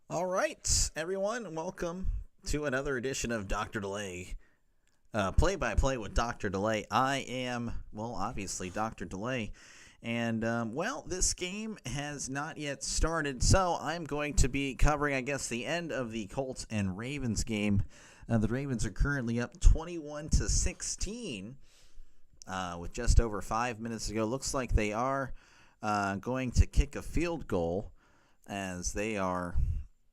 All right, everyone, welcome to another edition of Dr. Delay. Play-by-play with Dr. Delay. I am, obviously, Dr. Delay. And, this game has not yet started, so I'm going to be covering, the end of the Colts and Ravens game. The Ravens are currently up 21-16 with just over 5 minutes to go. Looks like they are going to kick a field goal as they are,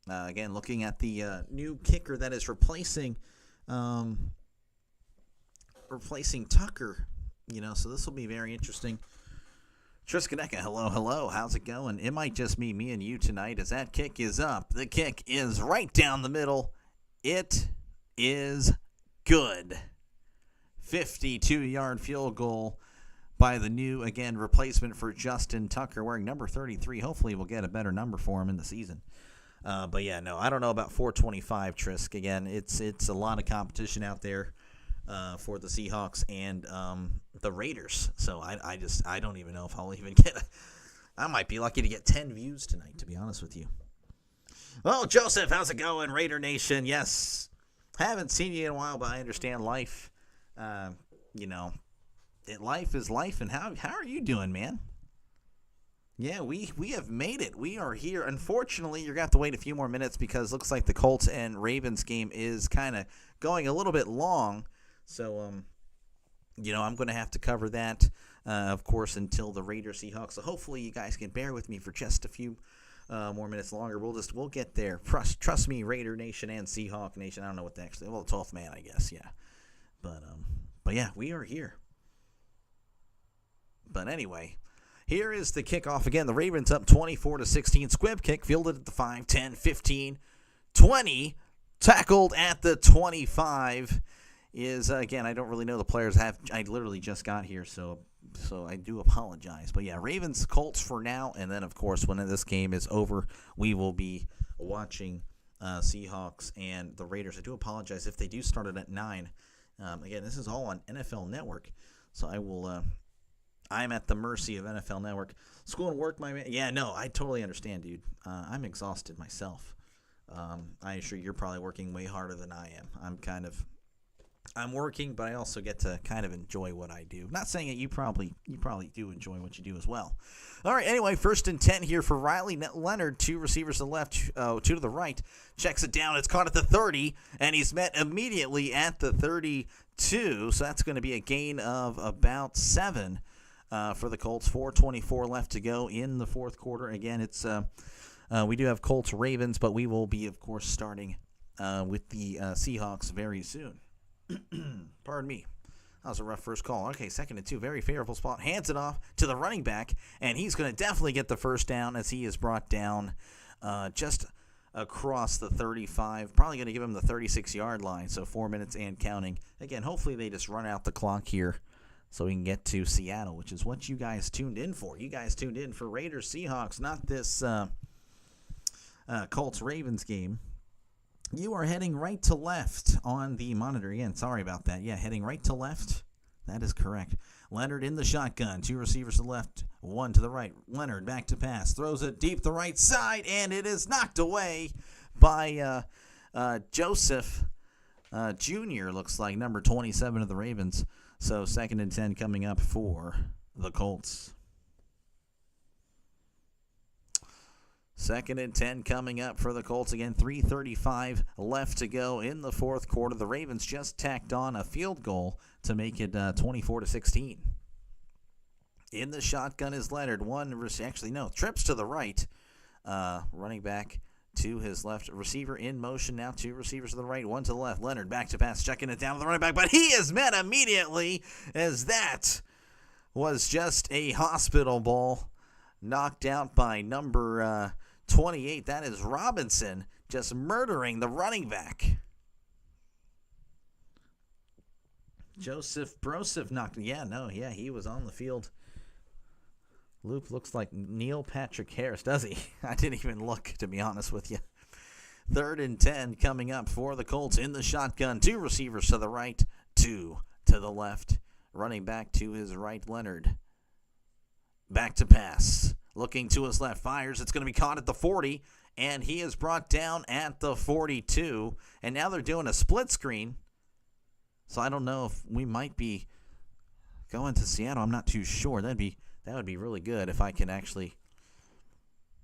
again, looking at the new kicker that is replacing Tucker. So this will be very interesting. Triskaneka, hello, how's it going? It might just be me and you tonight as that kick is up. The kick is right down the middle. It is good. 52-yard field goal by the new, again, replacement for Justin Tucker wearing number 33. Hopefully we'll get a better number for him in the season. I don't know about 425, Trisk. Again, it's a lot of competition out there for the Seahawks and the Raiders. So I don't even know if I'll even I might be lucky to get 10 views tonight, to be honest with you. Well, Joseph, how's it going, Raider Nation? Yes, haven't seen you in a while, but I understand life. Life is life, and how are you doing, man? Yeah, we have made it. We are here. Unfortunately, you're going to have to wait a few more minutes because it looks like the Colts and Ravens game is kind of going a little bit long. So, I'm going to have to cover that, of course, until the Raiders Seahawks. So hopefully you guys can bear with me for just a few more minutes longer. We'll get there. Trust me, Raider Nation and Seahawk Nation. I don't know what the 12th man, I guess. Yeah, but yeah, we are here. But anyway, here is the kickoff again. The Ravens up 24-16. Squib kick fielded at the 5, 10, 15, 20. Tackled at the 25 is, again, I don't really know the players. I literally just got here, so I do apologize. But yeah, Ravens, Colts for now. And then, of course, when this game is over, we will be watching Seahawks and the Raiders. I do apologize if they do start it at 9. Again, this is all on NFL Network. So I will... I'm at the mercy of NFL Network. School and work, my man. Yeah, no, I totally understand, dude. I'm exhausted myself. I assure you're probably working way harder than I am. I'm working, but I also get to kind of enjoy what I do. Not saying that you probably do enjoy what you do as well. All right, anyway, 1st and 10 here for Riley Leonard. 2 receivers to the left, 2 to the right. Checks it down. It's caught at the 30, and he's met immediately at the 32. So that's going to be a gain of about 7. For the Colts. 4:24 left to go in the fourth quarter. Again, it's we do have Colts Ravens, but we will be, of course, starting with the Seahawks very soon. Pardon me. That was a rough first call. Okay, 2nd and 2, very favorable spot. Hands it off to the running back, and he's going to definitely get the first down as he is brought down just across the 35. Probably going to give him the 36-yard line, so 4 minutes and counting. Again, hopefully they just run out the clock here, so we can get to Seattle, which is what you guys tuned in for. You guys tuned in for Raiders Seahawks, not this Colts Ravens game. You are heading right to left on the monitor. Again, sorry about that. Yeah, heading right to left. That is correct. Leonard in the shotgun. 2 receivers to the left, 1 to the right. Leonard back to pass. Throws it deep the right side, and it is knocked away by Joseph Jr., looks like, number 27 of the Ravens. So 2nd and 10 coming up for the Colts. 2nd and 10 coming up for the Colts. Again, 3:35 left to go in the fourth quarter. The Ravens just tacked on a field goal to make it 24-16. In the shotgun is Leonard. Trips to the right. Running back to his left. Receiver in motion now. 2 receivers to the right, 1 to the left. Leonard back to pass, checking it down to the running back, but he is met immediately as that was just a hospital ball knocked out by number 28. That is Robinson, just murdering the running back. Joseph Broseph knocked. He was on the field. Loop looks like Neil Patrick Harris, does he? I didn't even look, to be honest with you. 3rd and 10 coming up for the Colts in the shotgun. 2 receivers to the right, 2 to the left. Running back to his right, Leonard. Back to pass. Looking to his left, fires. It's going to be caught at the 40, and he is brought down at the 42. And now they're doing a split screen. So I don't know if we might be going to Seattle. I'm not too sure. That would be really good if I can actually.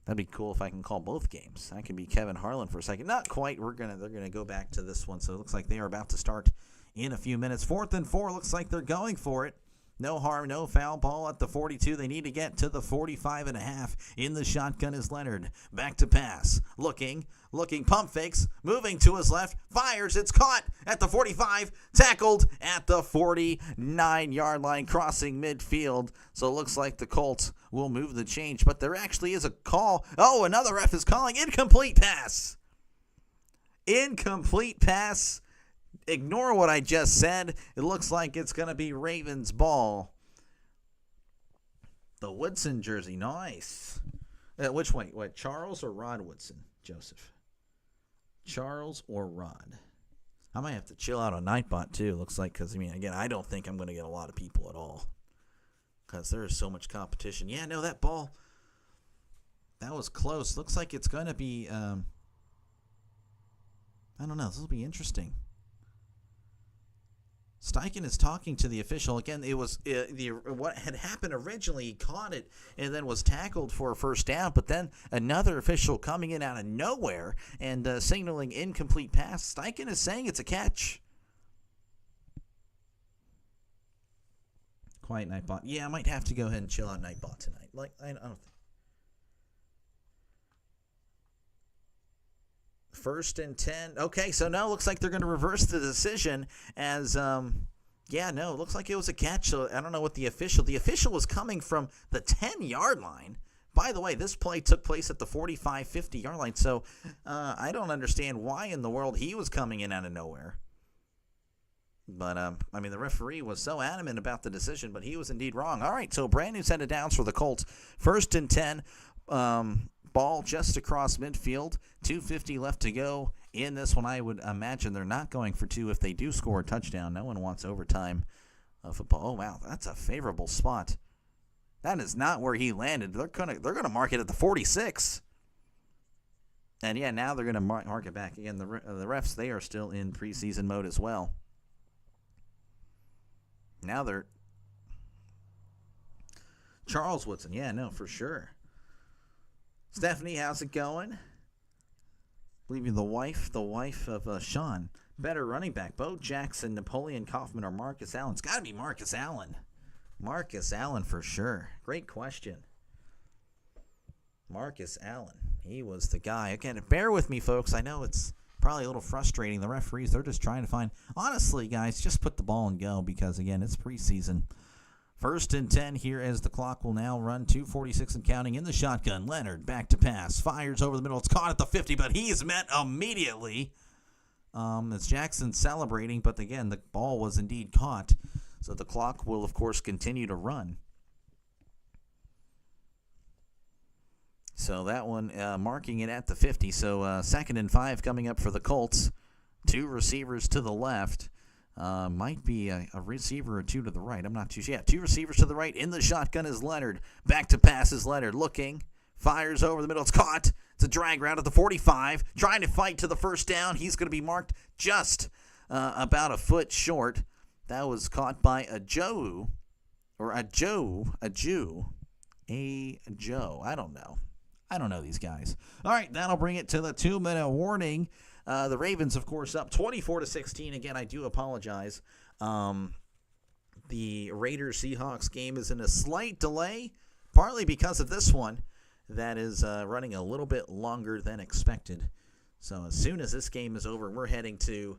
That'd be cool if I can call both games. I can be Kevin Harlan for a second. Not quite. They're gonna go back to this one. So it looks like they are about to start in a few minutes. 4th and 4. Looks like they're going for it. No harm, no foul. Ball at the 42. They need to get to the 45.5. In the shotgun is Leonard. Back to pass. Looking. Pump fakes. Moving to his left. Fires. It's caught at the 45. Tackled at the 49-yard line. Crossing midfield. So it looks like the Colts will move the change. But there actually is a call. Oh, another ref is calling. Incomplete pass. Incomplete pass. Ignore what I just said. It looks like it's going to be Ravens ball. The Woodson jersey. Nice. Which one? What, Charles or Rod Woodson? Joseph. Charles or Rod? I might have to chill out on Nightbot too. Looks like, because, again, I don't think I'm going to get a lot of people at all. Because there is so much competition. Yeah, no, that ball, that was close. Looks like it's going to be, I don't know. This will be interesting. Steichen is talking to the official. Again, it was what had happened originally. He caught it and then was tackled for a first down, but then another official coming in out of nowhere and signaling incomplete pass. Steichen is saying it's a catch. Quiet Nightbot. Yeah, I might have to go ahead and chill out Nightbot tonight. I don't think. 1st and 10. Okay, so now it looks like they're going to reverse the decision as, it looks like it was a catch. So I don't know what the official was coming from the 10-yard line. By the way, this play took place at the 45, 50-yard line. So I don't understand why in the world he was coming in out of nowhere. But, the referee was so adamant about the decision, but he was indeed wrong. All right, so brand new set of downs for the Colts. 1st and 10. Ball just across midfield. 2:50 left to go in this one. I would imagine they're not going for 2 if they do score a touchdown. No one wants overtime football. Oh, wow, that's a favorable spot. That is not where he landed. They're gonna mark it at the 46. And, yeah, now they're going to mark it back. Again, the refs, they are still in preseason mode as well. Now they're Charles Woodson. Yeah, no, for sure. Stephanie, how's it going? I believe you're the wife of Sean. Better running back, Bo Jackson, Napoleon Kaufman, or Marcus Allen? It's got to be Marcus Allen. Marcus Allen for sure. Great question. Marcus Allen. He was the guy. Again, bear with me, folks. I know it's probably a little frustrating. The referees, they're just trying to find. Honestly, guys, just put the ball and go because, again, it's preseason. 1st and 10 here as the clock will now run. 2:46 and counting in the shotgun. Leonard back to pass. Fires over the middle. It's caught at the 50, but he's met immediately. It's Jackson celebrating, but again, the ball was indeed caught. So the clock will, of course, continue to run. So that one marking it at the 50. So 2nd and 5 coming up for the Colts. 2 receivers to the left. Might be a receiver or 2 to the right. I'm not too sure. Yeah, 2 receivers to the right. In the shotgun is Leonard. Back to pass is Leonard. Looking. Fires over the middle. It's caught. It's a drag route at the 45. Trying to fight to the first down. He's going to be marked just about a foot short. That was caught by a Joe. I don't know. I don't know these guys. All right, that'll bring it to the 2-minute warning. The Ravens, of course, up 24-16. Again, I do apologize. The Raiders-Seahawks game is in a slight delay, partly because of this one that is running a little bit longer than expected. So as soon as this game is over, we're heading to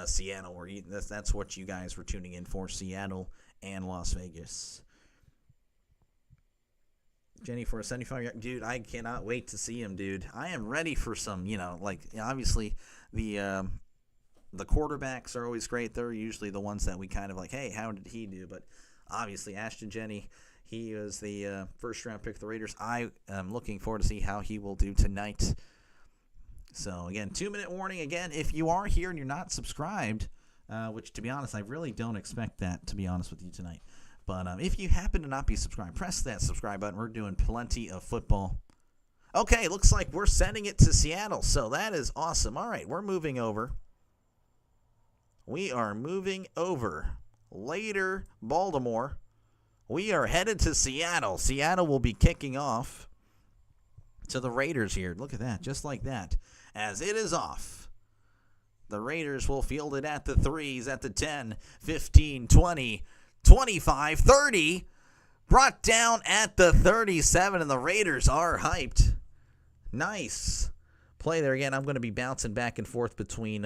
Seattle. That's what you guys were tuning in for, Seattle and Las Vegas. Jenny for a 75-yard. Dude, I cannot wait to see him, dude. I am ready for some, obviously the quarterbacks are always great. They're usually the ones that we kind of like, hey, how did he do? But obviously Ashton Jenny, he was the first-round pick of the Raiders. I am looking forward to see how he will do tonight. So, again, 2-minute warning. Again, if you are here and you're not subscribed, which, to be honest, I really don't expect that, to be honest with you tonight. But if you happen to not be subscribed, press that subscribe button. We're doing plenty of football. Okay, looks like we're sending it to Seattle, so that is awesome. All right, we're moving over. We are moving over. Later, Baltimore. We are headed to Seattle. Seattle will be kicking off to the Raiders here. Look at that, just like that. As it is off, the Raiders will field it at the 3s, at the 10, 15, 20, 25, 30. Brought down at the 37, and the Raiders are hyped. Nice play there. Again, I'm going to be bouncing back and forth between,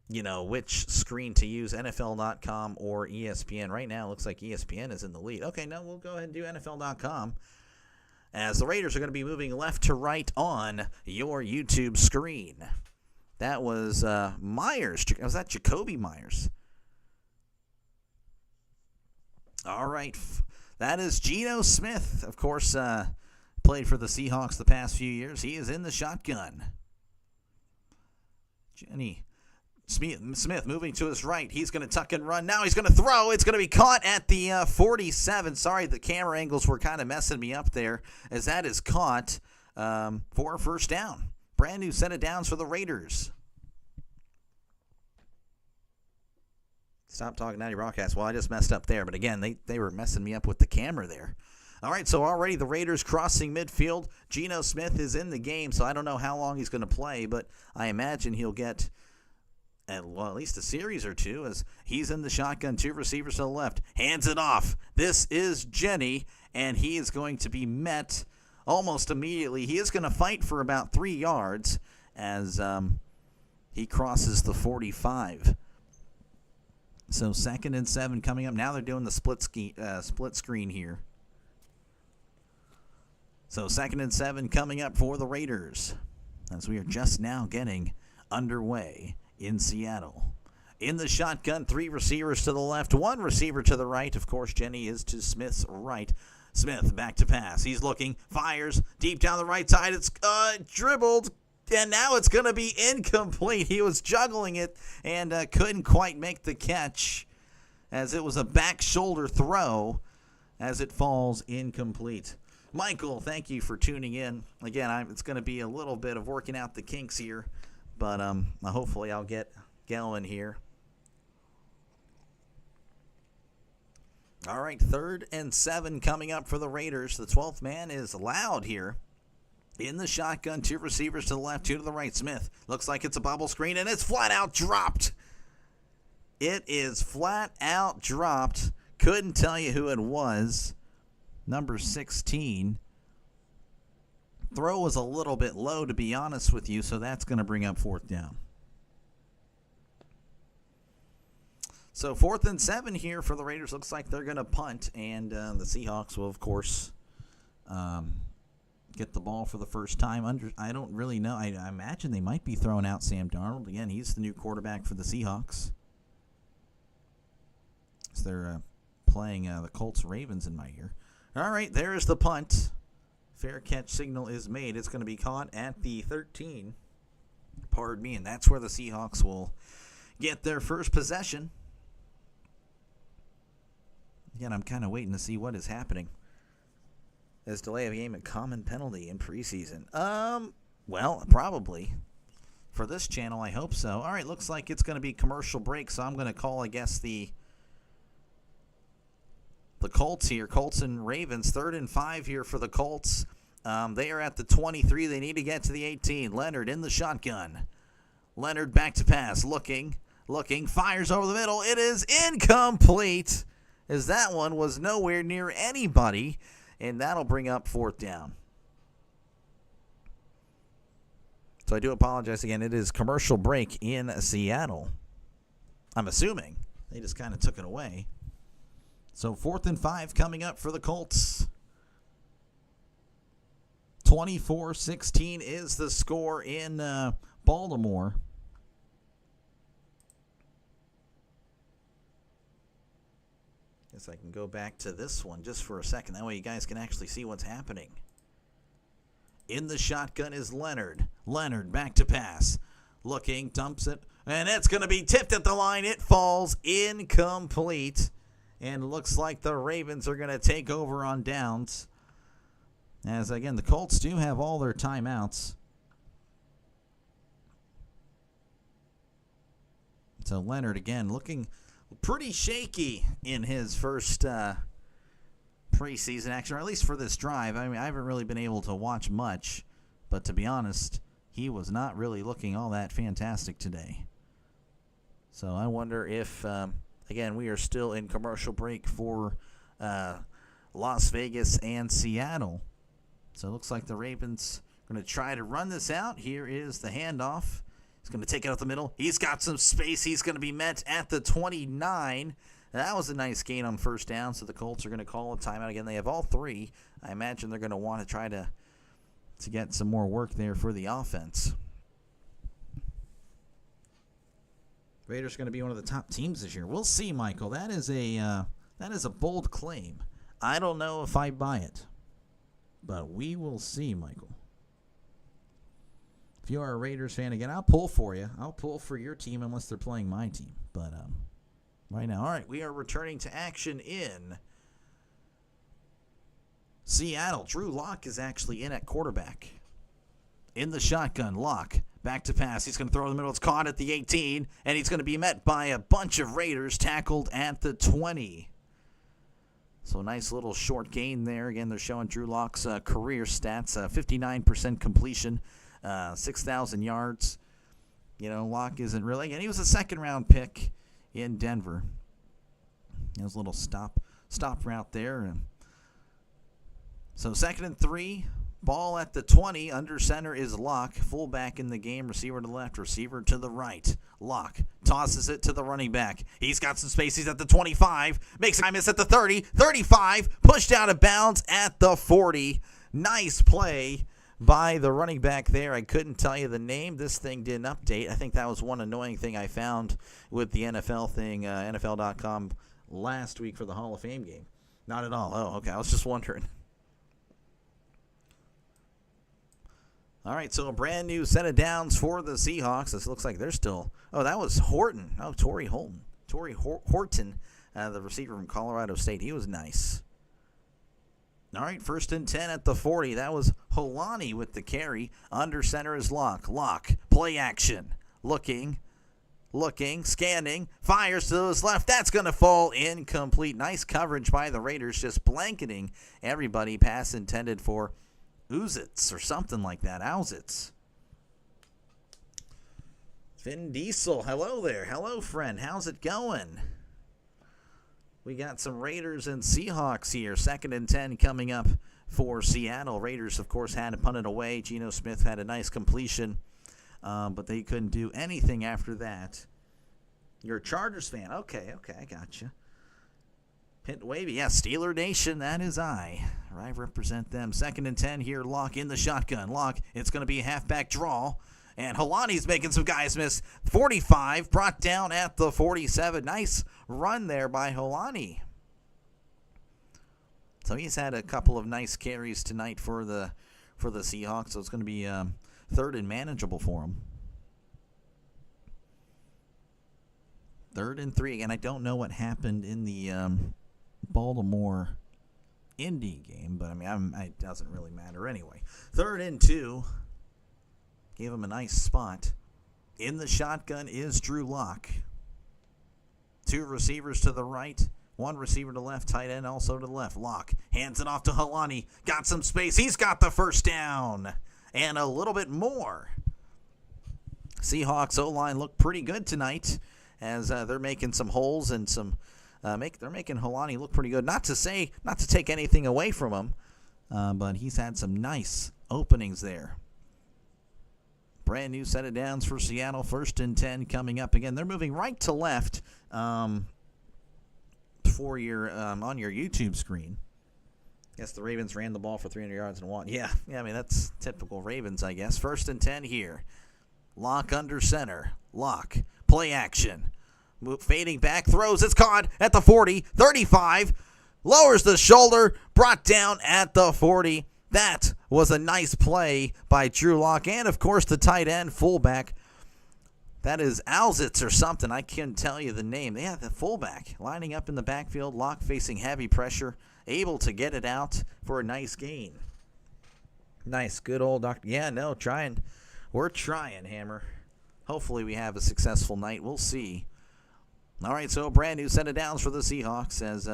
which screen to use, NFL.com or ESPN. Right now, it looks like ESPN is in the lead. Okay, no, we'll go ahead and do NFL.com. As the Raiders are going to be moving left to right on your YouTube screen. That was Myers. Was that Jacoby Myers? All right. That is Geno Smith. Of course, played for the Seahawks the past few years. He is in the shotgun. Jenny Smith moving to his right. He's going to tuck and run. Now he's going to throw. It's going to be caught at the 47. Sorry, the camera angles were kind of messing me up there, as that is caught for a first down. Brand new set of downs for the Raiders. Stop talking, Natty Broadcast. Well, I just messed up there, but again, they were messing me up with the camera there. All right, so already the Raiders crossing midfield. Geno Smith is in the game, so I don't know how long he's going to play, but I imagine he'll get at least a series or two, as he's in the shotgun, 2 receivers to the left, hands it off. This is Jenny, and he is going to be met almost immediately. He is going to fight for about 3 yards as he crosses the 45. So 2nd and 7 coming up. Now they're doing the split screen here. So 2nd and 7 coming up for the Raiders, as we are just now getting underway in Seattle. In the shotgun, 3 receivers to the left, 1 receiver to the right. Of course, Jenny is to Smith's right. Smith back to pass. He's looking, fires deep down the right side. It's dribbled, and now it's going to be incomplete. He was juggling it and couldn't quite make the catch, as it was a back shoulder throw, as it falls incomplete. Michael, thank you for tuning in. Again, it's going to be a little bit of working out the kinks here, but hopefully I'll get going here. All right, 3rd and 7 coming up for the Raiders. The 12th man is Loud here. In the shotgun, 2 receivers to the left, 2 to the right. Smith looks like it's a bubble screen, and it's flat out dropped. It is flat out dropped. Couldn't tell you who it was. Number 16. Throw was a little bit low, to be honest with you, so that's going to bring up 4th down. So 4th and 7 here for the Raiders. Looks like they're going to punt, and the Seahawks will, of course, get the ball for the first time. I don't really know. I imagine they might be throwing out Sam Darnold. Again, he's the new quarterback for the Seahawks. So they're playing the Colts Ravens in my ear. All right, there is the punt. Fair catch signal is made. It's going to be caught at the 13. Pardon me, and that's where the Seahawks will get their first possession. Again, I'm kind of waiting to see what is happening. Is delay of game a common penalty in preseason? Well, probably. For this channel, I hope so. All right, looks like it's going to be commercial break, so I'm going to call, I guess, the Colts here. Colts and Ravens, 3rd and 5 here for the Colts. They are at the 23. They need to get to the 18. Leonard in the shotgun. Leonard back to pass. Looking, fires over the middle. It is incomplete, as that one was nowhere near anybody, and that'll bring up 4th down. So I do apologize again. It is commercial break in Seattle. I'm assuming they just kind of took it away. So 4th and 5 coming up for the Colts. 24-16 is the score in Baltimore. Guess I can go back to this one just for a second. That way you guys can actually see what's happening. In the shotgun is Leonard. Leonard back to pass. Looking, dumps it, and it's going to be tipped at the line. It falls incomplete. And it looks like the Ravens are going to take over on downs. As, again, the Colts do have all their timeouts. So Leonard, again, looking pretty shaky in his first preseason action, or at least for this drive. I mean, I haven't really been able to watch much, but to be honest, he was not really looking all that fantastic today. So I wonder if, again, we are still in commercial break for Las Vegas and Seattle. So it looks like the Ravens are going to try to run this out. Here is the handoff. He's going to take it out the middle. He's got some space. He's going to be met at the 29. That was a nice gain on first down, so the Colts are going to call a timeout again. They have all three. I imagine they're going to want to try to get some more work there for the offense. Raiders are going to be one of the top teams this year. We'll see, Michael. That is a bold claim. I don't know if I buy it, but we will see, Michael. If you are a Raiders fan, again, I'll pull for you. I'll pull for your team unless they're playing my team. But right now, all right, we are returning to action in Seattle. Drew Lock is actually in at quarterback. In the shotgun, Lock back to pass. He's going to throw in the middle. It's caught at the 18, and he's going to be met by a bunch of Raiders tackled at the 20. So nice little short gain there. Again, they're showing Drew Lock's career stats, 59% completion. 6,000 yards. You know, Locke isn't really, and he was a second-round pick in Denver. There was a little stop route there. So 2nd and 3, ball at the 20. Under center is Locke. Fullback in the game, receiver to the left, receiver to the right. Locke tosses it to the running back. He's got some space. He's at the 25. Makes a miss at the 30. 35. Pushed out of bounds at the 40. Nice play by the running back there. I couldn't tell you the name. This thing didn't update. I think that was one annoying thing I found with the NFL thing, NFL.com, last week for the Hall of Fame game. Not at all. Oh, okay. I was just wondering. All right, so a brand new set of downs for the Seahawks. This looks like they're still. Oh, that was Horton. Oh, Torrey Horton, the receiver from Colorado State. He was nice. All right, 1st and 10 at the 40. That was Holani with the carry. Under center is Locke. Locke, play action. Looking, scanning, fires to his left. That's going to fall incomplete. Nice coverage by the Raiders, just blanketing everybody. Pass intended for Uzitz or something like that. Owzitz. Vin Diesel, hello there. Hello, friend. How's it going? We got some Raiders and Seahawks here. 2nd and 10 coming up for Seattle. Raiders, of course, had to punt it away. Geno Smith had a nice completion, but they couldn't do anything after that. You're a Chargers fan. Okay, I got you. Hit wavy. Yeah, Steeler Nation, that is I. I represent them. 2nd and 10 here. Locke in the shotgun. Locke, it's going to be a halfback draw. And Holani's making some guys miss. 45, brought down at the 47. Nice run there by Holani. So he's had a couple of nice carries tonight for the Seahawks. So it's going to be 3rd and manageable for him. 3rd and 3. Again, I don't know what happened in the Baltimore Indy game, but I mean, it doesn't really matter anyway. 3rd and 2. Gave him a nice spot. In the shotgun is Drew Lock. 2 receivers to the right, 1 receiver to the left, tight end also to the left. Lock hands it off to Holani. Got some space. He's got the first down and a little bit more. Seahawks O-line looked pretty good tonight as they're making some holes and some they're making Holani look pretty good. Not to take anything away from him, but he's had some nice openings there. Brand new set of downs for Seattle. 1st and 10 coming up again. They're moving right to left for your on your YouTube screen. Guess the Ravens ran the ball for 300 yards and won. Yeah, I mean, that's typical Ravens, I guess. 1st and 10 here. Lock under center. Lock. Play action. Fading back. Throws. It's caught at the 40. 35. Lowers the shoulder. Brought down at the 40. That was a nice play by Drew Lock and, of course, the tight end fullback. That is Alzitz or something. I can't tell you the name. They have the fullback lining up in the backfield, Locke facing heavy pressure, able to get it out for a nice gain. Nice, good old doctor. Yeah, no, trying. We're trying, Hammer. Hopefully we have a successful night. We'll see. All right, so a brand new set of downs for the Seahawks as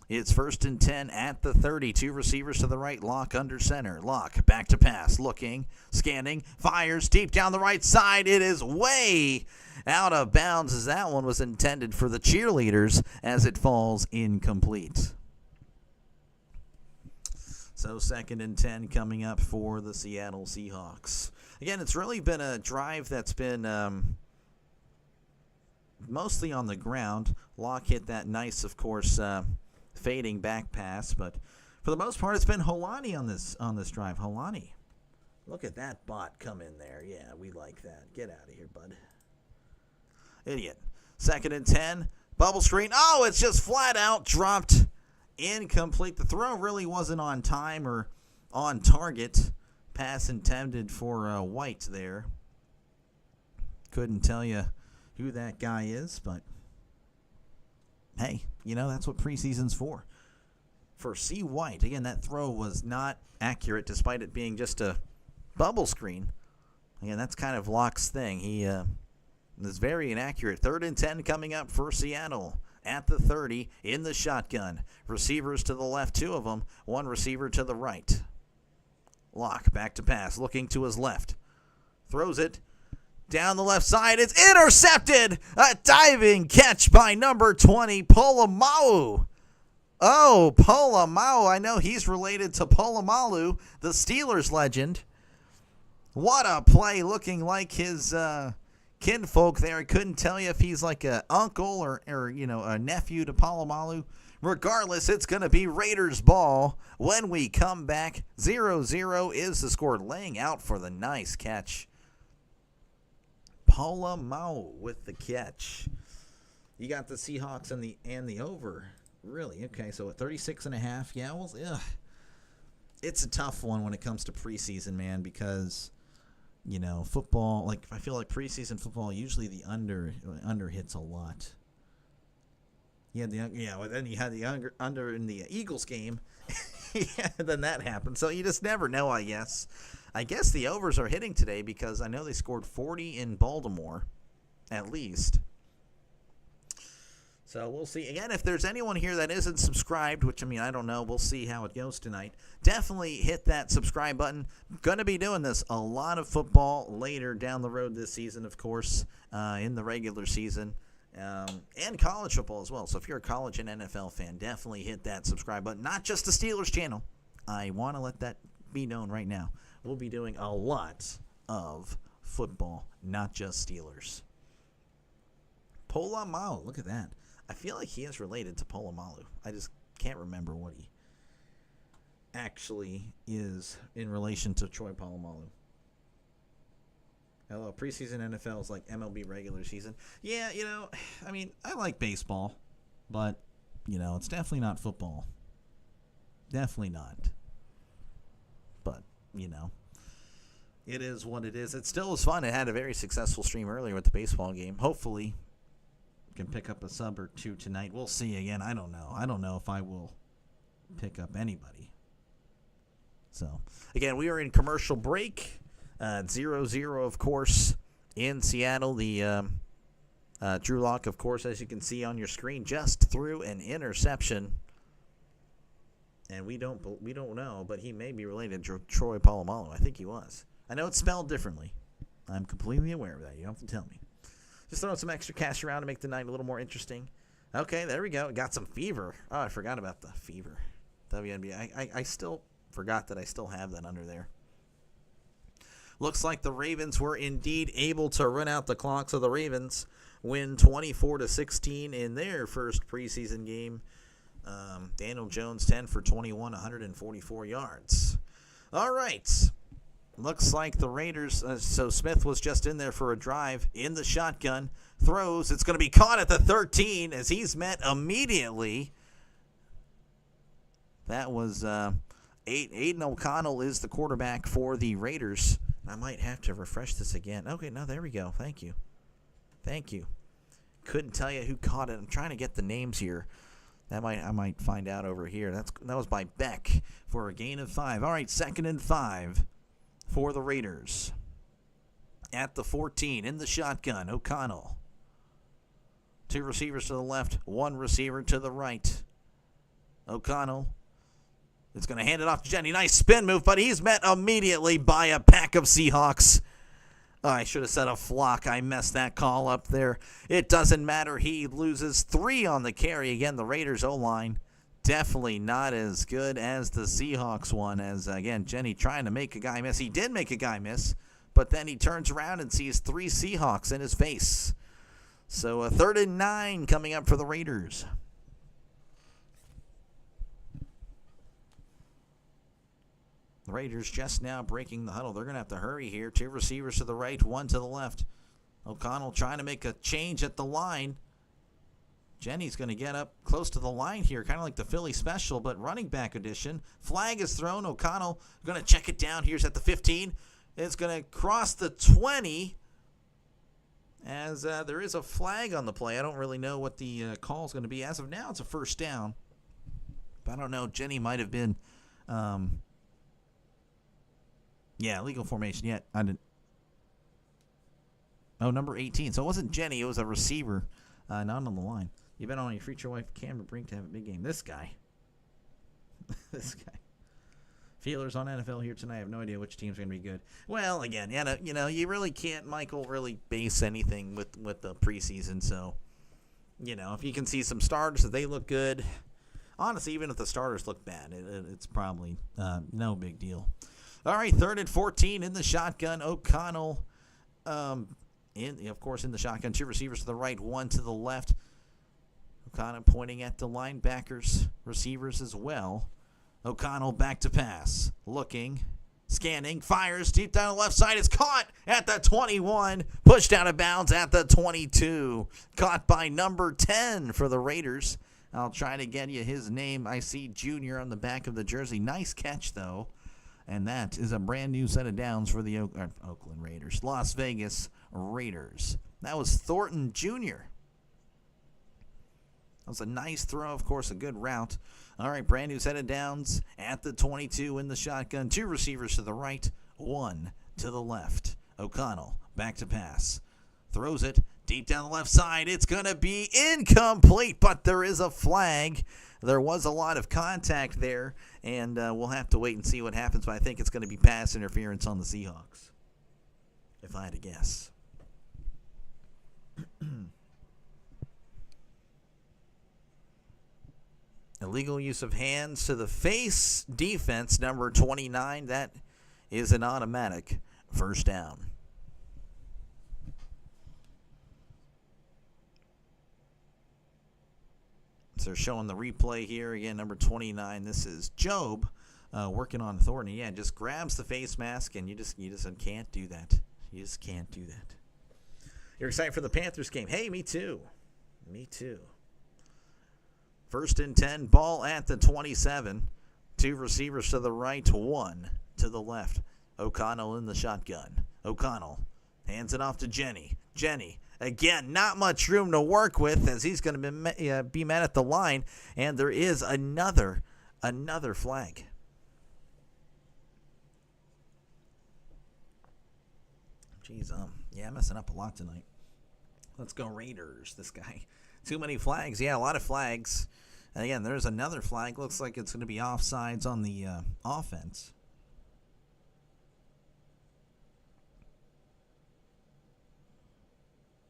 it's 1st and 10 at the 30. Two receivers to the right. Locke under center. Locke back to pass. Looking, scanning, fires deep down the right side. It is way out of bounds as that one was intended for the cheerleaders as it falls incomplete. So 2nd and 10 coming up for the Seattle Seahawks. Again, it's really been a drive that's been mostly on the ground. Locke hit that nice, of course, fading back pass, but for the most part, it's been Holani on this drive. Holani, look at that bot come in there. Yeah, we like that. Get out of here, bud. Idiot. 2nd and 10. Bubble screen. Oh, it's just flat out dropped. Incomplete. The throw really wasn't on time or on target. Pass intended for White there. Couldn't tell you who that guy is, but hey, you know, that's what preseason's for. For C. White, again, that throw was not accurate despite it being just a bubble screen. Again, that's kind of Locke's thing. He is very inaccurate. 3rd and 10 coming up for Seattle at the 30 in the shotgun. Receivers to the left, 2 of them. 1 receiver to the right. Locke back to pass, looking to his left. Throws it down the left side. It's intercepted. A diving catch by number 20, Polamalu. Oh, Polamalu. I know he's related to Polamalu, the Steelers legend. What a play, looking like his kinfolk there. I couldn't tell you if he's like an uncle or you know, a nephew to Polamalu. Regardless, it's going to be Raiders ball when we come back. 0-0 is the score, laying out for the nice catch. Polamalu with the catch. You got the Seahawks and the over. Really? Okay, so at 36.5. Yeah, well, it's a tough one when it comes to preseason, man, because, you know, football, like, I feel like preseason football, usually the under hits a lot. Well, then you had the under in the Eagles game. Yeah, then that happened. So you just never know, I guess. I guess the overs are hitting today because I know they scored 40 in Baltimore, at least. So we'll see. Again, if there's anyone here that isn't subscribed, which, I mean, I don't know. We'll see how it goes tonight. Definitely hit that subscribe button. Going to be doing this. A lot of football later down the road this season, of course, in the regular season. And college football as well. So if you're a college and NFL fan, definitely hit that subscribe button. Not just the Steelers channel. I want to let that be known right now. We'll be doing a lot of football, not just Steelers. Polamalu, look at that. I feel like he is related to Polamalu. I just can't remember what he actually is in relation to Troy Polamalu. Hello, preseason NFL is like MLB regular season. Yeah, you know, I mean, I like baseball, but, you know, it's definitely not football. Definitely not. But, you know, it is what it is. It still is fun. It had a very successful stream earlier with the baseball game. Hopefully, can pick up a sub or two tonight. We'll see. Again, I don't know. I don't know if I will pick up anybody. So, again, we are in commercial break. 0-0, of course, in Seattle. The Drew Lock, of course, as you can see on your screen, just threw an interception. And we don't know, but he may be related to Troy Polamalu. I think he was. I know it's spelled differently. I'm completely aware of that. You don't have to tell me. Just throwing some extra cash around to make the night a little more interesting. Okay, there we go. Got some fever. Oh, I forgot about the fever. WNBA. I still forgot that I still have that under there. Looks like the Ravens were indeed able to run out the clock, so the Ravens win 24-16 in their first preseason game. Daniel Jones, 10 for 21, 144 yards. All right. Looks like the Raiders, so Smith was just in there for a drive in the shotgun. Throws. It's going to be caught at the 13 as he's met immediately. That was Aiden O'Connell is the quarterback for the Raiders. I might have to refresh this again. Okay, no, there we go. Thank you. Thank you. Couldn't tell you who caught it. I'm trying to get the names here. I might find out over here. That was by Beck for a gain of 5. All right, 2nd and 5 for the Raiders. At the 14, in the shotgun, O'Connell. 2 receivers to the left, 1 receiver to the right. O'Connell is going to hand it off to Jenny. Nice spin move, but he's met immediately by a pack of Seahawks. Oh, I should have said a flock. I messed that call up there. It doesn't matter. He loses 3 on the carry. Again, the Raiders O-line definitely not as good as the Seahawks one. As, again, Jenny trying to make a guy miss. He did make a guy miss, but then he turns around and sees 3 Seahawks in his face. So a 3rd and 9 coming up for the Raiders. The Raiders just now breaking the huddle. They're going to have to hurry here. 2 receivers to the right, 1 to the left. O'Connell trying to make a change at the line. Jenny's going to get up close to the line here, kind of like the Philly special, but running back edition. Flag is thrown. O'Connell going to check it down. Here's at the 15. It's going to cross the 20 as there is a flag on the play. I don't really know what the call is going to be. As of now, it's a 1st down. But I don't know. Jenny might have been... legal formation. Yeah, I didn't. Oh, number 18. So it wasn't Jenny. It was a receiver, not on the line. You bet on your future wife, Cameron Brink, to have a big game. This guy. This guy. Feelers on NFL here tonight. I have no idea which team's going to be good. Well, again, you really can't, Michael, really base anything with the preseason. So, if you can see some starters that they look good, honestly, even if the starters look bad, it's probably no big deal. All right, 3rd and 14 in the shotgun. O'Connell, in the shotgun. 2 receivers to the right, 1 to the left. O'Connell pointing at the linebackers, receivers as well. O'Connell back to pass. Looking, scanning, fires deep down the left side. It's caught at the 21. Pushed out of bounds at the 22. Caught by number 10 for the Raiders. I'll try to get you his name. I see Junior on the back of the jersey. Nice catch, though. And that is a brand new set of downs for the Oakland Raiders. Las Vegas Raiders. That was Thornton Jr. That was a nice throw, of course, a good route. All right, brand new set of downs at the 22 in the shotgun. 2 receivers to the right, 1 to the left. O'Connell back to pass. Throws it deep down the left side. It's going to be incomplete, but there is a flag. There was a lot of contact there, and we'll have to wait and see what happens, but I think it's going to be pass interference on the Seahawks, if I had to guess. Illegal use of hands to the face. Defense, number 29. That is an automatic 1st down. So they're showing the replay here. Again, number 29. This is Job working on Thornton. Yeah, just grabs the face mask, and you just can't do that. You just can't do that. You're excited for the Panthers game. Hey, me too. Me too. 1st and 10, ball at the 27. 2 receivers to the right, 1 to the left. O'Connell in the shotgun. O'Connell hands it off to Jenny. Jenny. Again, not much room to work with as he's going to be met at the line, and there is another flag. Jeez, I'm messing up a lot tonight. Let's go Raiders, this guy. Too many flags. Yeah, a lot of flags. And again, there's another flag. Looks like it's going to be offsides on the offense.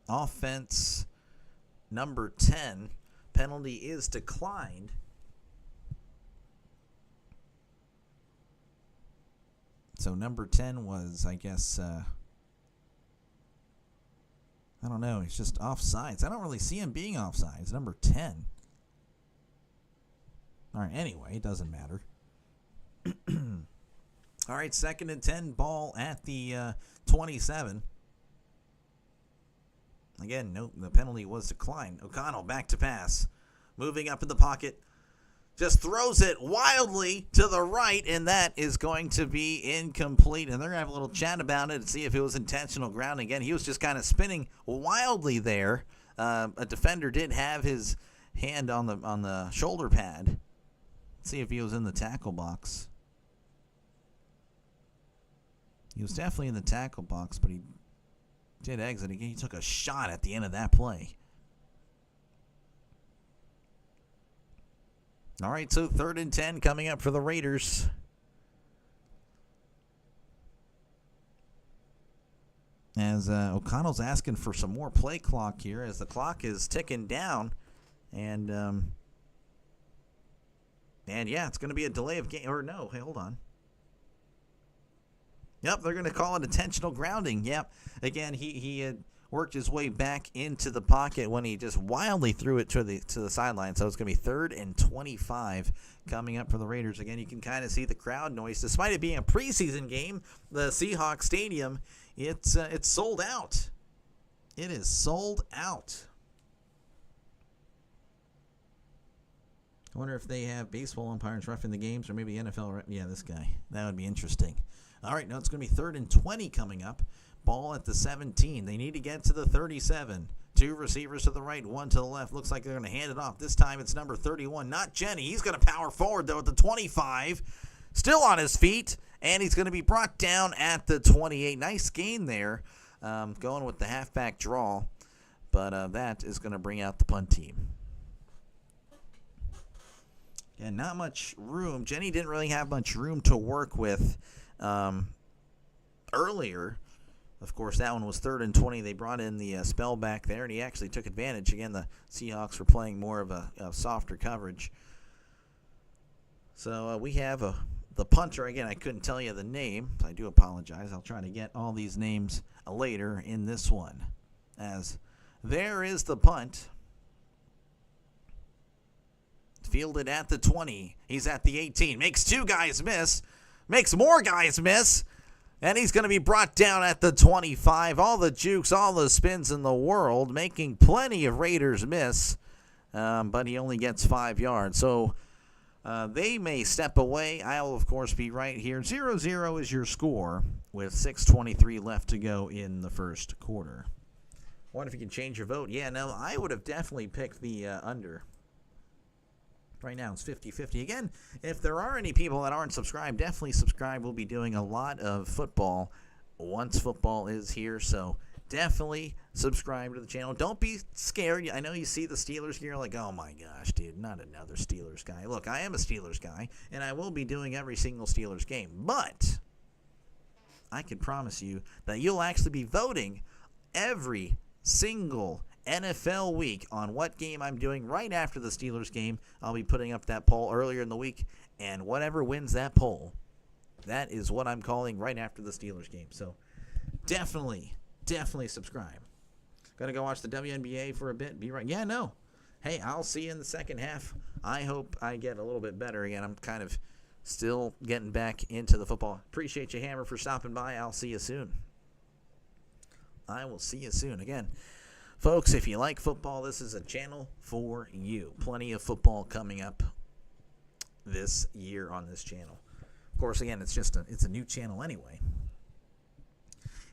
Offense number 10. Penalty is declined. So number 10 was, I guess, I don't know. He's just offsides. I don't really see him being offsides. Number 10. All right, anyway, it doesn't matter. All right, 2nd and 10, ball at the 27. Again, no, the penalty was declined. O'Connell back to pass. Moving up in the pocket. just throws it wildly to the right, and that is going to be incomplete. And they're going to have a little chat about it and see if it was intentional grounding. Again, he was just kind of spinning wildly there. A defender did have his hand on the shoulder pad. Let's see if he was in the tackle box. He was definitely in the tackle box, but he did exit again. He took a shot at the end of that play. All right, so 3rd and 10 coming up for the Raiders. As O'Connell's asking for some more play clock here as the clock is ticking down. And yeah, it's going to be a delay of game. Or no, hey, hold on. Yep, they're going to call it intentional grounding. Yep. Again, he had worked his way back into the pocket when he just wildly threw it to the sideline. So it's going to be 3rd and 25 coming up for the Raiders. Again, you can kind of see the crowd noise. Despite it being a preseason game, the Seahawks Stadium, it's sold out. It is sold out. I wonder if they have baseball umpires roughing the games or maybe NFL. Yeah, this guy. That would be interesting. All right, now it's going to be 3rd and 20 coming up. Ball at the 17. They need to get to the 37. 2 receivers to the right, 1 to the left. Looks like they're going to hand it off. This time it's number 31, not Jenny. He's going to power forward, though, at the 25. Still on his feet, and he's going to be brought down at the 28. Nice gain there, going with the halfback draw. But that is going to bring out the punt team. And not much room. Jenny didn't really have much room to work with earlier. Of course, that one was 3rd and 20. They brought in the spell back there, and he actually took advantage. Again, the Seahawks were playing more of a softer coverage. So we have the punter. Again, I couldn't tell you the name. I do apologize. I'll try to get all these names later in this one. As there is the punt. Fielded at the 20. He's at the 18. Makes 2 guys miss. Makes more guys miss. And he's going to be brought down at the 25. All the jukes, all the spins in the world, making plenty of Raiders miss. But he only gets 5 yards. So they may step away. I'll, of course, be right here. 0-0 is your score with 6:23 left to go in the first quarter. Wonder if you can change your vote. Yeah, no, I would have definitely picked the under. Right now it's 50-50. Again, if there are any people that aren't subscribed, definitely subscribe. We'll be doing a lot of football once football is here, so definitely subscribe to the channel. Don't be scared. I know you see the Steelers gear like, oh my gosh, dude, not another Steelers guy. Look, I am a Steelers guy, and I will be doing every single Steelers game, but I can promise you that you'll actually be voting every single NFL week on what game I'm doing right after the Steelers game. I'll be putting up that poll earlier in the week, and whatever wins that poll, that is what I'm calling right after the Steelers game. So definitely subscribe. Gonna go watch the WNBA for a bit. Be right. Yeah, no. Hey, I'll see you in the second half. I hope I get a little bit better again. I'm kind of still getting back into the football. Appreciate you, Hammer, for stopping by. I'll see you soon. I will see you soon. Again, folks, if you like football, this is a channel for you. Plenty of football coming up this year on this channel. Of course, again, it's a new channel anyway.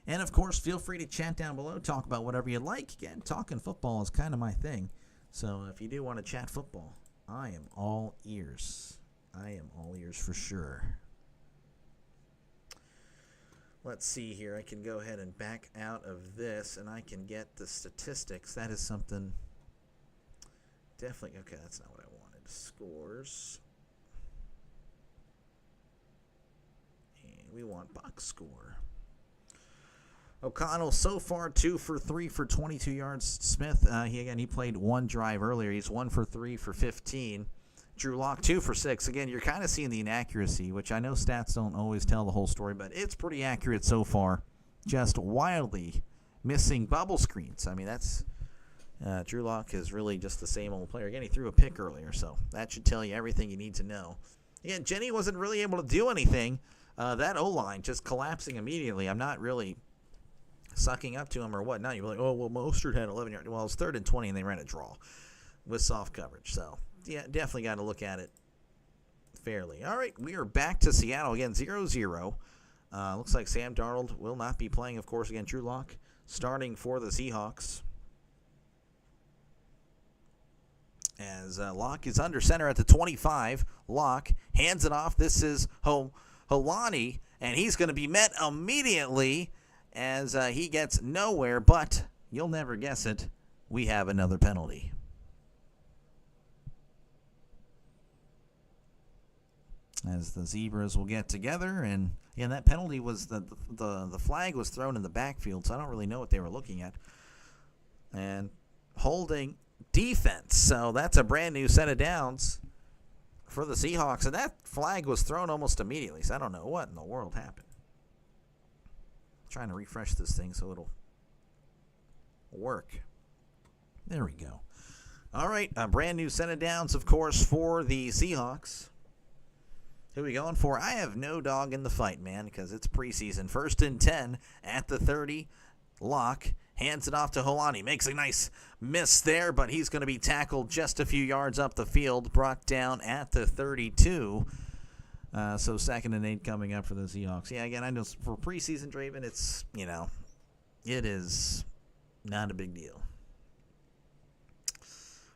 And, of course, feel free to chat down below. Talk about whatever you like. Again, talking football is kind of my thing. So if you do want to chat football, I am all ears. I am all ears for sure. Let's see here. I can go ahead and back out of this, and I can get the statistics. That is something definitely. Okay, that's not what I wanted. Scores. And we want box score. O'Connell so far 2 for 3 for 22 yards. Smith, he played one drive earlier. He's 1 for 3 for 15. Drew Lock 2 for 6. Again, you're kind of seeing the inaccuracy, which I know stats don't always tell the whole story, but it's pretty accurate so far. Just wildly missing bubble screens. I mean, that's Drew Lock is really just the same old player. Again, he threw a pick earlier, so that should tell you everything you need to know. Again, Jenny wasn't really able to do anything. That O-line just collapsing immediately. I'm not really sucking up to him or whatnot. You're like, oh, well, Mostert had 11 yards. Well, it's 3rd and 20, and they ran a draw with soft coverage. So, yeah, definitely got to look at it fairly. All right, we are back to Seattle again, 0-0. Looks like Sam Darnold will not be playing, of course, again. Drew Lock starting for the Seahawks. As Lock is under center at the 25. Lock hands it off. This is Holani, and he's going to be met immediately as he gets nowhere, but you'll never guess it, we have another penalty. As the Zebras will get together, and that penalty was the flag was thrown in the backfield, so I don't really know what they were looking at. And holding defense, so that's a brand new set of downs for the Seahawks, and that flag was thrown almost immediately, so I don't know what in the world happened. I'm trying to refresh this thing so it'll work. There we go. All right, a brand new set of downs, of course, for the Seahawks. Who are we going for? I have no dog in the fight, man, because it's preseason. 1st and 10 at the 30. Lock hands it off to Holani. Makes a nice miss there, but he's going to be tackled just a few yards up the field. Brought down at the 32. So 2nd and 8 coming up for the Seahawks. Yeah, again, I know for preseason, Draven, it's, it is not a big deal.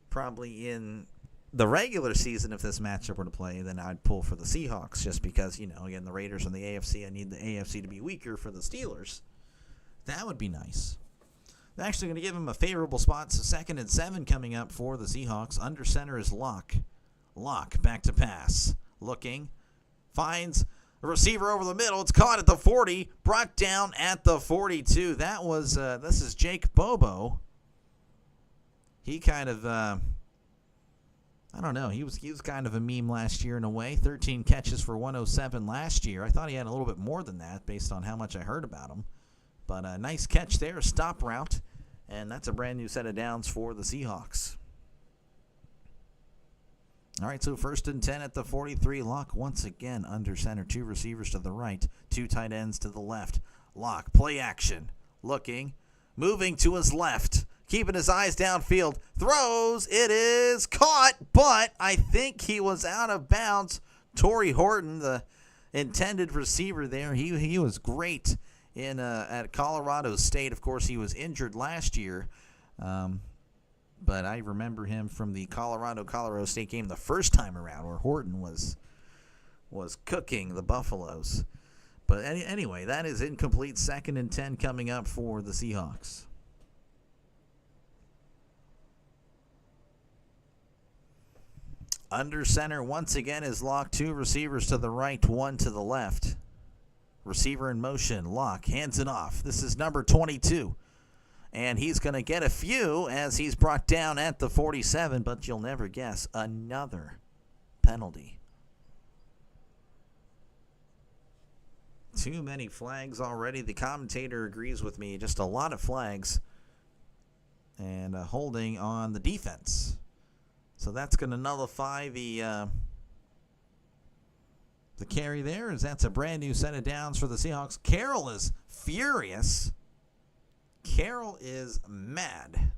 Probably in the regular season, if this matchup were to play, then I'd pull for the Seahawks just because, again, the Raiders and the AFC, I need the AFC to be weaker for the Steelers. That would be nice. They're actually going to give him a favorable spot. So 2nd and 7 coming up for the Seahawks. Under center is Lock. Lock back to pass. Looking. Finds a receiver over the middle. It's caught at the 40. Brought down at the 42. That was, this is Jake Bobo. He kind of, I don't know. He was kind of a meme last year in a way. 13 catches for 107 last year. I thought he had a little bit more than that based on how much I heard about him. But a nice catch there, a stop route, and that's a brand new set of downs for the Seahawks. All right, so 1st and 10 at the 43. Lock once again under center. 2 receivers to the right, 2 tight ends to the left. Lock, play action, looking, moving to his left, keeping his eyes downfield, throws, it is caught, but I think he was out of bounds. Torrey Horton, the intended receiver there, he was great at Colorado State. Of course, he was injured last year, but I remember him from the Colorado State game the first time around where Horton was cooking the Buffaloes. But anyway, that is incomplete. 2nd and 10 coming up for the Seahawks. Under center once again is Lock. 2 receivers to the right, 1 to the left. Receiver in motion. Lock hands it off. This is number 22. And he's going to get a few as he's brought down at the 47, but you'll never guess, another penalty. Too many flags already. The commentator agrees with me. Just a lot of flags. And holding on the defense. So that's going to nullify the carry there, as that's a brand new set of downs for the Seahawks. Carroll is furious. Carroll is mad.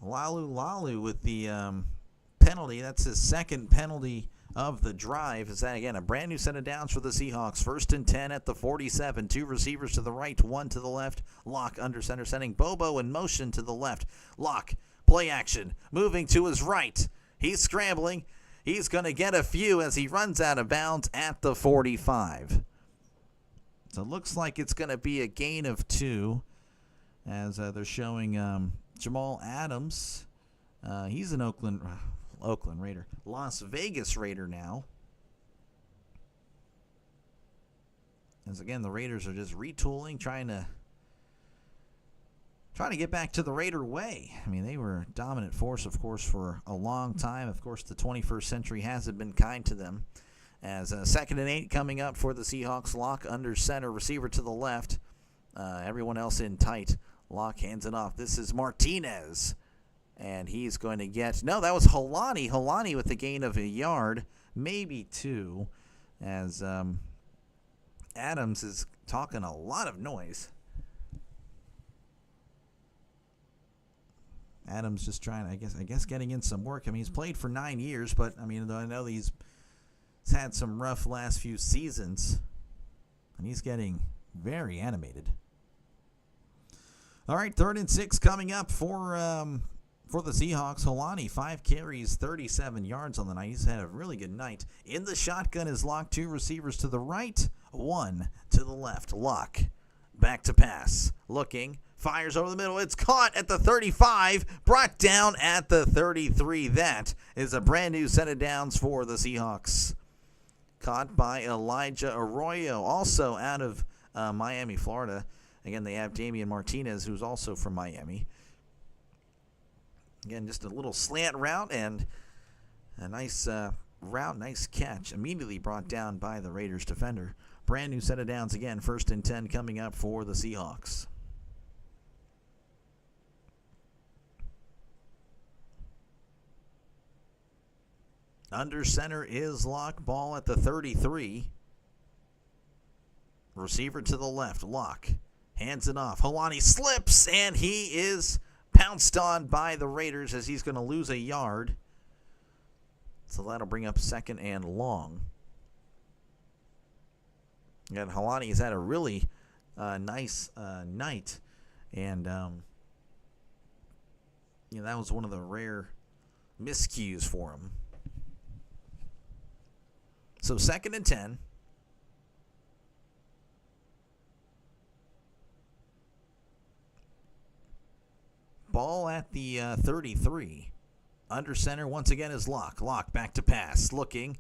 Lalu with the penalty. That's his 2nd penalty of the drive. Is that, again, a brand new set of downs for the Seahawks. 1st and 10 at the 47. 2 receivers to the right, 1 to the left. Lock under center, sending Bobo in motion to the left. Lock, play action, moving to his right. He's scrambling. He's going to get a few as he runs out of bounds at the 45. So it looks like it's going to be a gain of 2 as they're showing Jamal Adams. He's an Oakland Raider. Las Vegas Raider now. As again, the Raiders are just retooling, trying to get back to the Raider way. I mean, they were a dominant force, of course, for a long time. Of course, the 21st century hasn't been kind to them. As 2nd and 8 coming up for the Seahawks. Lock under center, receiver to the left. Everyone else in tight. Lock hands it off. This is Martinez. And he's going to get... No, that was Holani. Holani with the gain of a yard, maybe 2. As Adams is talking a lot of noise. Adams just trying, I guess getting in some work. I mean, he's played for 9 years, but I mean, I know he's had some rough last few seasons, and he's getting very animated. All right, 3rd and 6 coming up for the Seahawks. Holani, 5 carries, 37 yards on the night. He's had a really good night. In the shotgun is Locke. 2 receivers to the right, 1 to the left. Locke back to pass. Looking. Fires over the middle. It's caught at the 35. Brought down at the 33. That is a brand new set of downs for the Seahawks. Caught by Elijah Arroyo, also out of Miami, Florida. Again, they have Damian Martinez, who's also from Miami. Again, just a little slant route and a nice route, nice catch. Immediately brought down by the Raiders defender. Brand new set of downs again. 1st and 10 coming up for the Seahawks. Under center is Locke. Ball at the 33. Receiver to the left. Locke hands it off. Holani slips, and he is pounced on by the Raiders as he's going to lose a yard. So that'll bring up 2nd and long. And Holani has had a really nice night. And, that was one of the rare miscues for him. So 2nd and 10. Ball at the 33. Under center once again is Locke. Locke back to pass. Looking,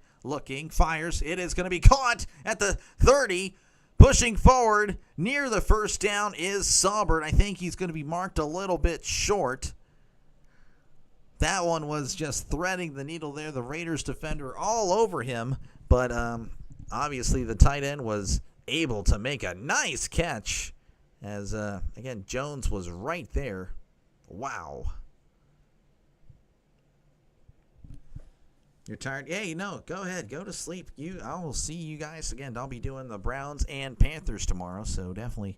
fires. It is going to be caught at the 30. Pushing forward near the 1st down is Saubert. I think he's going to be marked a little bit short. That one was just threading the needle there. The Raiders defender all over him. But obviously the tight end was able to make a nice catch as, again, Jones was right there. Wow. You're tired? Hey, no, go ahead. Go to sleep. I will see you guys again. I'll be doing the Browns and Panthers tomorrow, so definitely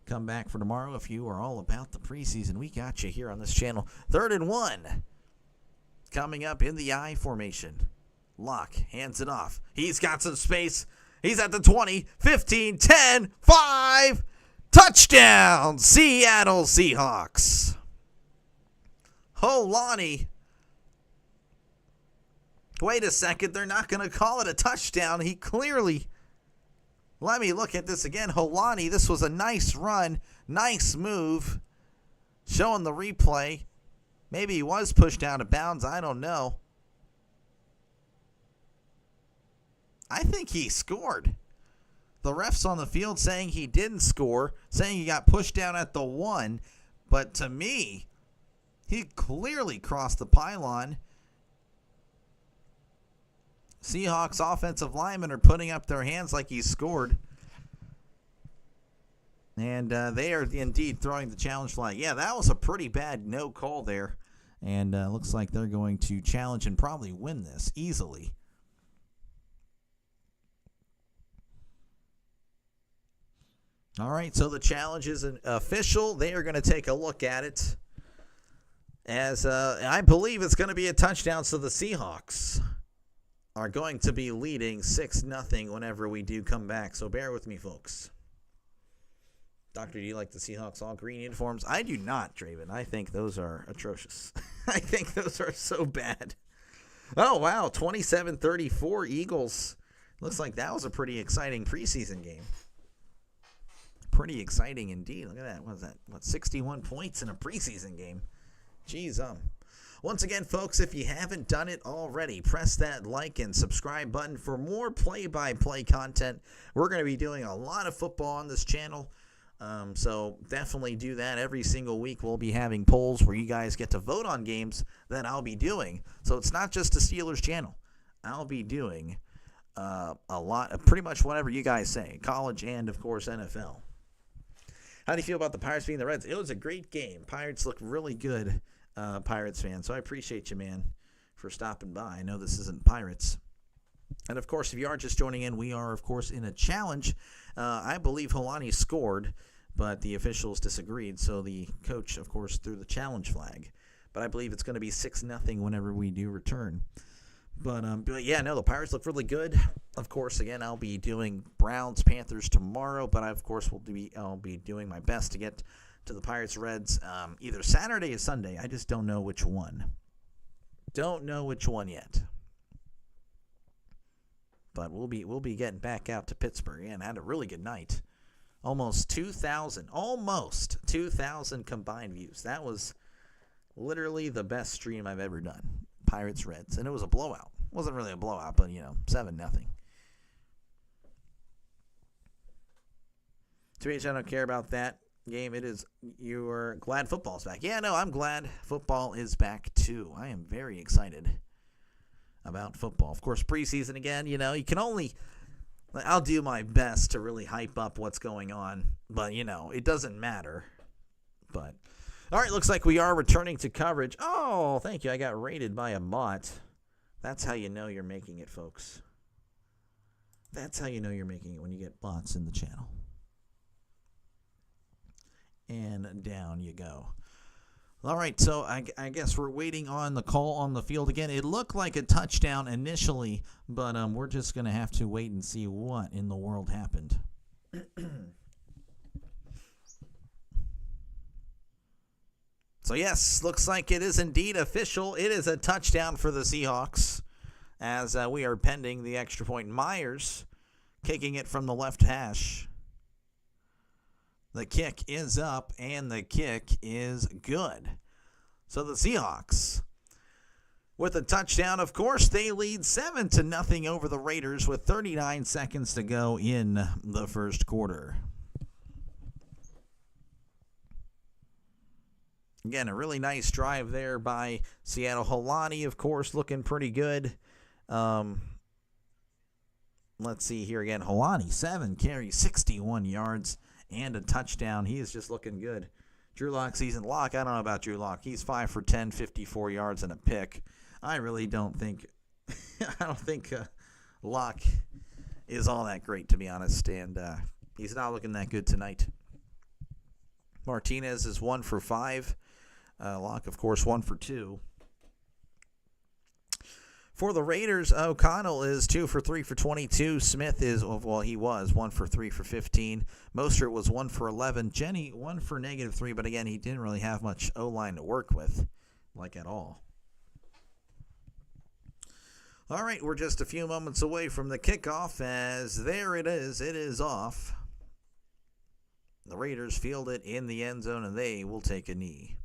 come back for tomorrow if you are all about the preseason. We got you here on this channel. 3rd and 1. Coming up in the I formation. Locke hands it off. He's got some space. He's at the 20, 15, 10, 5. Touchdown, Seattle Seahawks. Holani. Wait a second. They're not going to call it a touchdown. He clearly... Let me look at this again. Holani, this was a nice run. Nice move. Showing the replay. Maybe he was pushed out of bounds. I don't know. I think he scored. The refs on the field saying he didn't score, saying he got pushed down at the 1. But to me, he clearly crossed the pylon. Seahawks offensive linemen are putting up their hands like he scored. And they are indeed throwing the challenge flag. Yeah, that was a pretty bad no call there. And looks like they're going to challenge and probably win this easily. All right, so the challenge is official. They are going to take a look at it. As I believe it's going to be a touchdown, so the Seahawks are going to be leading 6-0 whenever we do come back. So bear with me, folks. Doctor, do you like the Seahawks all green uniforms? I do not, Draven. I think those are atrocious. I think those are so bad. Oh, wow, 27-34 Eagles. Looks like that was a pretty exciting preseason game. Pretty exciting indeed. Look at that. What was that? 61 points in a preseason game. Jeez, Once again, folks, if you haven't done it already, press that like and subscribe button for more play-by-play content. We're going to be doing a lot of football on this channel, so definitely do that. Every single week we'll be having polls where you guys get to vote on games that I'll be doing. So it's not just a Steelers channel. I'll be doing a lot of pretty much whatever you guys say, college and, of course, NFL. How do you feel about the Pirates beating the Reds? It was a great game. Pirates look really good, Pirates fans. So I appreciate you, man, for stopping by. I know this isn't Pirates. And, of course, if you are just joining in, we are, of course, in a challenge. I believe Holani scored, but the officials disagreed. So the coach, of course, threw the challenge flag. but I believe it's going to be 6-0 whenever we do return. But yeah, no, the Pirates look really good. Of course, again, I'll be doing Browns Panthers tomorrow, but I, of course, I'll be doing my best to get to the Pirates Reds either Saturday or Sunday. I just don't know which one. Don't know which one yet. But we'll be getting back out to Pittsburgh and had a really good night. Almost 2,000 combined views. That was literally the best stream I've ever done. Pirates Reds, and it was a blowout. It wasn't really a blowout, but 7-0. I don't care about that game. You're glad football's back. Yeah, no, I'm glad football is back too. I am very excited about football. Of course, preseason again, you can only, I'll do my best to really hype up what's going on, but it doesn't matter. But all right, looks like we are returning to coverage. Oh, thank you. I got rated by a bot. That's how you know you're making it, folks. That's how you know you're making it, when you get bots in the channel. And down you go. All right, so I guess we're waiting on the call on the field again. It looked like a touchdown initially, but we're just going to have to wait and see what in the world happened. So, yes, looks like it is indeed official. It is a touchdown for the Seahawks as we are pending the extra point. Myers kicking it from the left hash. The kick is up, and the kick is good. So the Seahawks, with a touchdown, of course, they lead 7-0 over the Raiders with 39 seconds to go in the first quarter. Again, a really nice drive there by Seattle. Holani, of course, looking pretty good. Let's see here again. Holani, 7 carries, 61 yards, and a touchdown. He is just looking good. Drew Lock season. Lock, I don't know about Drew Lock. He's 5 for 10, 54 yards, and a pick. I really don't think Lock is all that great, to be honest, and he's not looking that good tonight. Martinez is 1 for 5. Locke, of course, 1 for 2. For the Raiders, O'Connell is 2 for 3 for 22. Smith is, he was 1 for 3 for 15. Mostert was 1 for 11. Jenny, 1 for -3, but again, he didn't really have much O-line to work with, at all. All right, we're just a few moments away from the kickoff, as there it is off. The Raiders field it in the end zone, and they will take a knee.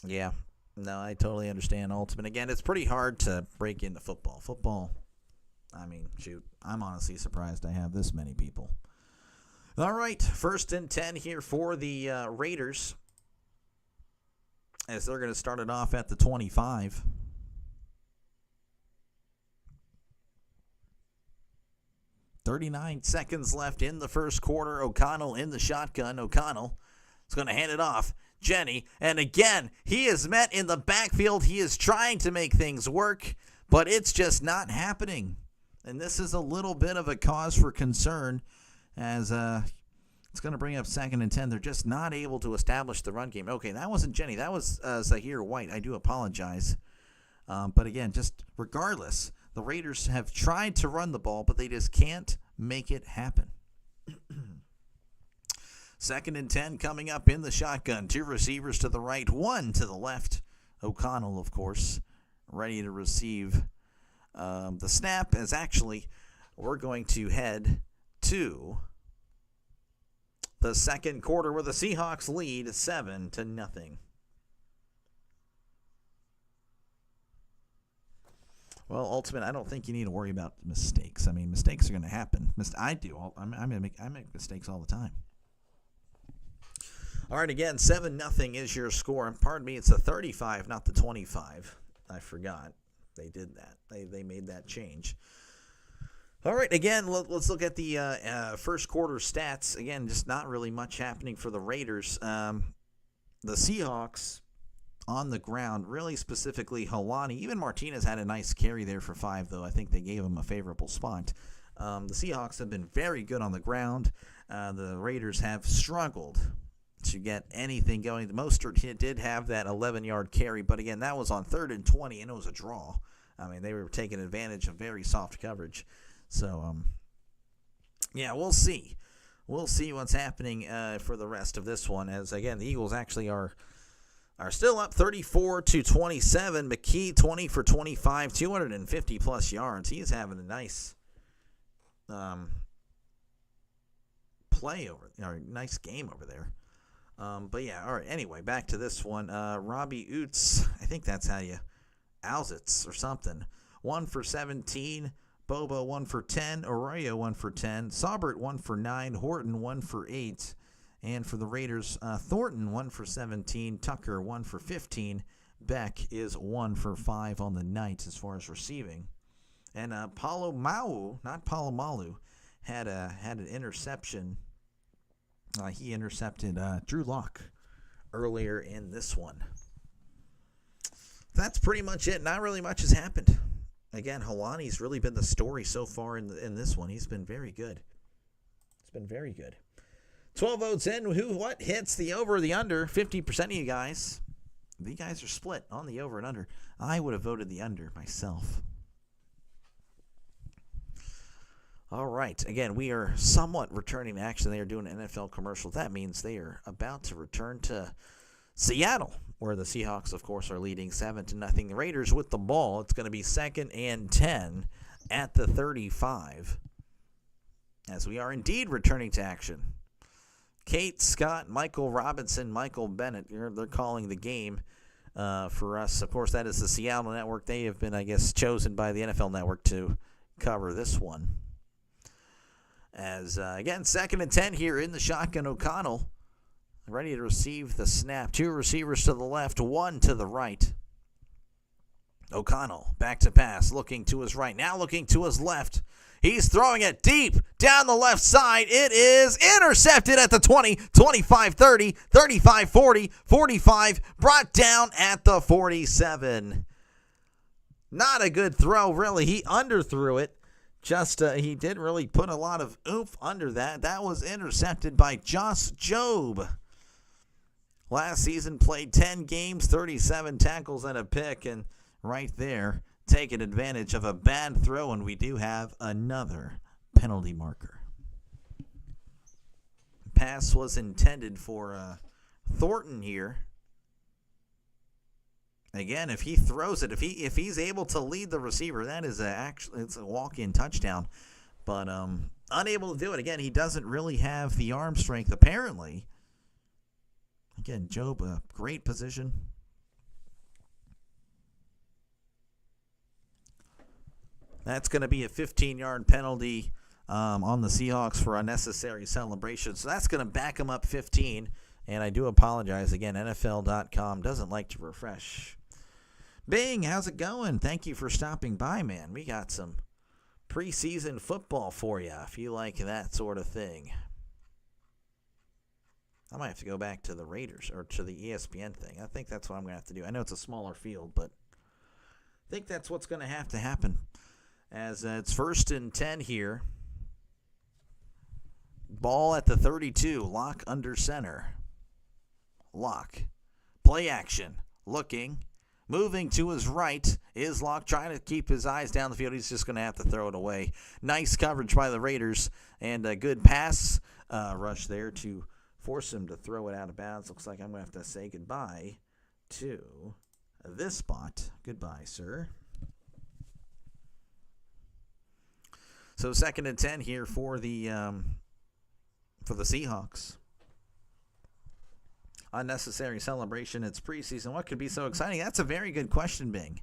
Yeah, no, I totally understand Ultimate. Again, it's pretty hard to break into football. I mean, shoot, I'm honestly surprised I have this many people. All right, 1st and 10 here for the Raiders, as they're going to start it off at the 25. .39 seconds left in the first quarter. O'Connell in the shotgun. O'Connell is going to hand it off. Jenny, and again, he is met in the backfield. He is trying to make things work, but it's just not happening. And this is a little bit of a cause for concern, as it's going to bring up 2nd and 10. They're just not able to establish the run game. Okay, that wasn't Jenny. That was Zahir White. I do apologize. But again, just regardless, the Raiders have tried to run the ball, but they just can't make it happen. 2nd and 10 coming up in the shotgun. 2 receivers to the right, 1 to the left. O'Connell, of course, ready to receive the snap, as actually we're going to head to the second quarter where the Seahawks lead 7-0. Well, Ultimate, I don't think you need to worry about mistakes. I mean, mistakes are going to happen. I do. I make mistakes all the time. All right, again, 7-0 is your score. And pardon me, it's the 35, not the 25. I forgot. They did that. They made that change. All right, again, let's look at the first quarter stats. Again, just not really much happening for the Raiders. The Seahawks on the ground, really specifically Holani. Even Martinez had a nice carry there for 5, though. I think they gave him a favorable spot. The Seahawks have been very good on the ground. The Raiders have struggled to get anything going. Mostert did have that 11-yard carry, but again, that was on 3rd and 20, and it was a draw. I mean, they were taking advantage of very soft coverage. So, yeah, we'll see. We'll see what's happening for the rest of this one. As again, the Eagles actually are still up 34-27. McKee 20 for 25, 250 plus yards. He's having a nice nice game over there. But yeah, all right. Anyway, back to this one. Robbie Oots, I think that's how you Alzitz or something. 1 for 17. Bobo 1 for 10. Arroyo 1 for 10. Saubert 1 for 9. Horton 1 for 8. And for the Raiders, Thornton 1 for 17. Tucker 1 for 15. Beck is 1 for 5 on the night as far as receiving. And Palomalu had an interception. He intercepted Drew Lock earlier in this one. That's pretty much it. Not really much has happened. Again, Holani's really been the story so far in this one. He's been very good. It's been very good. 12 votes in. What hits the over or the under? 50% of you guys. The guys are split on the over and under. I would have voted the under myself. All right. Again, we are somewhat returning to action. They are doing an NFL commercial. That means they are about to return to Seattle, where the Seahawks, of course, are leading 7-0. The Raiders with the ball. It's going to be 2nd and 10 at the 35. As we are indeed returning to action. Kate, Scott, Michael Robinson, Michael Bennett, they're calling the game for us. Of course, that is the Seattle Network. They have been, I guess, chosen by the NFL Network to cover this one. As, again, 2nd and 10 here in the shotgun. O'Connell ready to receive the snap. 2 receivers to the left, 1 to the right. O'Connell back to pass, looking to his right, now looking to his left. He's throwing it deep down the left side. It is intercepted at the 20, 25, 30, 35, 40, 45, brought down at the 47. Not a good throw, really. He underthrew it. He didn't really put a lot of oomph under that. That was intercepted by Josh Jobe. Last season played 10 games, 37 tackles and a pick, and right there, taking advantage of a bad throw, and we do have another penalty marker. Pass was intended for Thornton here. Again, if he throws it, if he's able to lead the receiver, that is it's a walk-in touchdown. But unable to do it. Again, he doesn't really have the arm strength, apparently. Again, Job, a great position. That's going to be a 15-yard penalty on the Seahawks for unnecessary celebration. So that's going to back them up 15. And I do apologize. Again, NFL.com doesn't like to refresh. Bing, how's it going? Thank you for stopping by, man. We got some preseason football for you if you like that sort of thing. I might have to go back to the Raiders or to the ESPN thing. I think that's what I'm going to have to do. I know it's a smaller field, but I think that's what's going to have to happen. As it's 1st and 10 here. Ball at the 32. Lock under center. Lock. Play action. Looking. Moving to his right is Lock, trying to keep his eyes down the field. He's just going to have to throw it away. Nice coverage by the Raiders. And a good pass rush there to force him to throw it out of bounds. Looks like I'm going to have to say goodbye to this spot. Goodbye, sir. So 2nd and 10 here for the Seahawks. Unnecessary celebration. It's preseason. What could be so exciting? That's a very good question, Bing.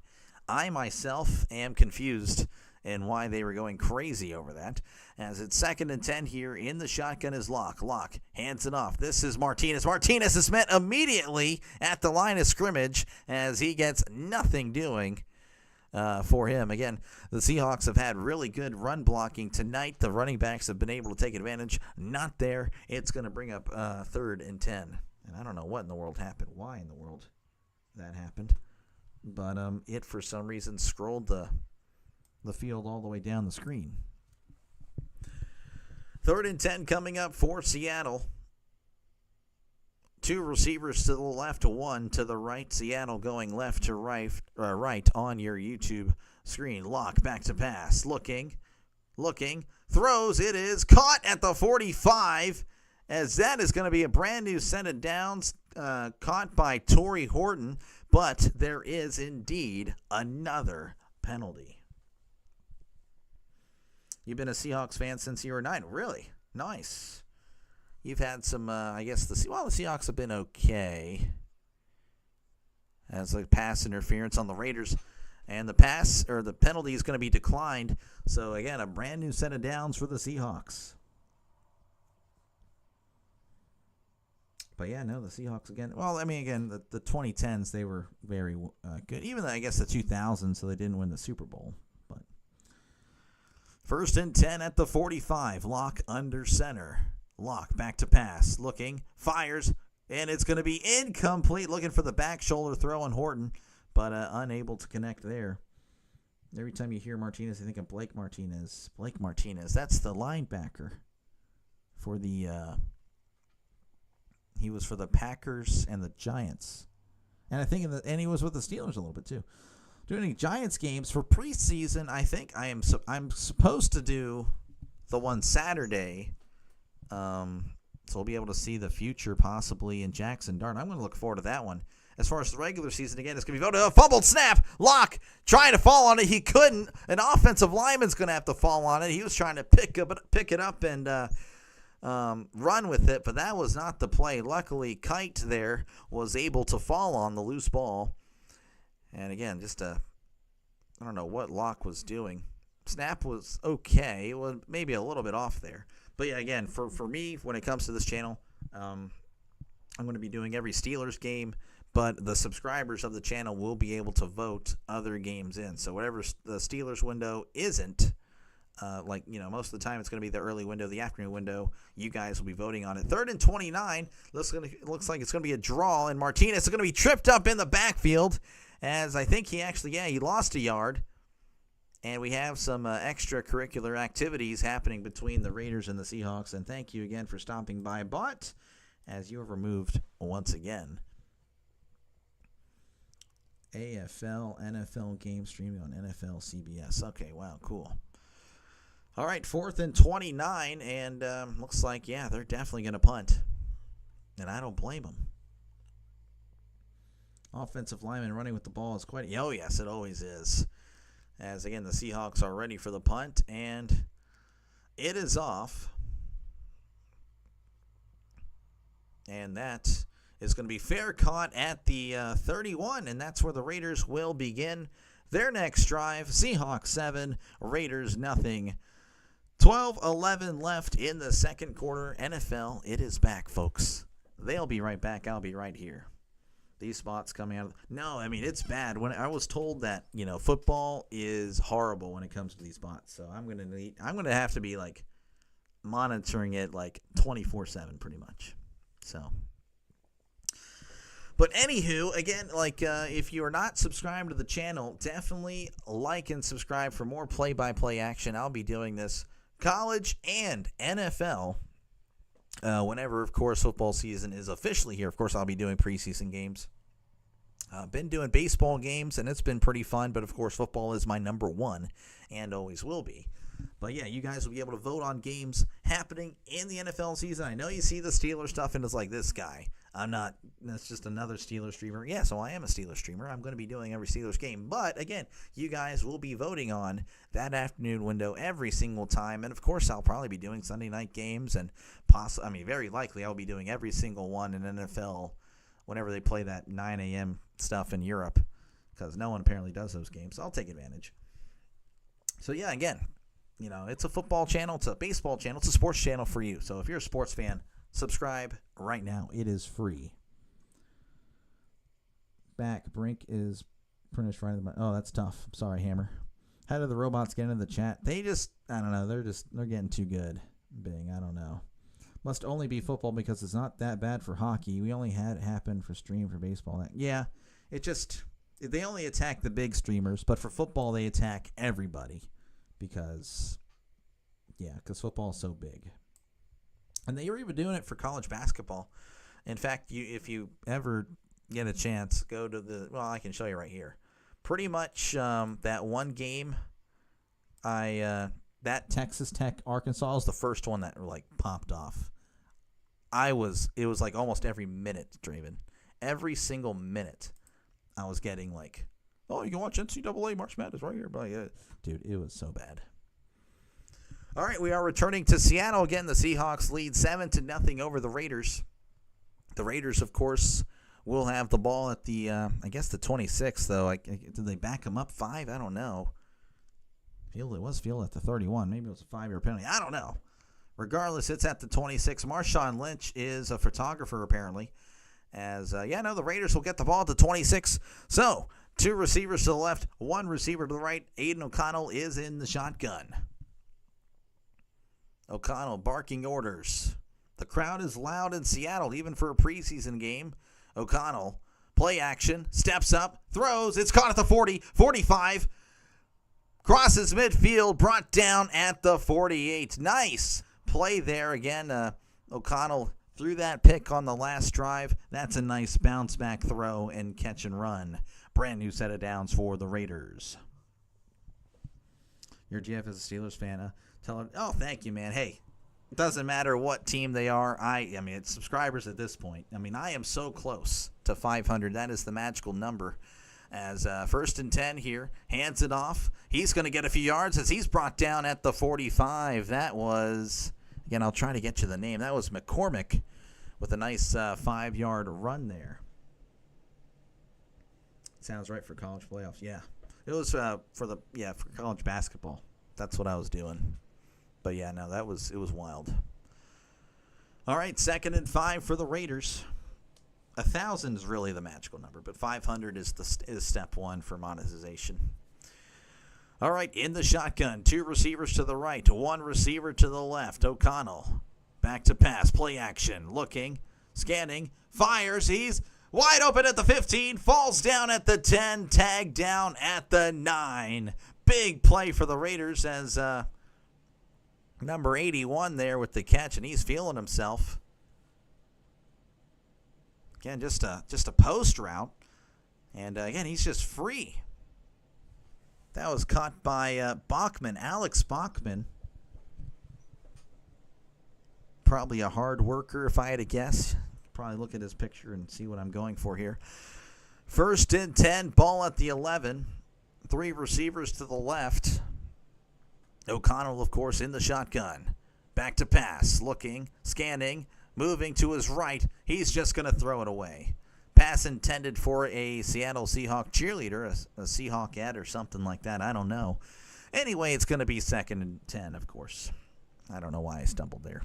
I myself am confused in why they were going crazy over that. As it's 2nd and 10 here in the shotgun is Lock. Lock hands it off. This is Martinez. Martinez is met immediately at the line of scrimmage as he gets nothing doing for him. Again, the Seahawks have had really good run blocking tonight. The running backs have been able to take advantage. Not there. It's going to bring up 3rd and 10. And I don't know what in the world happened. Why in the world that happened. But it, for some reason, scrolled the field all the way down the screen. 3rd and 10 coming up for Seattle. 2 receivers to the left, 1 to the right. Seattle going left to right on your YouTube screen. Lock back to pass. Looking, throws. It is caught at the 45, as that is going to be a brand new set of downs caught by Torrey Horton, but there is indeed another penalty. You've been a Seahawks fan since you were 9. Really? Nice. You've had some, I guess, the Seahawks have been okay as a pass interference on the Raiders. And the penalty is going to be declined. So, again, a brand new set of downs for the Seahawks. But, yeah, no, the Seahawks again. Well, I mean, again, the 2010s, they were very good. Even, I guess, the 2000s, so they didn't win the Super Bowl. But 1st and 10 at the 45. Lock under center. Lock back to pass. Looking. Fires. And it's going to be incomplete. Looking for the back shoulder throw on Horton. But unable to connect there. Every time you hear Martinez, I think of Blake Martinez. Blake Martinez, that's the linebacker for the. He was for the Packers and the Giants, and I think and he was with the Steelers a little bit too. Doing Giants games for preseason. I think I'm supposed to do the one Saturday. So we'll be able to see the future possibly in Jackson Dart. I'm going to look forward to that one. As far as the regular season, again, it's going to be voted. A fumbled snap. Lock trying to fall on it. He couldn't. An offensive lineman's going to have to fall on it. He was trying to pick it up and run with it, but that was not the play. Luckily, Kite there was able to fall on the loose ball. And again, I don't know what Lock was doing. Snap was okay. It was maybe a little bit off there. But yeah, again, for me, when it comes to this channel, I'm going to be doing every Steelers game. But the subscribers of the channel will be able to vote other games in. So whatever the Steelers window isn't, most of the time it's going to be the early window, the afternoon window. You guys will be voting on it. 3rd and 29. Looks like it's going to be a draw. And Martinez is going to be tripped up in the backfield. As I think he lost a yard. And we have some extracurricular activities happening between the Raiders and the Seahawks. And thank you again for stopping by. But as you have removed once again, AFL, NFL game streaming on NFL CBS. Okay, wow, cool. All right, 4th and 29, and looks like, yeah, they're definitely going to punt. And I don't blame them. Offensive lineman running with the ball is quite... Oh, yes, it always is. As, again, the Seahawks are ready for the punt, and it is off. And that is going to be fair caught at the 31, and that's where the Raiders will begin their next drive. Seahawks 7, Raiders nothing. 12-11 left in the second quarter. NFL, it is back, folks. They'll be right back. I'll be right here. These spots coming out. No, I mean, it's bad. When I was told that, football is horrible when it comes to these spots. So I'm going to have to be monitoring it 24/7 pretty much. So. But anywho, again, if you are not subscribed to the channel, definitely like and subscribe for more play-by-play action. I'll be doing this college and NFL whenever, of course, football season is officially here. Of course, I'll be doing preseason games. Been doing baseball games, and it's been pretty fun. But, of course, football is my number one and always will be. But, yeah, you guys will be able to vote on games happening in the NFL season. I know you see the Steelers stuff, and it's like, this guy. I'm not. That's just another Steelers streamer. Yeah, so I am a Steelers streamer. I'm going to be doing every Steelers game. But, again, you guys will be voting on that afternoon window every single time. And, of course, I'll probably be doing Sunday night games. And, very likely I'll be doing every single one in NFL whenever they play that 9 a.m. stuff in Europe. Because no one apparently does those games. So I'll take advantage. So, yeah, again, it's a football channel. It's a baseball channel. It's a sports channel for you. So if you're a sports fan, subscribe right now. It is free. Back. Brink is printed right in the... Oh, that's tough. I'm sorry, Hammer. How did the robots get into the chat? They just... I don't know. They're getting too good. Bing. I don't know. Must only be football because it's not that bad for hockey. We only had it happen for stream for baseball. Yeah. they only attack the big streamers, but for football they attack everybody because football is so big. And they were even doing it for college basketball. In fact, if you ever get a chance, go to I can show you right here. Pretty much that one game, that Texas Tech Arkansas is the first one that like popped off. It was like almost every minute, Draven. Every single minute, I was getting like, oh, you can watch NCAA March Madness right here. But dude, it was so bad. All right, we are returning to Seattle again. The Seahawks lead 7-0 over the Raiders. The Raiders, of course, will have the ball at the, I guess the 26, though. Did they back them up 5? I don't know. It was field at the 31. Maybe it was a 5-yard penalty. I don't know. Regardless, it's at the 26. Marshawn Lynch is a photographer, apparently. The Raiders will get the ball at the 26. So, 2 receivers to the left, 1 receiver to the right. Aiden O'Connell is in the shotgun. O'Connell barking orders. The crowd is loud in Seattle, even for a preseason game. O'Connell, play action, steps up, throws. It's caught at the 40, 45. Crosses midfield, brought down at the 48. Nice play there. Again, O'Connell threw that pick on the last drive. That's a nice bounce-back throw and catch and run. Brand new set of downs for the Raiders. Your GF is a Steelers fan. Tell her, oh, thank you, man. Hey, it doesn't matter what team they are. I mean, it's subscribers at this point. I mean, I am so close to 500. That is the magical number. As 1st and 10 here, hands it off. He's going to get a few yards as he's brought down at the 45. That was, again, I'll try to get you the name. That was McCormick with a nice 5-yard run there. Sounds right for college playoffs. Yeah, it was for college basketball. That's what I was doing. But yeah, no, it was wild. All right, 2nd and 5 for the Raiders. 1,000 is really the magical number, but 500 is step 1 for monetization. All right, in the shotgun, 2 receivers to the right, 1 receiver to the left. O'Connell, back to pass, play action, looking, scanning, fires. He's wide open at the 15, falls down at the 10, tagged down at the 9. Big play for the Raiders as number 81 there with the catch, and he's feeling himself. Again, just a post route. And, again, he's just free. That was caught by Bachman, Alex Bachman. Probably a hard worker, if I had to guess. Probably look at his picture and see what I'm going for here. 1st and 10, ball at the 11. 3 receivers to the left. O'Connell, of course, in the shotgun. Back to pass. Looking, scanning, moving to his right. He's just going to throw it away. Pass intended for a Seattle Seahawk cheerleader, a Seahawkette or something like that. I don't know. Anyway, it's going to be 2nd and 10, of course. I don't know why I stumbled there.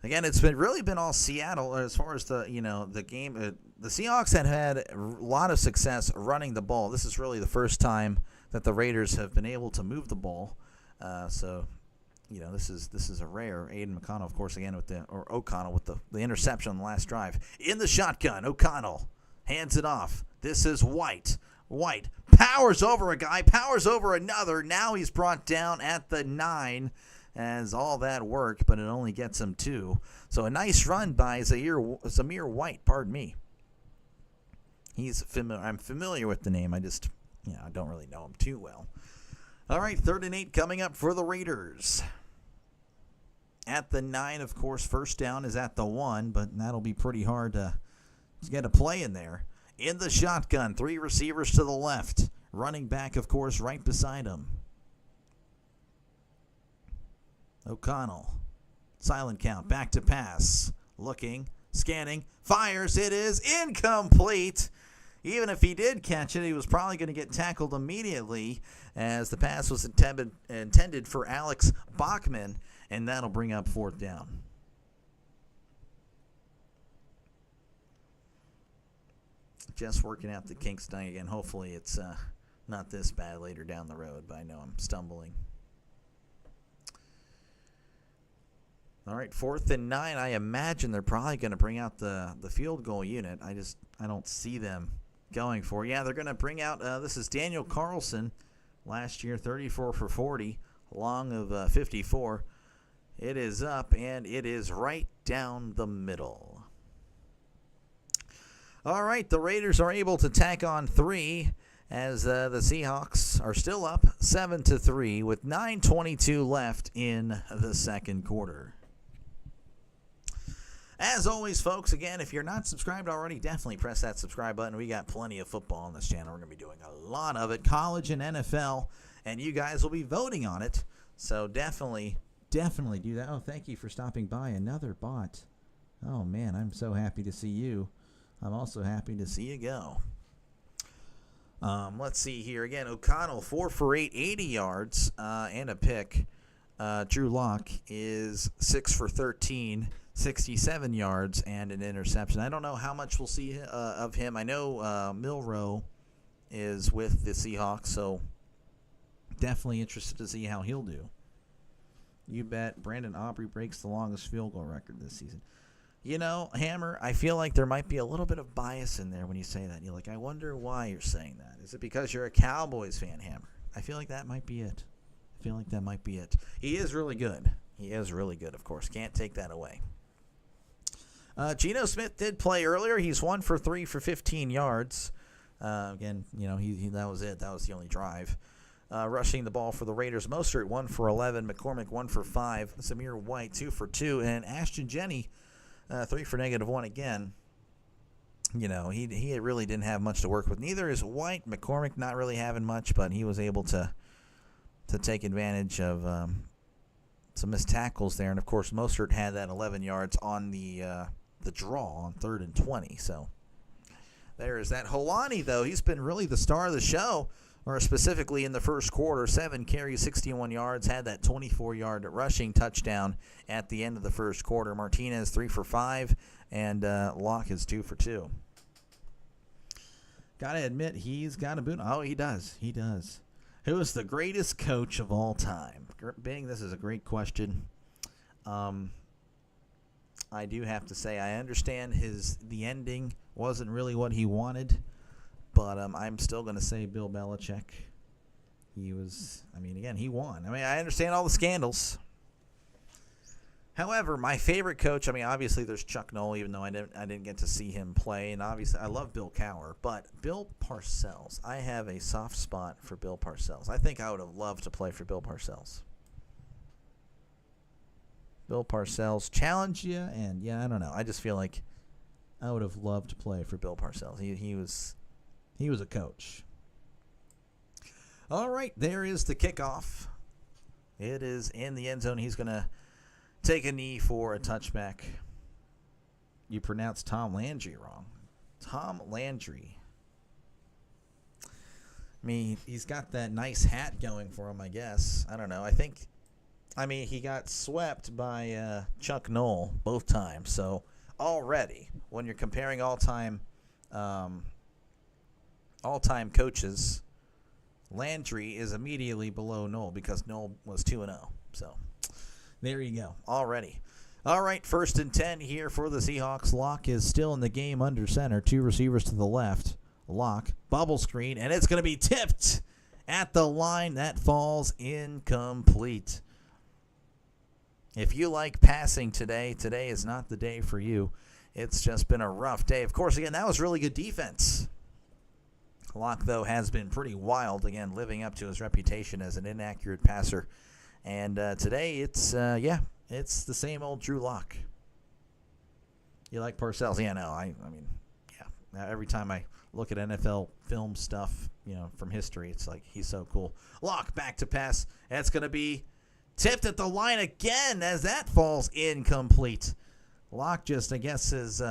Again, it's really been all Seattle as far as the game. The Seahawks had a lot of success running the ball. This is really the first time that the Raiders have been able to move the ball. This is a rare. Aiden McConnell, of course, again O'Connell with the interception on the last drive. In the shotgun, O'Connell hands it off. This is White. White powers over a guy, powers over another. Now he's brought down at the 9. As all that work, but it only gets him 2. So a nice run by Zamir White, pardon me. I'm familiar with the name. I don't really know him too well. All right, 3rd and 8 coming up for the Raiders. At the 9, of course, 1st down is at the 1, but that'll be pretty hard to get a play in there. In the shotgun, 3 receivers to the left. Running back, of course, right beside him. O'Connell, silent count, back to pass, looking, scanning, fires, it is incomplete. Even if he did catch it, he was probably going to get tackled immediately as the pass was intended for Alex Bachman, and that'll bring up 4th down. Just working out the kinks tonight again. Hopefully it's not this bad later down the road, but I know I'm stumbling. All right, 4th and 9. I imagine they're probably going to bring out the field goal unit. I don't see them going for. Yeah, they're going to bring out, this is Daniel Carlson, last year, 34 for 40, long of 54. It is up, and it is right down the middle. All right, the Raiders are able to tack on 3 as the Seahawks are still up 7-3 with 9:22 left in the second quarter. As always, folks, again, if you're not subscribed already, definitely press that subscribe button. We got plenty of football on this channel. We're going to be doing a lot of it, college and NFL, and you guys will be voting on it. So definitely do that. Oh, thank you for stopping by. Another bot. Oh, man, I'm so happy to see you. I'm also happy to see you go. Let's see here. Again, O'Connell, 4 for 8, 80 yards and a pick. Drew Lock is 6 for 13, 67 yards and an interception. I don't know how much we'll see of him. I know Milroe is with the Seahawks, so definitely interested to see how he'll do. You bet Brandon Aubrey breaks the longest field goal record this season. You know, Hammer, I feel like there might be a little bit of bias in there when you say that. You're like, I wonder why you're saying that. Is it because you're a Cowboys fan, Hammer? I feel like that might be it. He is really good. Of course. Can't take that away. Geno Smith did play earlier. He's 1 for 3 for 15 yards. Again, you know, that was it. That was the only drive. Rushing the ball for the Raiders, Mostert 1 for 11, McCormick 1 for 5, Samir White 2 for 2, and Ashton Jenney 3 for -1 again. You know, he really didn't have much to work with. Neither is White. McCormick not really having much, but he was able to take advantage of some missed tackles there. And, of course, Mostert had that 11 yards on the draw on 3rd and 20. So there is that. Holani, though, he's been really the star of the show, or specifically in the first quarter. 7 carries, 61 yards, had that 24-yard rushing touchdown at the end of the first quarter. Martinez 3 for 5, and Locke is 2 for 2. Got to admit, he's got a boot. Oh, he does. Who is the greatest coach of all time? Bing, this is a great question. I do have to say, I understand the ending wasn't really what he wanted, but I'm still going to say Bill Belichick. He won. I understand all the scandals. However, my favorite coach, obviously there's Chuck Noll, even though I didn't get to see him play, and obviously I love Bill Cowher, but Bill Parcells, I have a soft spot for Bill Parcells. I think I would have loved to play for Bill Parcells. Bill Parcells challenged you, and I don't know. I just feel like I would have loved to play for Bill Parcells. He was a coach. All right, there is the kickoff. It is in the end zone. He's going to take a knee for a touchback. You pronounced Tom Landry wrong. Tom Landry. He's got that nice hat going for him, I guess. I don't know. He got swept by Chuck Noll both times. So already, when you're comparing all-time coaches, Landry is immediately below Noll because Noll was 2-0. So there you go. Already. All right, 1st and 10 here for the Seahawks. Locke is still in the game under center. 2 receivers to the left. Locke, bubble screen, and it's going to be tipped at the line. That falls incomplete. If you like passing today is not the day for you. It's just been a rough day. Of course, again, that was really good defense. Locke, though, has been pretty wild, again, living up to his reputation as an inaccurate passer. And today, it's the same old Drew Lock. You like Parcells? Yeah, no, every time I look at NFL film stuff, from history, it's like he's so cool. Lock back to pass. That's going to be tipped at the line again as that falls incomplete. Lock just, I guess, is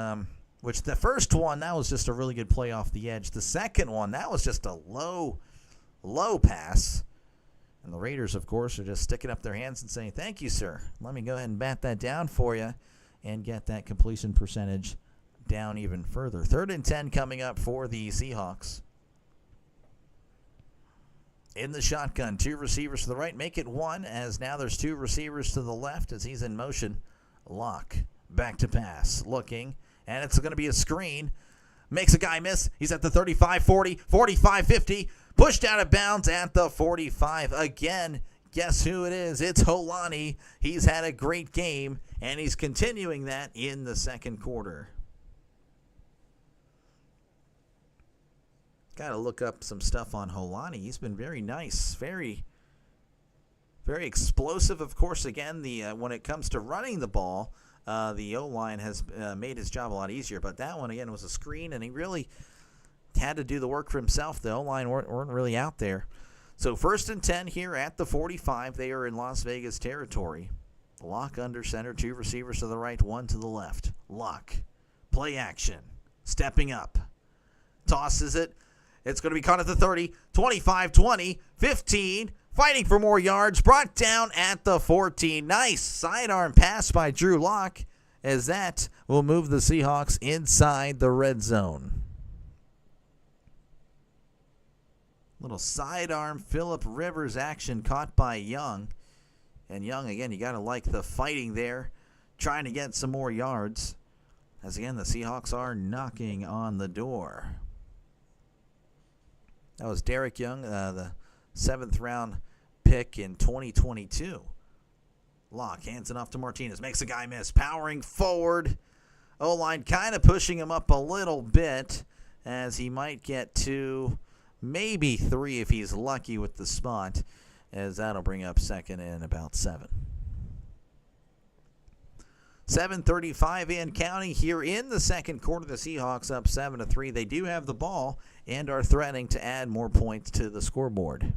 which the first one, that was just a really good play off the edge. The second one, that was just a low pass. And the Raiders, of course, are just sticking up their hands and saying, thank you, sir. Let me go ahead and bat that down for you and get that completion percentage down even further. 3rd and 10 coming up for the Seahawks. In the shotgun, 2 receivers to the right. Make it 1, as now there's 2 receivers to the left as he's in motion. Lock back to pass. Looking. And it's going to be a screen. Makes a guy miss. He's at the 35, 40, 45, 50. Pushed out of bounds at the 45. Again, guess who it is? It's Holani. He's had a great game, and he's continuing that in the second quarter. Got to look up some stuff on Holani. He's been very nice, very, very explosive. Of course, again, when it comes to running the ball, the O-line has made his job a lot easier. But that one, again, was a screen, and he really had to do the work for himself. The O-line weren't really out there. So 1st and 10 here at the 45. They are in Las Vegas territory. Lock under center. 2 receivers to the right, 1 to the left. Lock. Play action. Stepping up. Tosses it. It's going to be caught at the 30, 25, 20, 15. Fighting for more yards. Brought down at the 14. Nice sidearm pass by Drew Lock, as that will move the Seahawks inside the red zone. Little sidearm Phillip Rivers action caught by Young. And Young, again, you got to like the fighting there, trying to get some more yards. As again, the Seahawks are knocking on the door. That was Derek Young, the 7th round pick in 2022. Lock hands it off to Martinez. Makes a guy miss. Powering forward. O-line kind of pushing him up a little bit, as he might get 2, maybe 3 if he's lucky with the spot, as that'll bring up 2nd and about 7. 7:35 and counting here in the second quarter. The Seahawks up 7-3. They do have the ball and are threatening to add more points to the scoreboard.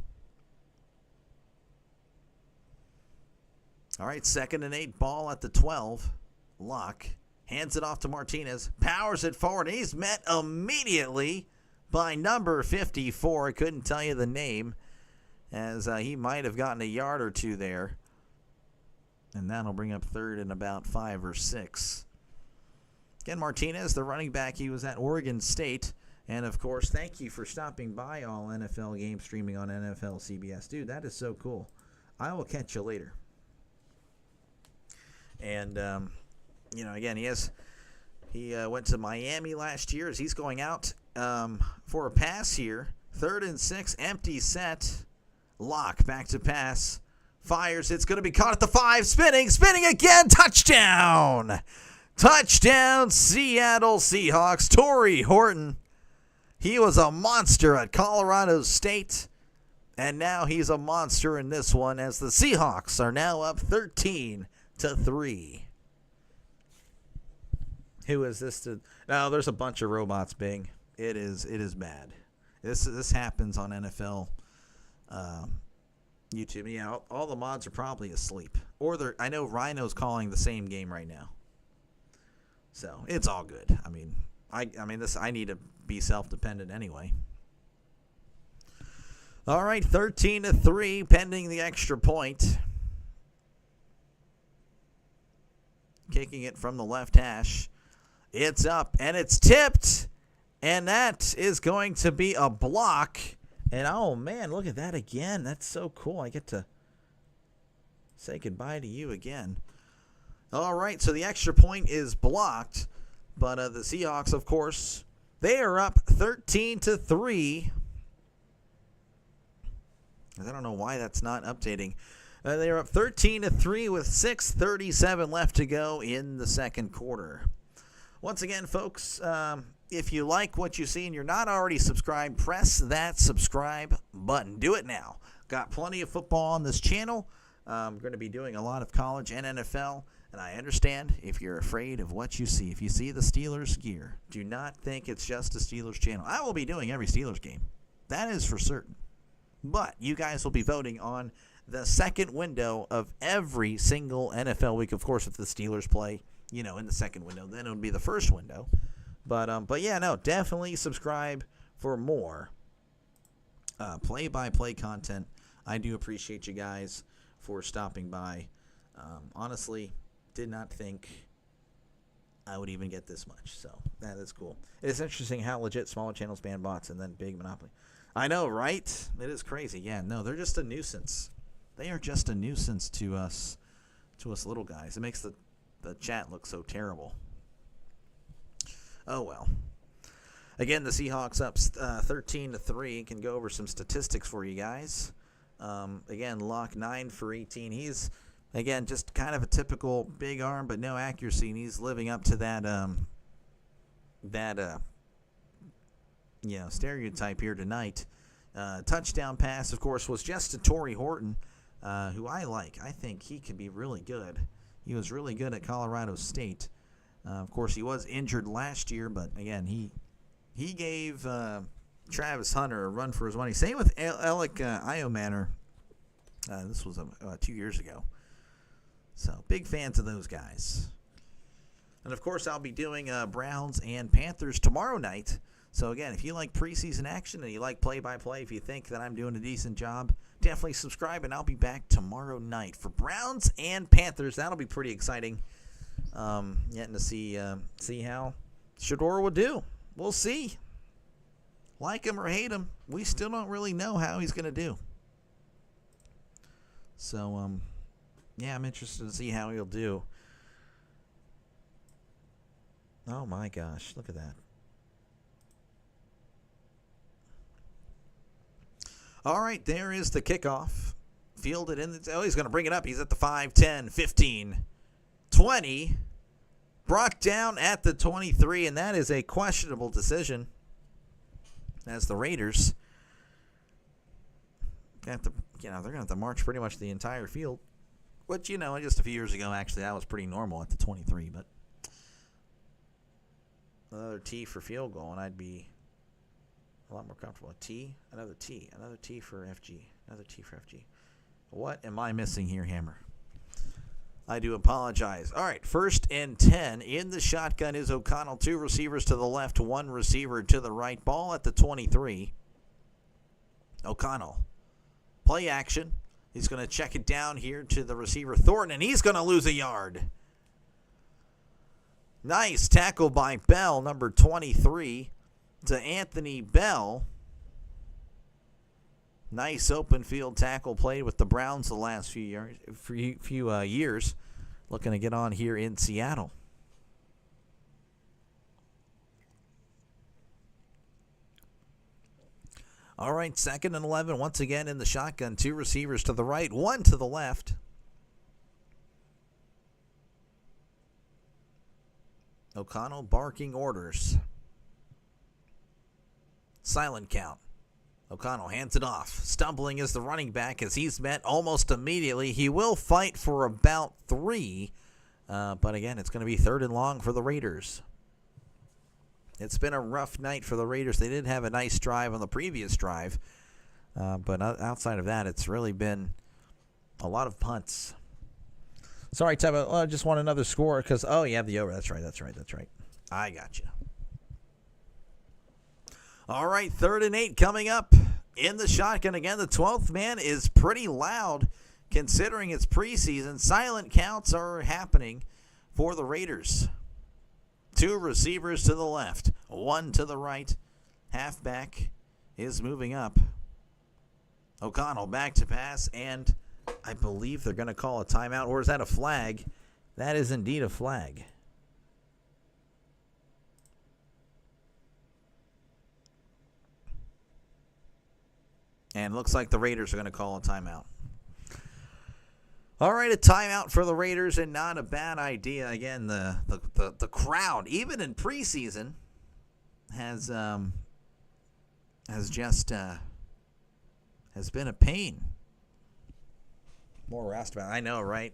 All right, 2nd and 8, ball at the 12. Lock hands it off to Martinez. Powers it forward. He's met immediately by number 54. I couldn't tell you the name, as he might have gotten a yard or 2 there. And that'll bring up 3rd and about 5 or 6. Again, Martinez, the running back, he was at Oregon State. And, of course, thank you for stopping by all NFL games streaming on NFL CBS. Dude, that is so cool. I will catch you later. And, again, he went to Miami last year as he's going out for a pass here. 3rd and 6, empty set. Lock back to pass. Fires. It's going to be caught at the 5. Spinning again. Touchdown. Touchdown, Seattle Seahawks. Torrey Horton. He was a monster at Colorado State, and now he's a monster in this one, as the Seahawks are now up 13-3. Who is this? No, there's a bunch of robots, Bing. It is bad. This happens on NFL YouTube. Yeah, all the mods are probably asleep, or I know Rhino's calling the same game right now. So it's all good. I mean, I need to be self-dependent anyway. All right, 13-3, pending the extra point. Kicking it from the left hash. It's up, and it's tipped, and that is going to be a block. And, oh, man, look at that again. That's so cool. I get to say goodbye to you again. All right, so the extra point is blocked. But the Seahawks, of course, they are up 13-3. I don't know why that's not updating. They are up 13-3 with 6:37 left to go in the second quarter. Once again, folks, if you like what you see and you're not already subscribed, press that subscribe button. Do it now. Got plenty of football on this channel. I'm going to be doing a lot of college and NFL. And I understand if you're afraid of what you see. If you see the Steelers gear, do not think it's just a Steelers channel. I will be doing every Steelers game. That is for certain. But you guys will be voting on the second window of every single NFL week. Of course, if the Steelers play, in the second window, then it would be the first window. But yeah, no, definitely subscribe for more play-by-play content. I do appreciate you guys for stopping by. Honestly, did not think I would even get this much. So that is cool. It's interesting how legit smaller channels ban bots and then big monopoly. I know, right? It is crazy. Yeah, no, they're just a nuisance. They are just a nuisance to us little guys. It makes the The chat looks so terrible. Oh, well. Again, the Seahawks up 13-3. Can go over some statistics for you guys. Again, Locke 9 for 18. He's, again, just kind of a typical big arm, but no accuracy, and he's living up to that stereotype here tonight. Touchdown pass, of course, was just to Torrey Horton, who I like. I think he could be really good. He was really good at Colorado State. Of course, he was injured last year, but again, he gave Travis Hunter a run for his money. Same with Alec Iomanner. This was 2 years ago. So, big fans of those guys. And, of course, I'll be doing Browns and Panthers tomorrow night. So, again, if you like preseason action and you like play-by-play, if you think that I'm doing a decent job, definitely subscribe, and I'll be back tomorrow night for Browns and Panthers. That'll be pretty exciting. Getting to see how Shedeur will do. We'll see. Like him or hate him, we still don't really know how he's going to do. So, I'm interested to see how he'll do. Oh, my gosh. Look at that. All right, there is the kickoff. Fielded in. He's going to bring it up. He's at the 5, 10, 15, 20. Brought down at the 23, and that is a questionable decision. As the Raiders they're going to have to march pretty much the entire field. Which, just a few years ago, actually, that was pretty normal at the 23. But another T for field goal, and I'd be a lot more comfortable. Another T for FG, another T for FG. What am I missing here, Hammer? I do apologize. All right, 1st and 10. In the shotgun is O'Connell. 2 receivers to the left, 1 receiver to the right. Ball at the 23. O'Connell. Play action. He's going to check it down here to the receiver, Thornton, and he's going to lose a yard. Nice tackle by Bell, number 23, to Anthony Bell. Nice open field tackle played with the Browns the last few years. Looking to get on here in Seattle. All right, 2nd and 11. Once again in the shotgun. 2 receivers to the right, 1 to the left. O'Connell barking orders. Silent count. O'Connell hands it off. Stumbling is the running back as he's met almost immediately. He will fight for about 3. But again, it's going to be 3rd and long for the Raiders. It's been a rough night for the Raiders. They did have a nice drive on the previous drive. But outside of that, it's really been a lot of punts. Sorry, Teva. I just want another score because, you have the over. That's right. I got you. All right, 3rd and 8 coming up in the shotgun. Again, the 12th man is pretty loud considering it's preseason. Silent counts are happening for the Raiders. 2 receivers to the left, 1 to the right. Halfback is moving up. O'Connell back to pass, and I believe they're going to call a timeout, or is that a flag? That is indeed a flag. And looks like the Raiders are going to call a timeout. All right, a timeout for the Raiders, and not a bad idea. Again, the crowd, even in preseason, has been a pain. More Rastabout, I know, right?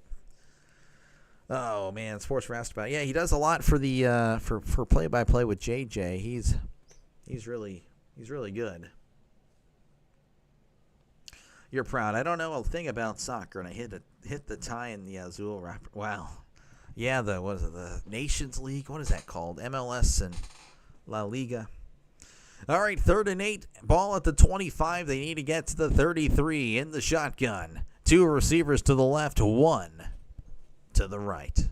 Oh man, Sports Rastabout. Yeah, he does a lot for the for play-by-play with JJ. He's really good. You're proud. I don't know a thing about soccer, and I hit the tie in the Azul wrapper. Wow. Yeah, the Nations League? What is that called? MLS and La Liga. All right, 3rd and 8. Ball at the 25. They need to get to the 33 in the shotgun. 2 receivers to the left, 1 to the right.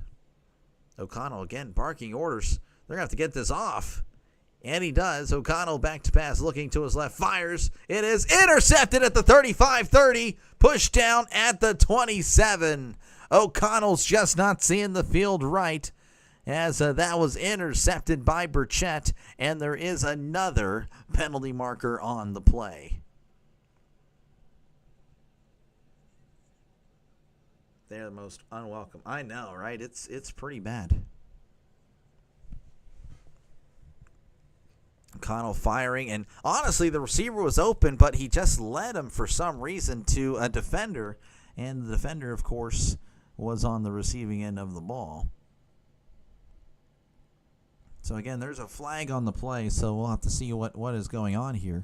O'Connell again barking orders. They're going to have to get this off. And he does. O'Connell back to pass, looking to his left, fires. It is intercepted at the 35-30, pushed down at the 27. O'Connell's just not seeing the field right, as that was intercepted by Burchett, and there is another penalty marker on the play. They're the most unwelcome. I know, right? It's pretty bad. O'Connell firing, and honestly, the receiver was open, but he just led him for some reason to a defender, and the defender, of course, was on the receiving end of the ball. So again, there's a flag on the play, so we'll have to see what is going on here.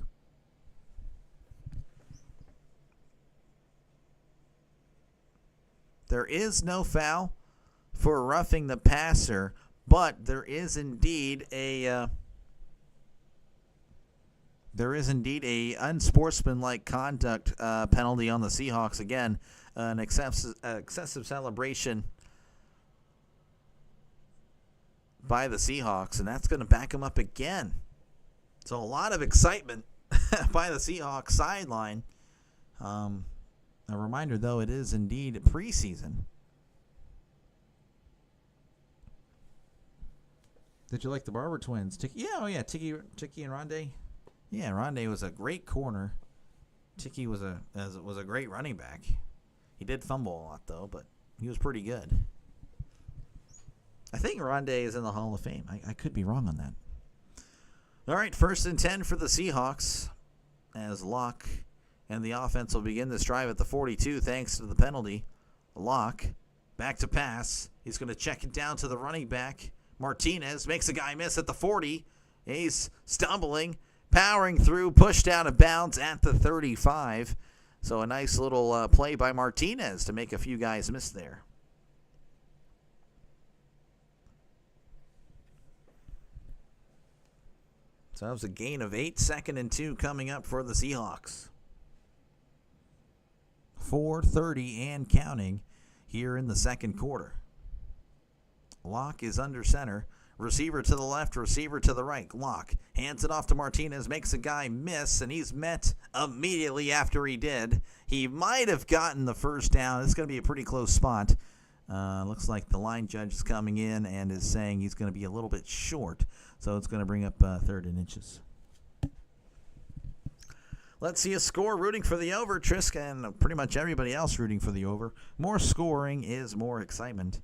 There is no foul for roughing the passer, but there is indeed a unsportsmanlike conduct penalty on the Seahawks. Again, an excessive celebration by the Seahawks, and that's going to back them up again. So a lot of excitement by the Seahawks sideline. A reminder, though, it is indeed preseason. Did you like the Barber twins? Tiki and Rondé. Yeah, Rondé was a great corner. Tiki was a great running back. He did fumble a lot, though, but he was pretty good. I think Rondé is in the Hall of Fame. I could be wrong on that. All right, 1st and 10 for the Seahawks, as Locke and the offense will begin this drive at the 42 thanks to the penalty. Locke, back to pass. He's going to check it down to the running back. Martinez makes a guy miss at the 40. He's stumbling, powering through, pushed out of bounds at the 35. So a nice little play by Martinez to make a few guys miss there. So that was a gain of 8. 2nd and 2 coming up for the Seahawks. 4:30 and counting here in the second quarter. Locke is under center. Receiver to the left, receiver to the right. Locke hands it off to Martinez, makes a guy miss, and he's met immediately after he did. He might have gotten the first down. It's going to be a pretty close spot. Looks like the line judge is coming in and is saying he's going to be a little bit short, so it's going to bring up 3rd and inches. Let's see a score rooting for the over. Trisk and pretty much everybody else rooting for the over. More scoring is more excitement.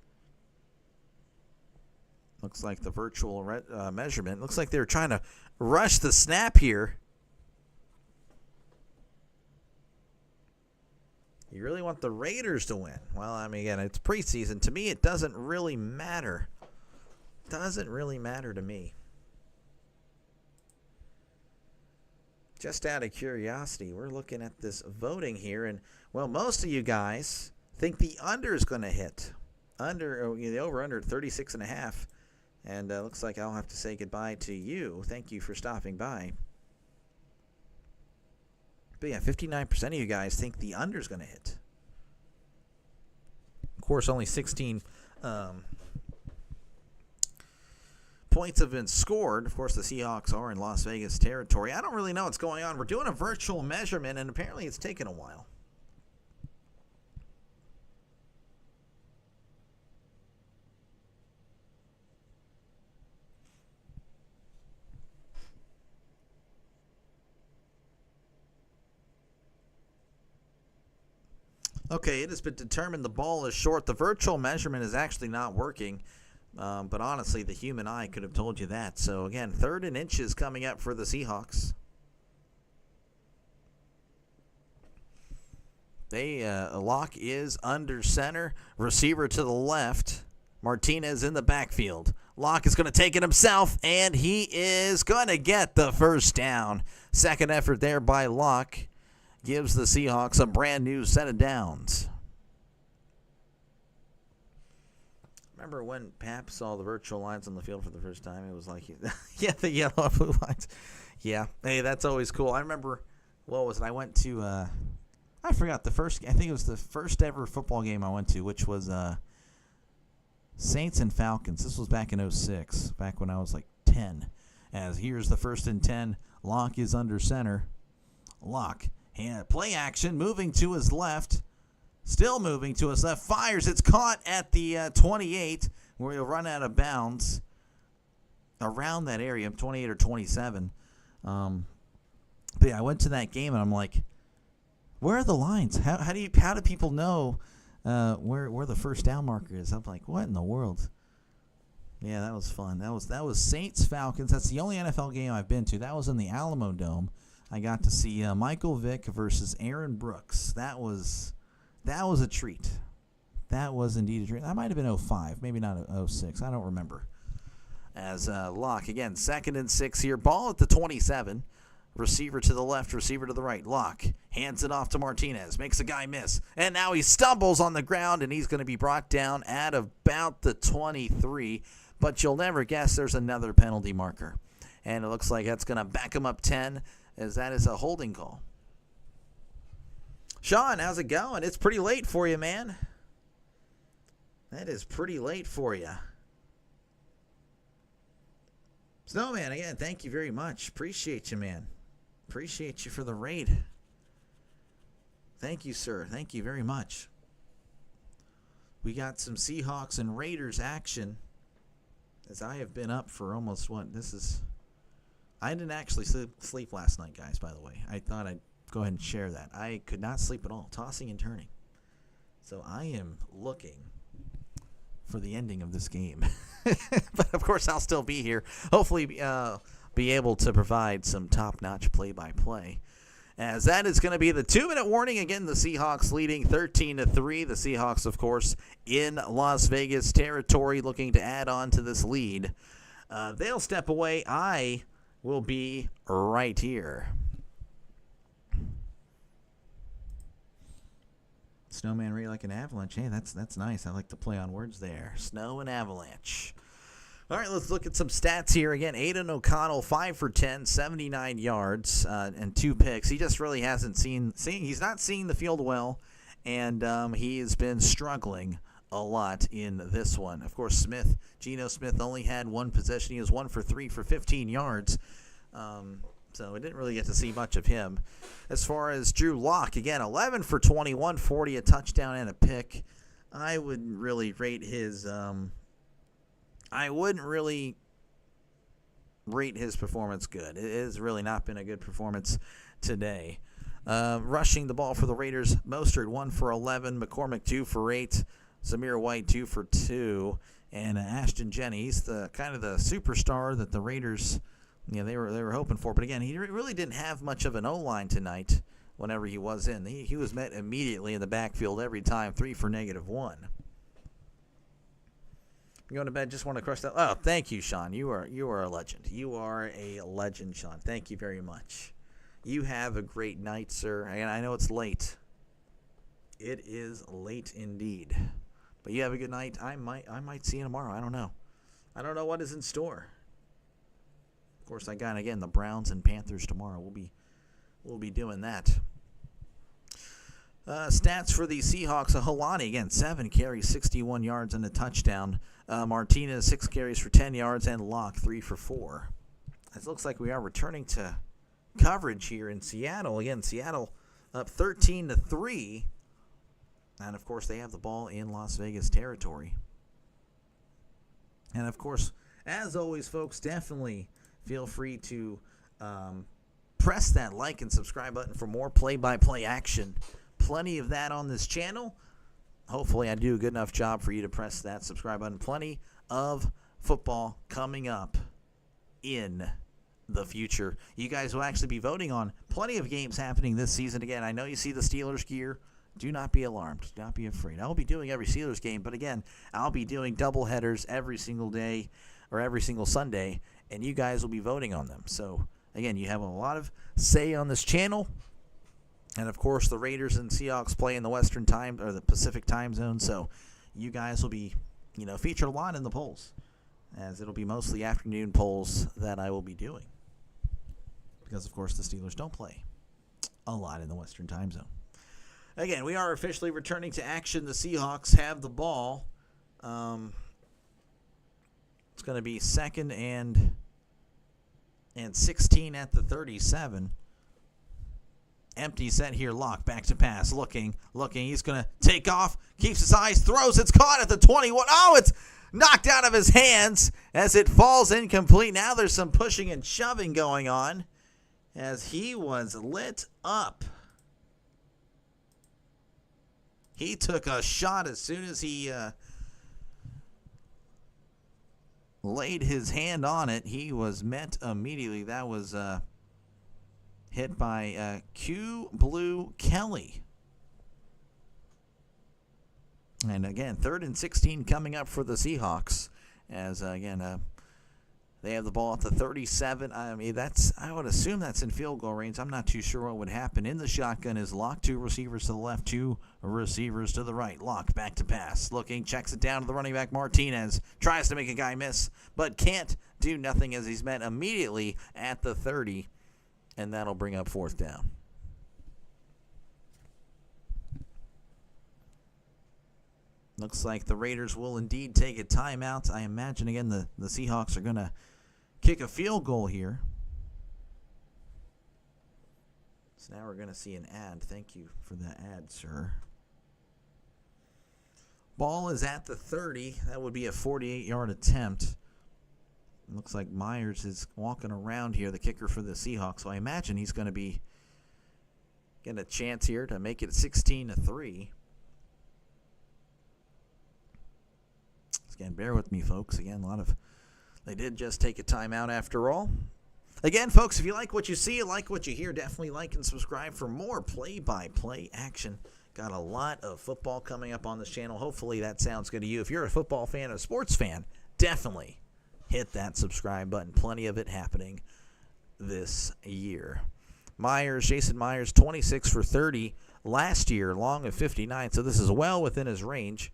Looks like the virtual measurement. Looks like they were trying to rush the snap here. You really want the Raiders to win. Well, I mean, again, it's preseason. To me, it doesn't really matter. Doesn't really matter to me. Just out of curiosity, we're looking at this voting here, and, well, most of you guys think the under is going to hit. The over-under 36.5. And looks like I'll have to say goodbye to you. Thank you for stopping by. But yeah, 59% of you guys think the under is going to hit. Of course, only 16 points have been scored. Of course, the Seahawks are in Las Vegas territory. I don't really know what's going on. We're doing a virtual measurement, and apparently it's taken a while. Okay, it has been determined the ball is short. The virtual measurement is actually not working. But honestly, the human eye could have told you that. So, again, 3rd and inches coming up for the Seahawks. Locke is under center. Receiver to the left. Martinez in the backfield. Locke is going to take it himself, and he is going to get the first down. Second effort there by Locke gives the Seahawks a brand new set of downs. Remember when Pap saw the virtual lines on the field for the first time? It was like, yeah, the yellow and blue lines. Yeah, hey, that's always cool. I remember, what was it? I went to, I forgot I think it was the first ever football game I went to, which was Saints and Falcons. This was back in 2006, back when I was like 10. As here's the 1st and 10. Locke is under center. Locke, play action, moving to his left. Still moving to his left. Fires. It's caught at the 28, where he'll run out of bounds around that area, 28 or 27. But yeah, I went to that game, and I'm like, where are the lines? How do people know where the first down marker is? I'm like, what in the world? Yeah, that was fun. That was Saints Falcons. That's the only NFL game I've been to. That was in the Alamo Dome. I got to see Michael Vick versus Aaron Brooks. That was a treat. That was indeed a treat. That might have been 05, maybe not 06. I don't remember. As Locke, again, 2nd and 6 here. Ball at the 27. Receiver to the left, receiver to the right. Locke hands it off to Martinez. Makes a guy miss. And now he stumbles on the ground, and he's going to be brought down at about the 23. But you'll never guess there's another penalty marker. And it looks like that's going to back him up 10, as that is a holding call. Sean, how's it going? It's pretty late for you, man. That is pretty late for you. Snowman, again, thank you very much. Appreciate you, man. Appreciate you for the raid. Thank you, sir. Thank you very much. We got some Seahawks and Raiders action, as I have been up for almost I didn't actually sleep last night, guys, by the way. I thought I'd go ahead and share that. I could not sleep at all, tossing and turning. So I am looking for the ending of this game. But, of course, I'll still be here. Hopefully be able to provide some top-notch play-by-play. As that is going to be the 2-minute warning. Again, the Seahawks leading 13-3. The Seahawks, of course, in Las Vegas territory, looking to add on to this lead. They'll step away. I will be right here. Snowman Ray like an avalanche. Hey, that's nice. I like to play on words there. Snow and avalanche. All right, let's look at some stats here. Again, Aiden O'Connell, 5 for 10, 79 yards, and 2 picks. He just really hasn't he's not seeing the field well, and he has been struggling a lot in this one. Of course, Geno Smith only had 1 possession. He was 1 for 3 for 15 yards. So we didn't really get to see much of him. As far as Drew Lock, again, 11 for 21, 40, a touchdown and a pick. I wouldn't really rate his performance good. It has really not been a good performance today. Rushing the ball for the Raiders, Mostert 1 for 11, McCormick 2 for 8, Zamir White 2 for 2, and Ashton Jennings, he's the kind of the superstar that the Raiders, they were hoping for. But again, he really didn't have much of an O-line tonight whenever he was in. He was met immediately in the backfield every time, 3 for -1. You going to bed? Just want to crush that. Oh, thank you, Sean. You are a legend. You are a legend, Sean. Thank you very much. You have a great night, sir. And I know it's late. It is late indeed. But you have a good night. I might see you tomorrow. I don't know. I don't know what is in store. Of course, I got, again, the Browns and Panthers tomorrow. We'll be doing that. Stats for the Seahawks. Helani, again, 7 carries, 61 yards, and a touchdown. Martinez, 6 carries for 10 yards, and Locke, 3 for 4. It looks like we are returning to coverage here in Seattle. Again, Seattle up 13-3. And, of course, they have the ball in Las Vegas territory. And, of course, as always, folks, definitely feel free to press that like and subscribe button for more play-by-play action. Plenty of that on this channel. Hopefully I do a good enough job for you to press that subscribe button. Plenty of football coming up in the future. You guys will actually be voting on plenty of games happening this season. Again, I know you see the Steelers gear. Do not be alarmed. Do not be afraid. I will be doing every Steelers game, but again, I'll be doing double headers every single day or every single Sunday, and you guys will be voting on them. So, again, you have a lot of say on this channel. And, of course, the Raiders and Seahawks play in the Western time or the Pacific time zone, so you guys will be, featured a lot in the polls, as it'll be mostly afternoon polls that I will be doing. Because, of course, the Steelers don't play a lot in the Western time zone. Again, we are officially returning to action. The Seahawks have the ball. It's going to be 2nd and 16 at the 37. Empty set here, lock, back to pass, looking. He's going to take off, keeps his eyes, throws, it's caught at the 21. Oh, it's knocked out of his hands as it falls incomplete. Now there's some pushing and shoving going on as he was lit up. He took a shot as soon as he laid his hand on it. He was met immediately. That was hit by Q Blue Kelly. And again, 3rd and 16 coming up for the Seahawks. As again, they have the ball at the 37. I mean, I would assume that's in field goal range. I'm not too sure what would happen. In the shotgun is locked. 2 receivers to the left, 2 receivers to the right. Locked, back to pass. Looking, checks it down to the running back Martinez. Tries to make a guy miss, but can't do nothing as he's met immediately at the 30. And that'll bring up 4th down. Looks like the Raiders will indeed take a timeout. I imagine, again, the Seahawks are going to kick a field goal here. So now we're going to see an ad. Thank you for that ad, sir. Ball is at the 30. That would be a 48-yard attempt. Looks like Myers is walking around here, the kicker for the Seahawks. So I imagine he's going to be getting a chance here to make it 16-3. Again, bear with me, folks. Again, they did just take a timeout after all. Again, folks, if you like what you see, you like what you hear, definitely like and subscribe for more play-by-play action. Got a lot of football coming up on this channel. Hopefully that sounds good to you. If you're a football fan, a sports fan, definitely hit that subscribe button. Plenty of it happening this year. Jason Myers, 26 for 30 last year, long of 59, so this is well within his range.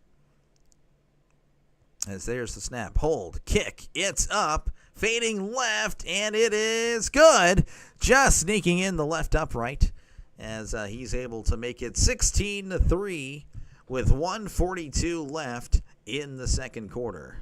As there's the snap, hold, kick, it's up, fading left, and it is good. Just sneaking in the left upright as he's able to make it 16-3 with 1:42 left in the second quarter.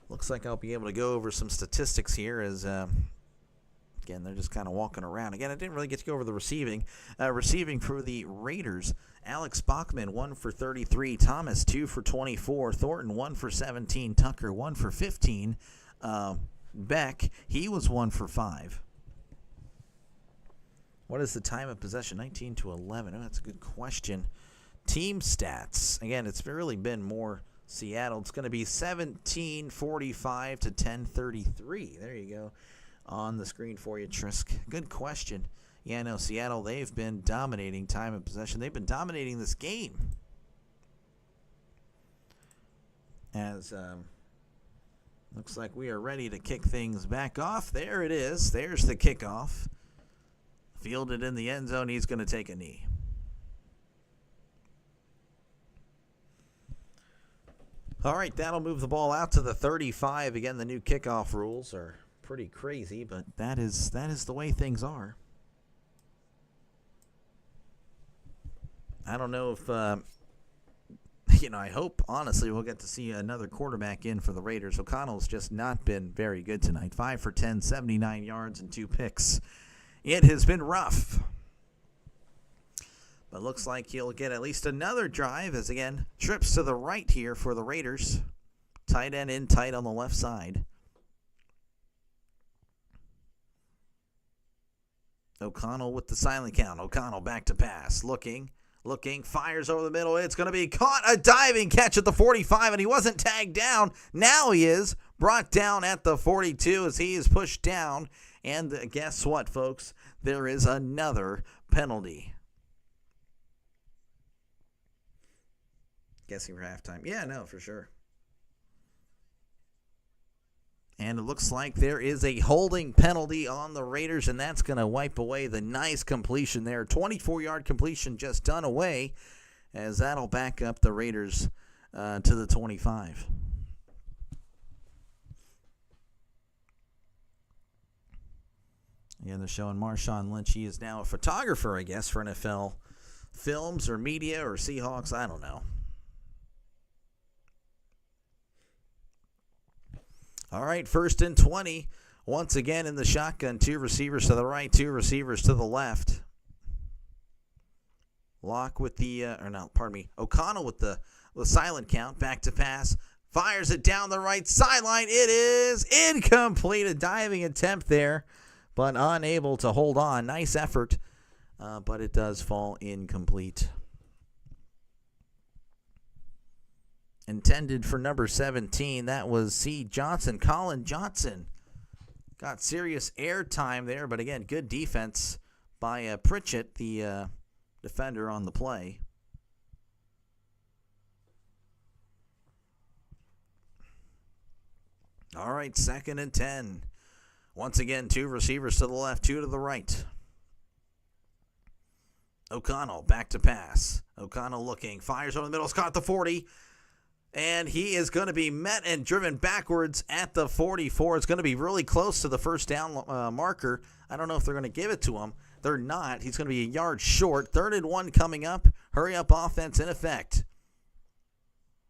Looks like I'll be able to go over some statistics here as, again, they're just kind of walking around. Again, I didn't really get to go over the receiving. Receiving for the Raiders, Alex Bachman, 1 for 33. Thomas, 2 for 24. Thornton, 1 for 17. Tucker, 1 for 15. Beck, he was 1 for 5. What is the time of possession? 19-11. Oh, that's a good question. Team stats. Again, it's really been more Seattle. It's going to be 17:45 to 10:33. There you go on the screen for you, Trisk. Good question. Yeah, no, Seattle, they've been dominating time of possession. They've been dominating this game. As looks like we are ready to kick things back off. There it is. There's the kickoff. Fielded in the end zone. He's going to take a knee. All right, that'll move the ball out to the 35. Again, the new kickoff rules are pretty crazy, but that is the way things are. I don't know if, I hope, honestly, we'll get to see another quarterback in for the Raiders. O'Connell's just not been very good tonight. 5 for 10, 79 yards and 2 picks. It has been rough. But looks like he'll get at least another drive as, again, trips to the right here for the Raiders. Tight end in tight on the left side. O'Connell with the silent count. O'Connell back to pass. Looking, fires over the middle. It's going to be caught. A diving catch at the 45, and he wasn't tagged down. Now he is brought down at the 42 as he is pushed down. And guess what, folks? There is another penalty. Guessing for halftime. Yeah, no, for sure. And it looks like there is a holding penalty on the Raiders, and that's going to wipe away the nice completion there. 24-yard completion just done away, as that'll back up the Raiders to the 25. Yeah, they're showing Marshawn Lynch. He is now a photographer, I guess, for NFL films or media or Seahawks. I don't know. All right, 1st and 20. Once again in the shotgun, 2 receivers to the right, 2 receivers to the left. Locke with the, O'Connell with the silent count, back to pass. Fires it down the right sideline. It is incomplete. A diving attempt there, but unable to hold on. Nice effort, but it does fall incomplete. Intended for number 17. That was C. Johnson. Colin Johnson got serious air time there, but again, good defense by Pritchett, the defender on the play. All right, 2nd and 10. Once again, 2 receivers to the left, 2 to the right. O'Connell back to pass. O'Connell looking, fires over the middle, caught at the 40. And he is going to be met and driven backwards at the 44. It's going to be really close to the first down marker. I don't know if they're going to give it to him. They're not. He's going to be a yard short. 3rd and 1 coming up. Hurry up offense in effect.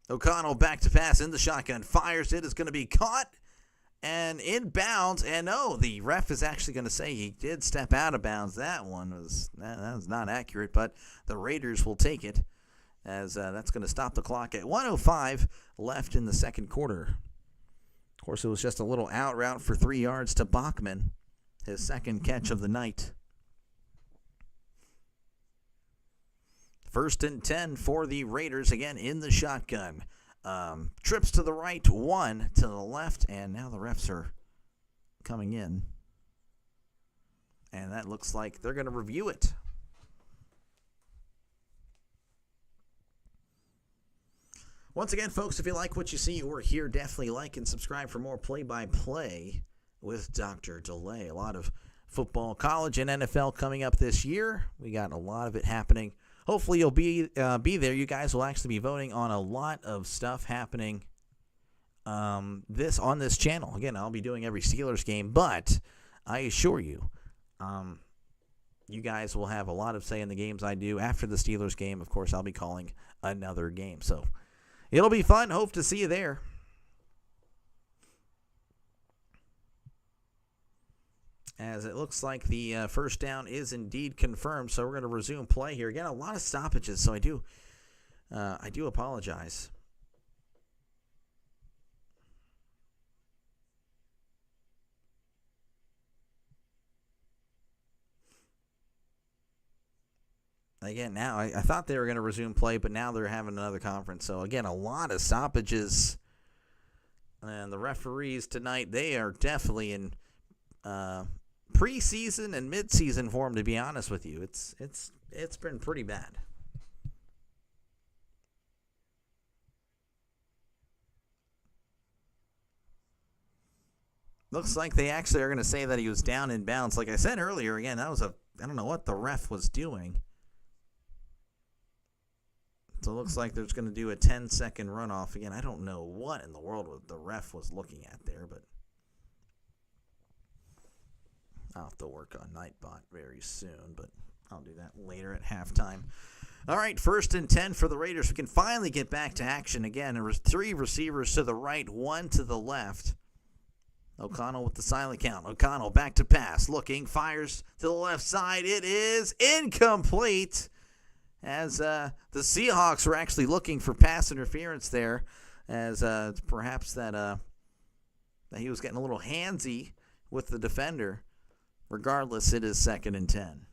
O'Connell back to pass in the shotgun. Fires it. It's going to be caught and inbounds. And no, the ref is actually going to say he did step out of bounds. That was not accurate, but the Raiders will take it, as that's going to stop the clock at 1:05 left in the second quarter. Of course, it was just a little out route for 3 yards to Bachman, his second catch of the night. 1st and 10 for the Raiders, again in the shotgun. Trips to the right, 1 to the left, and now the refs are coming in. And that looks like they're going to review it. Once again, folks, if you like what you see or hear, definitely like and subscribe for more play-by-play with Dr. Delay. A lot of football, college, and NFL coming up this year. We got a lot of it happening. Hopefully you'll be there. You guys will actually be voting on a lot of stuff happening on this channel. Again, I'll be doing every Steelers game, but I assure you, you guys will have a lot of say in the games I do. After the Steelers game, of course, I'll be calling another game. So it'll be fun. Hope to see you there. As it looks like the first down is indeed confirmed, so we're going to resume play here. Again, a lot of stoppages, so I do apologize. Again, now I thought they were going to resume play, but now they're having another conference. So, again, a lot of stoppages. And the referees tonight, they are definitely in preseason and midseason form, to be honest with you. It's been pretty bad. Looks like they actually are going to say that he was down in bounds. Like I said earlier, again, I don't know what the ref was doing. So it looks like there's going to do a 10-second runoff. Again, I don't know what in the world the ref was looking at there, but I'll have to work on Nightbot very soon, but I'll do that later at halftime. All right, 1st and 10 for the Raiders. We can finally get back to action again. There was 3 receivers to the right, 1 to the left. O'Connell with the silent count. O'Connell back to pass. Looking, fires to the left side. It is incomplete, as the Seahawks were actually looking for pass interference there, as perhaps that he was getting a little handsy with the defender. Regardless, it is 2nd and 10.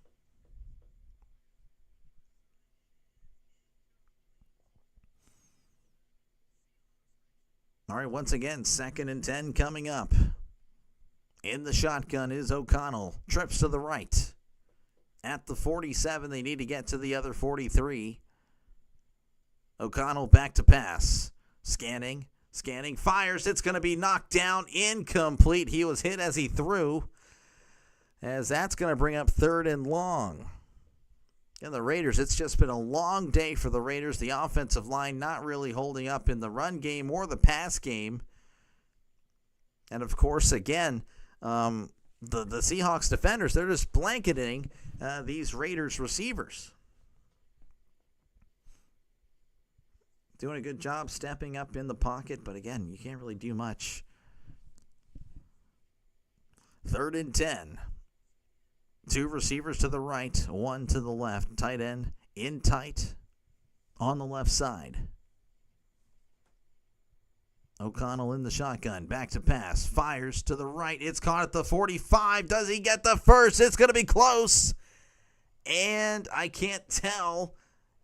All right, once again, 2nd and 10 coming up. In the shotgun is O'Connell. Trips to the right. At the 47, they need to get to the other 43. O'Connell back to pass. Scanning, fires. It's going to be knocked down. Incomplete. He was hit as he threw, as that's going to bring up 3rd and long. And the Raiders, it's just been a long day for the Raiders. The offensive line not really holding up in the run game or the pass game. And, of course, again, the Seahawks defenders, they're just blanketing these Raiders receivers. Doing a good job stepping up in the pocket, but, again, you can't really do much. 3rd and 10. 2 receivers to the right, 1 to the left. Tight end in tight on the left side. O'Connell in the shotgun. Back to pass. Fires to the right. It's caught at the 45. Does he get the first? It's going to be close. And I can't tell.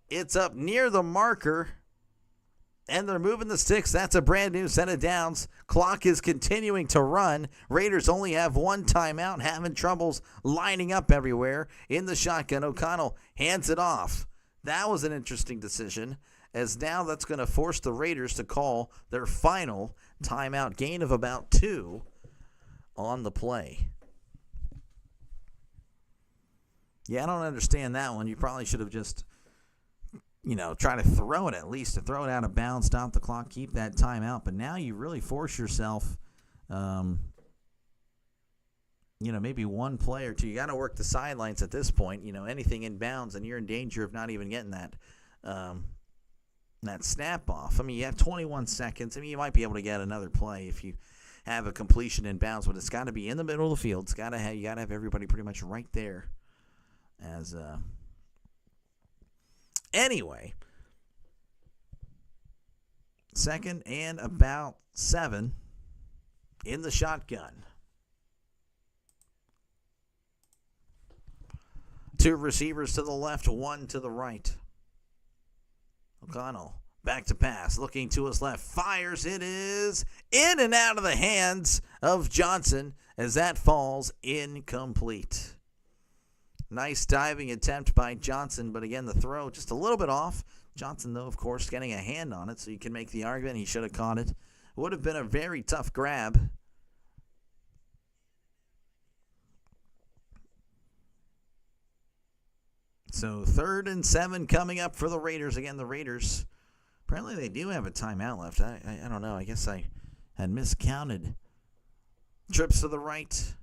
It's up near the marker. And they're moving the sticks. That's a brand new set of downs. Clock is continuing to run. Raiders only have 1 timeout. Having troubles lining up everywhere. In the shotgun, O'Connell hands it off. That was an interesting decision, as now that's going to force the Raiders to call their final timeout, gain of about 2 on the play. Yeah, I don't understand that one. You probably should have just, try to throw it at least, to throw it out of bounds, stop the clock, keep that timeout. But now you really force yourself, maybe one play or two. You got to work the sidelines at this point. Anything in bounds, and you're in danger of not even getting that snap off. I mean, you have 21 seconds. I mean, you might be able to get another play if you have a completion in bounds, but it's got to be in the middle of the field. You got to have everybody pretty much right there. Anyway, 2nd and about 7 in the shotgun. 2 receivers to the left, 1 to the right. O'Connell back to pass, looking to his left, fires. It is in and out of the hands of Johnson as that falls incomplete. Nice diving attempt by Johnson, but again, the throw just a little bit off. Johnson, though, of course, getting a hand on it, so you can make the argument he should have caught it. Would have been a very tough grab. So 3rd and 7 coming up for the Raiders. Again, the Raiders, apparently they do have a timeout left. I don't know. I guess I had miscounted. Trips to the right,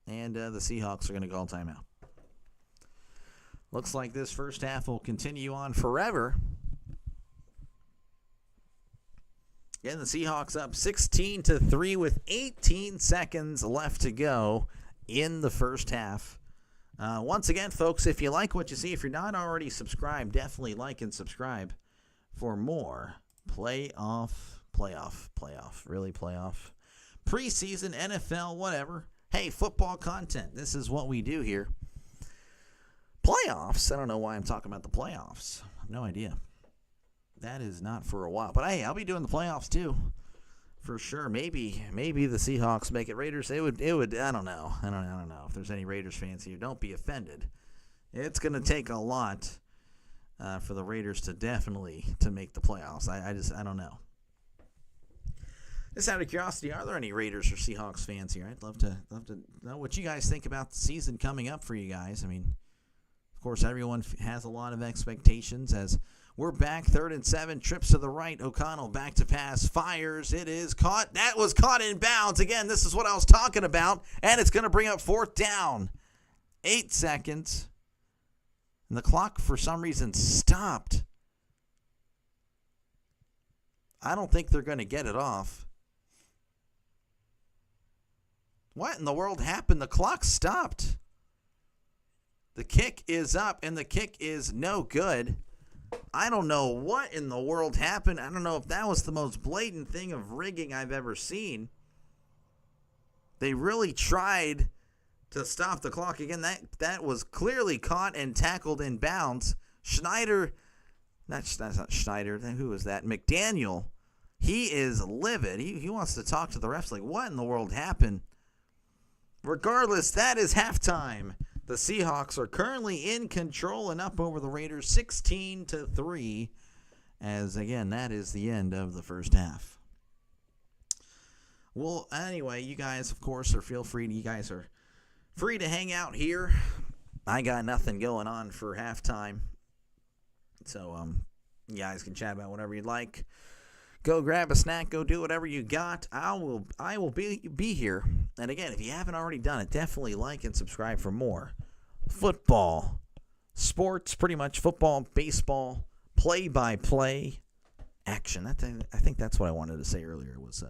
and the Seahawks are going to call timeout. Looks like this first half will continue on forever. Again, the Seahawks up 16-3 with 18 seconds left to go in the first half. Once again, folks, if you like what you see, if you're not already subscribed, definitely like and subscribe for more playoff, preseason, NFL, whatever. Hey, football content. This is what we do here. Playoffs. I don't know why I'm talking about the playoffs. I have no idea. That is not for a while. But hey, I'll be doing the playoffs too, for sure. Maybe the Seahawks make it. Raiders. It would. I don't know. I don't know if there's any Raiders fans here. Don't be offended. It's going to take a lot for the Raiders to definitely to make the playoffs. I don't know. Just out of curiosity, are there any Raiders or Seahawks fans here? I'd love to know what you guys think about the season coming up for you guys. I mean, of course, everyone has a lot of expectations as we're back. 3rd and 7, trips to the right. O'Connell back to pass, fires. It is caught. That was caught in bounds. Again, this is what I was talking about, and it's going to bring up 4th down. 8 seconds. And the clock, for some reason, stopped. I don't think they're going to get it off. What in the world happened? The clock stopped. The kick is up, and the kick is no good. I don't know what in the world happened. I don't know if that was the most blatant thing of rigging I've ever seen. They really tried to stop the clock. Again, that was clearly caught and tackled in bounds. Schneider, that's not Schneider. Who was that? McDaniel. He is livid. He wants to talk to the refs like, what in the world happened? Regardless, that is halftime. The Seahawks are currently in control and up over the Raiders 16-3. As, again, that is the end of the first half. Well, anyway, you guys, of course, you guys are free to hang out here. I got nothing going on for halftime. So, you guys can chat about whatever you'd like. Go grab a snack. Go do whatever you got. I will be here. And again, if you haven't already done it, definitely like and subscribe for more football, sports, pretty much football, baseball, play-by-play action. I think that's what I wanted to say earlier was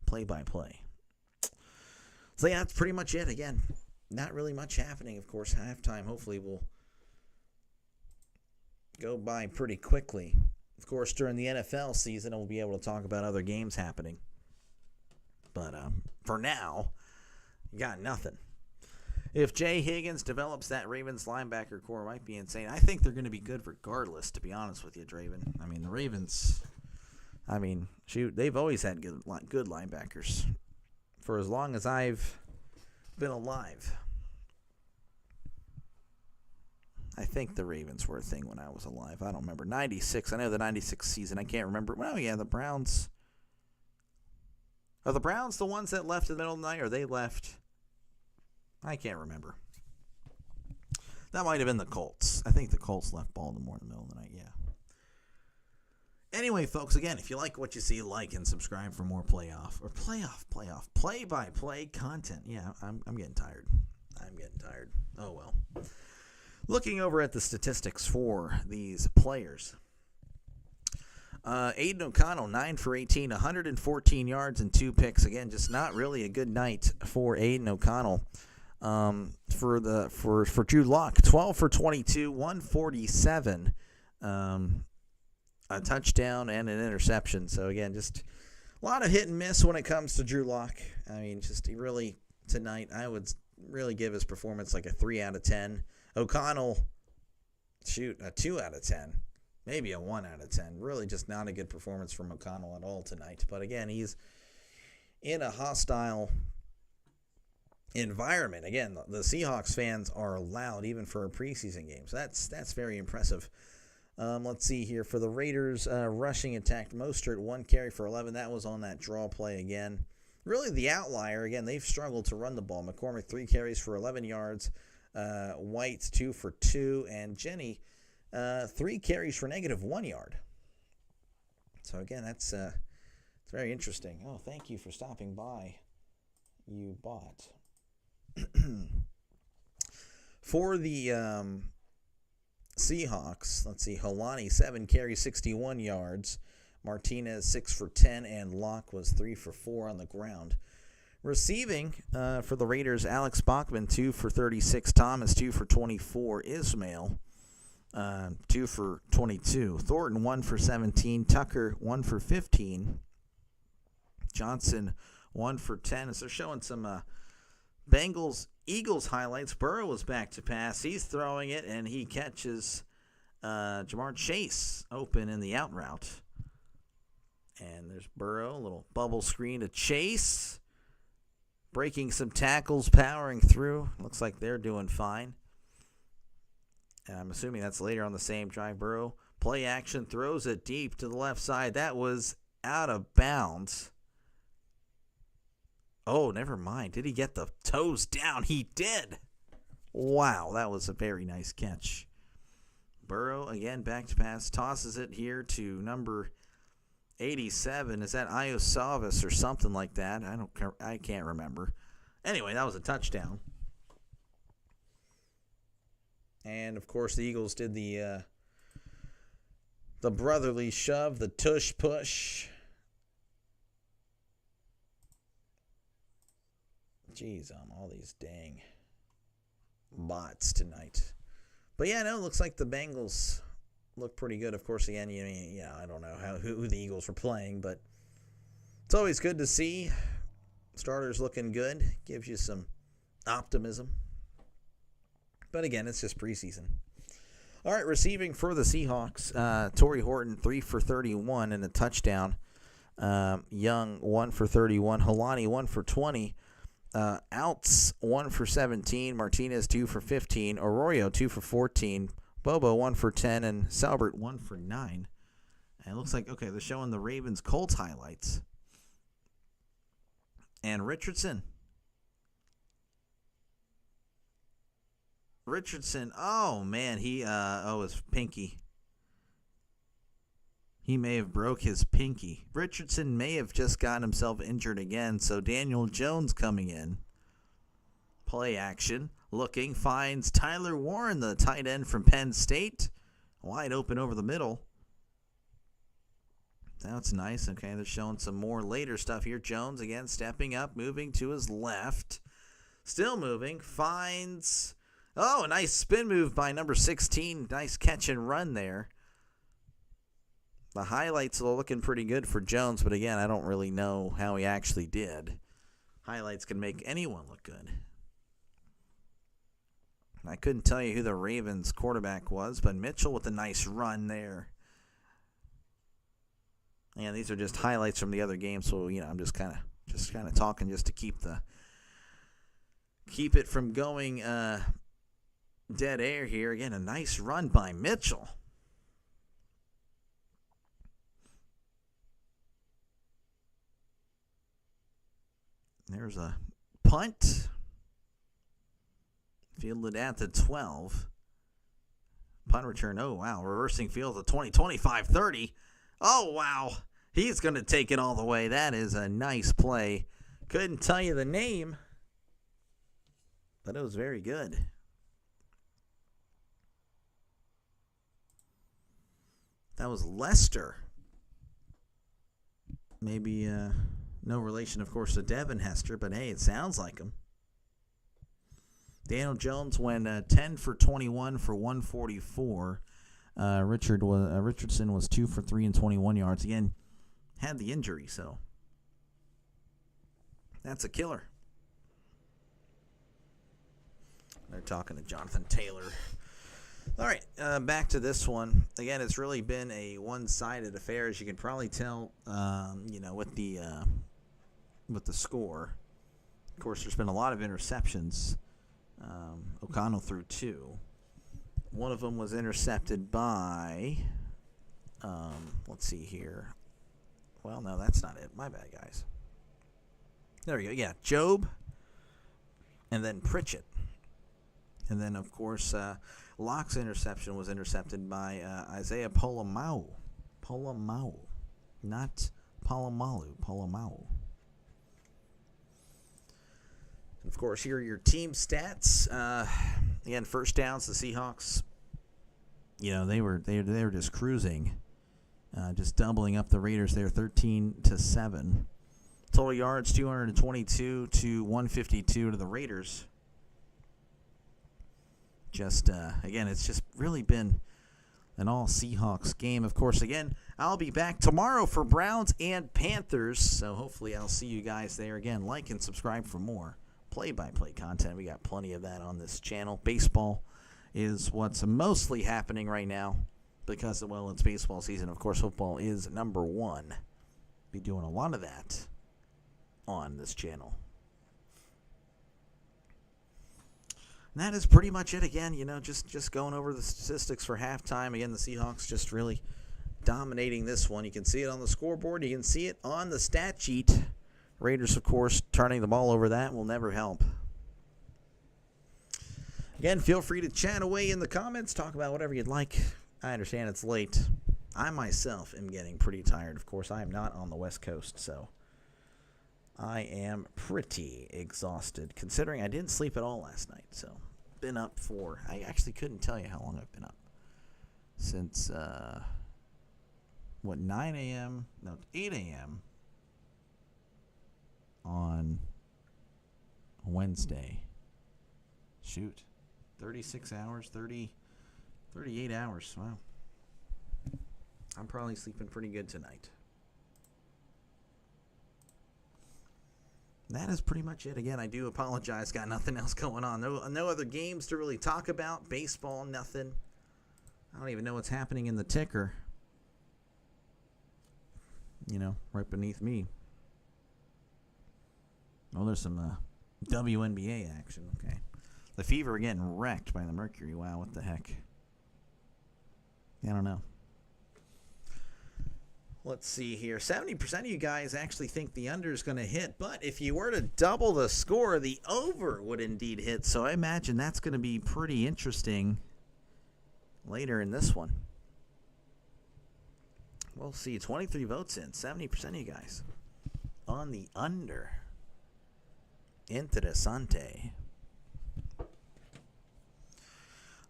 play-by-play. So, yeah, that's pretty much it. Again, not really much happening, of course. Halftime hopefully will go by pretty quickly. Of course, during the NFL season, we'll be able to talk about other games happening. But for now, you got nothing. If Jay Higgins develops that Ravens linebacker core, it might be insane. I think they're going to be good regardless, to be honest with you, Draven. I mean, the Ravens, shoot, they've always had good linebackers for as long as I've been alive. I think the Ravens were a thing when I was alive. I don't remember. 96. I know the 96 season. I can't remember. Well, yeah, the Browns. Are the Browns the ones that left in the middle of the night, or they left? I can't remember. That might have been the Colts. I think the Colts left Baltimore in the middle of the night, yeah. Anyway, folks, again, if you like what you see, like and subscribe for more play-by-play content. Yeah, I'm getting tired. Oh, well. Looking over at the statistics for these players. Aiden O'Connell, 9 for 18, 114 yards and 2 picks. Again, just not really a good night for Aiden O'Connell. For Drew Lock, 12 for 22, 147, a touchdown and an interception. So again, just a lot of hit and miss when it comes to Drew Lock. I mean, just really tonight, I would really give his performance like a 3 out of 10. O'Connell, a 2 out of 10, maybe a 1 out of 10. Really, just not a good performance from O'Connell at all tonight. But again, he's in a hostile environment. Again, the Seahawks fans are loud even for a preseason game. So that's very impressive. Let's see here. For the Raiders, rushing attack, Mostert, 1 carry for 11. That was on that draw play again. Really the outlier. Again, they've struggled to run the ball. McCormick, 3 carries for 11 yards. White, 2 for 2. And Jenny, 3 carries for -1 yard. So, again, it's very interesting. Oh, thank you for stopping by. You bought. For the Seahawks, let's see, Holani, 7 carries, 61 yards. Martinez, 6 for 10, and Locke was 3 for 4 on the ground. Receiving for the Raiders, Alex Bachman, 2 for 36. Thomas, 2 for 24. Ismail, 2 for 22. Thornton, 1 for 17. Tucker, 1 for 15. Johnson, 1 for 10. So they're showing some Bengals-Eagles highlights. Burrow was back to pass. He's throwing it, and he catches Jamar Chase open in the out route. And there's Burrow, a little bubble screen to Chase. Breaking some tackles, powering through. Looks like they're doing fine. And I'm assuming that's later on the same drive. Burrow, play action, throws it deep to the left side. That was out of bounds. Oh, never mind. Did he get the toes down? He did. Wow, that was a very nice catch. Burrow, again, back to pass. Tosses it here to number 87. Is that Iosavis or something like that? I can't remember. Anyway, that was a touchdown. And, of course, the Eagles did the brotherly shove, the tush push. Jeez, all these dang bots tonight. But yeah, no, it looks like the Bengals look pretty good. Of course, again, I don't know who the Eagles were playing, but it's always good to see starters looking good. Gives you some optimism. But again, it's just preseason. All right, receiving for the Seahawks, Torrey Horton, 3 for 31 and a touchdown. Young, 1 for 31. Holani, 1 for 20. Outs, 1 for 17. Martinez, 2 for 15. Arroyo, 2 for 14. Bobo, 1 for 10. And Salbert, 1 for 9. And it looks like, okay, they're showing the Ravens-Colts highlights. And Richardson, oh, man, his pinky. He may have broke his pinky. Richardson may have just gotten himself injured again, so Daniel Jones coming in. Play action. Looking. Finds Tyler Warren, the tight end from Penn State. Wide open over the middle. That's nice. Okay, they're showing some more later stuff here. Jones again stepping up, moving to his left. Still moving. Finds. Oh, a nice spin move by number 16. Nice catch and run there. The highlights are looking pretty good for Jones, but again, I don't really know how he actually did. Highlights can make anyone look good. I couldn't tell you who the Ravens quarterback was, but Mitchell with a nice run there. And these are just highlights from the other game, so I'm just kind of talking just to keep it from going dead air here. Again, a nice run by Mitchell. There's a punt. Fielded at the 12. Punt return. Oh, wow. Reversing field at 20, 25, 30. Oh, wow. He's going to take it all the way. That is a nice play. Couldn't tell you the name, but it was very good. That was Lester. Maybe no relation, of course, to Devin Hester, but hey, it sounds like him. Daniel Jones went 10 for 21 for 144. Richardson was 2 for 3 and 21 yards. Again, had the injury, so that's a killer. They're talking to Jonathan Taylor. All right, back to this one. Again, it's really been a one-sided affair, as you can probably tell. With the score. Of course, there's been a lot of interceptions. O'Connell threw 2. One of them was intercepted by, let's see here. Well, no, that's not it. My bad, guys. There we go. Yeah, Job, and then Pritchett. And then, of course, Locke's interception was intercepted by Isaiah Polamalu. Not Polamalu. Polamalu. Of course, here are your team stats. Again, first downs, the Seahawks, they were just cruising, just doubling up the Raiders there, 13-7. Total yards, 222 to 152 to the Raiders. Again, it's just really been an all Seahawks game. Of course, again, I'll be back tomorrow for Browns and Panthers, so hopefully I'll see you guys there. Again, like and subscribe for more play-by-play content. We got plenty of that on this channel. Baseball is what's mostly happening right now because, well, it's baseball season. Of course, football is number one. Be doing a lot of that on this channel. And that is pretty much it. Again, just going over the statistics for halftime. Again, the Seahawks just really dominating this one. You can see it on the scoreboard. You can see it on the stat sheet. Raiders, of course, turning the ball over, that will never help. Again, feel free to chat away in the comments. Talk about whatever you'd like. I understand it's late. I myself am getting pretty tired. Of course, I am not on the West Coast, so I am pretty exhausted, considering I didn't sleep at all last night. So, been up I actually couldn't tell you how long I've been up. Since, 9 a.m.? No, 8 a.m. on Wednesday. Shoot. 36 hours, 38 hours. Wow. I'm probably sleeping pretty good tonight. That is pretty much it. Again, I do apologize. Got nothing else going on. No other games to really talk about. Baseball, nothing. I don't even know what's happening in the ticker. Right beneath me. Oh, there's some WNBA action. Okay. The Fever getting wrecked by the Mercury. Wow, what the heck? I don't know. Let's see here. 70% of you guys actually think the under is going to hit, but if you were to double the score, the over would indeed hit. So I imagine that's going to be pretty interesting later in this one. We'll see. 23 votes in. 70% of you guys on the under. Interessante.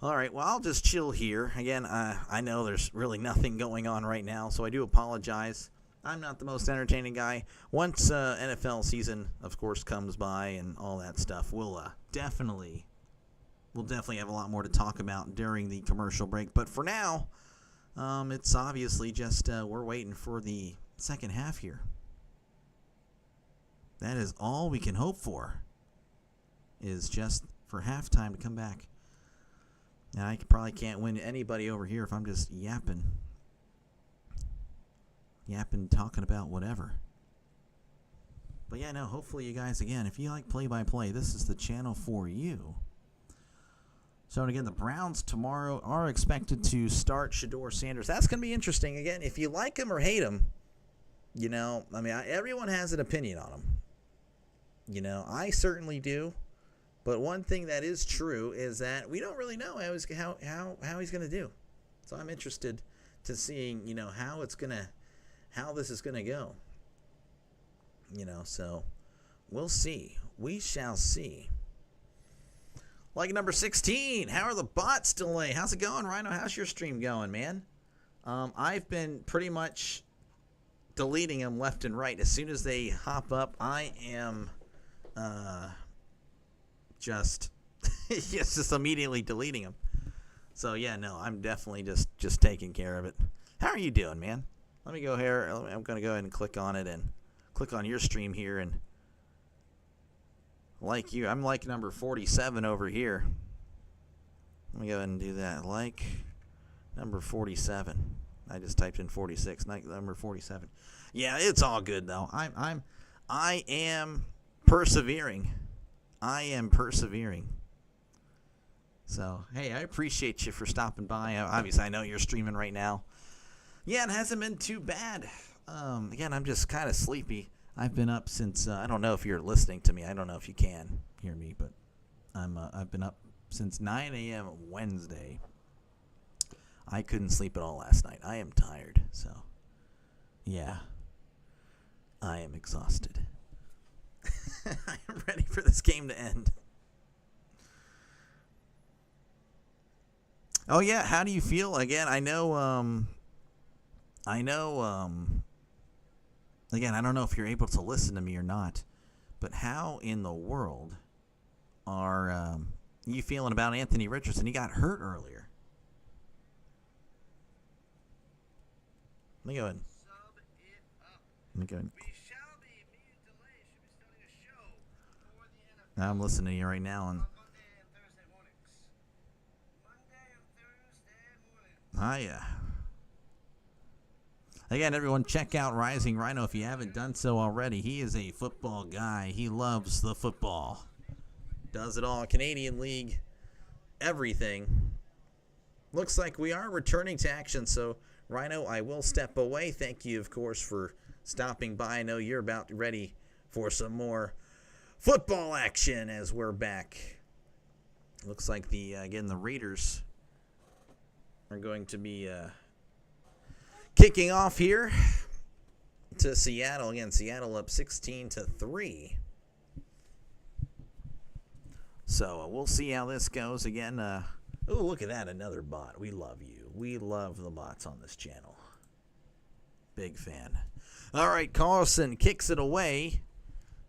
All right, well, I'll just chill here. Again, I know there's really nothing going on right now, so I do apologize. I'm not the most entertaining guy. Once NFL season, of course, comes by and all that stuff, we'll definitely have a lot more to talk about during the commercial break. But for now, it's obviously just we're waiting for the second half here. That is all we can hope for, is just for halftime to come back. And I probably can't win anybody over here if I'm just yapping, talking about whatever. But yeah, no, hopefully you guys, again, if you like play-by-play, this is the channel for you. So again, the Browns tomorrow are expected to start Shedeur Sanders. That's going to be interesting. Again, if you like him or hate him, everyone has an opinion on him. I certainly do. But one thing that is true is that we don't really know how he's going to do. So I'm interested to seeing, how this is going to go. So we'll see. We shall see. Like number 16, how are the bots delaying? How's it going, Rhino? How's your stream going, man? I've been pretty much deleting them left and right. As soon as they hop up, I am just immediately deleting them. So yeah, no, I'm definitely just taking care of it. How are you doing, man? Let me go here. I'm going to go ahead and click on it and click on your stream here and like you. I'm like number 47 over here. Let me go ahead and do that. Like number 47. I just typed in 46. Like number 47. Yeah, it's all good though. I am persevering. So, hey, I appreciate you for stopping by. Obviously, I know you're streaming right now. Yeah, it hasn't been too bad. Again, I'm just kind of sleepy. I've been up since, I don't know if you're listening to me. I don't know if you can hear me, but I've been up since 9 a.m. Wednesday. I couldn't sleep at all last night. I am tired, so, yeah. I am exhausted. I am ready for this game to end. Oh yeah, how do you feel? Again, I know again, I don't know if you're able to listen to me or not, but how in the world are you feeling about Anthony Richardson? He got hurt earlier. Let me go ahead. I'm listening to you right now. And hiya. Again, everyone, check out Rising Rhino if you haven't done so already. He is a football guy. He loves the football. Does it all. Canadian League. Everything. Looks like we are returning to action. So, Rhino, I will step away. Thank you, of course, for stopping by. I know you're about ready for some more football action as we're back. Looks like the Raiders are going to be kicking off here to Seattle. Again, Seattle up 16-3. So we'll see how this goes. Again, oh, look at that, another bot. We love you. We love the bots on this channel. Big fan. All right, Carlson kicks it away.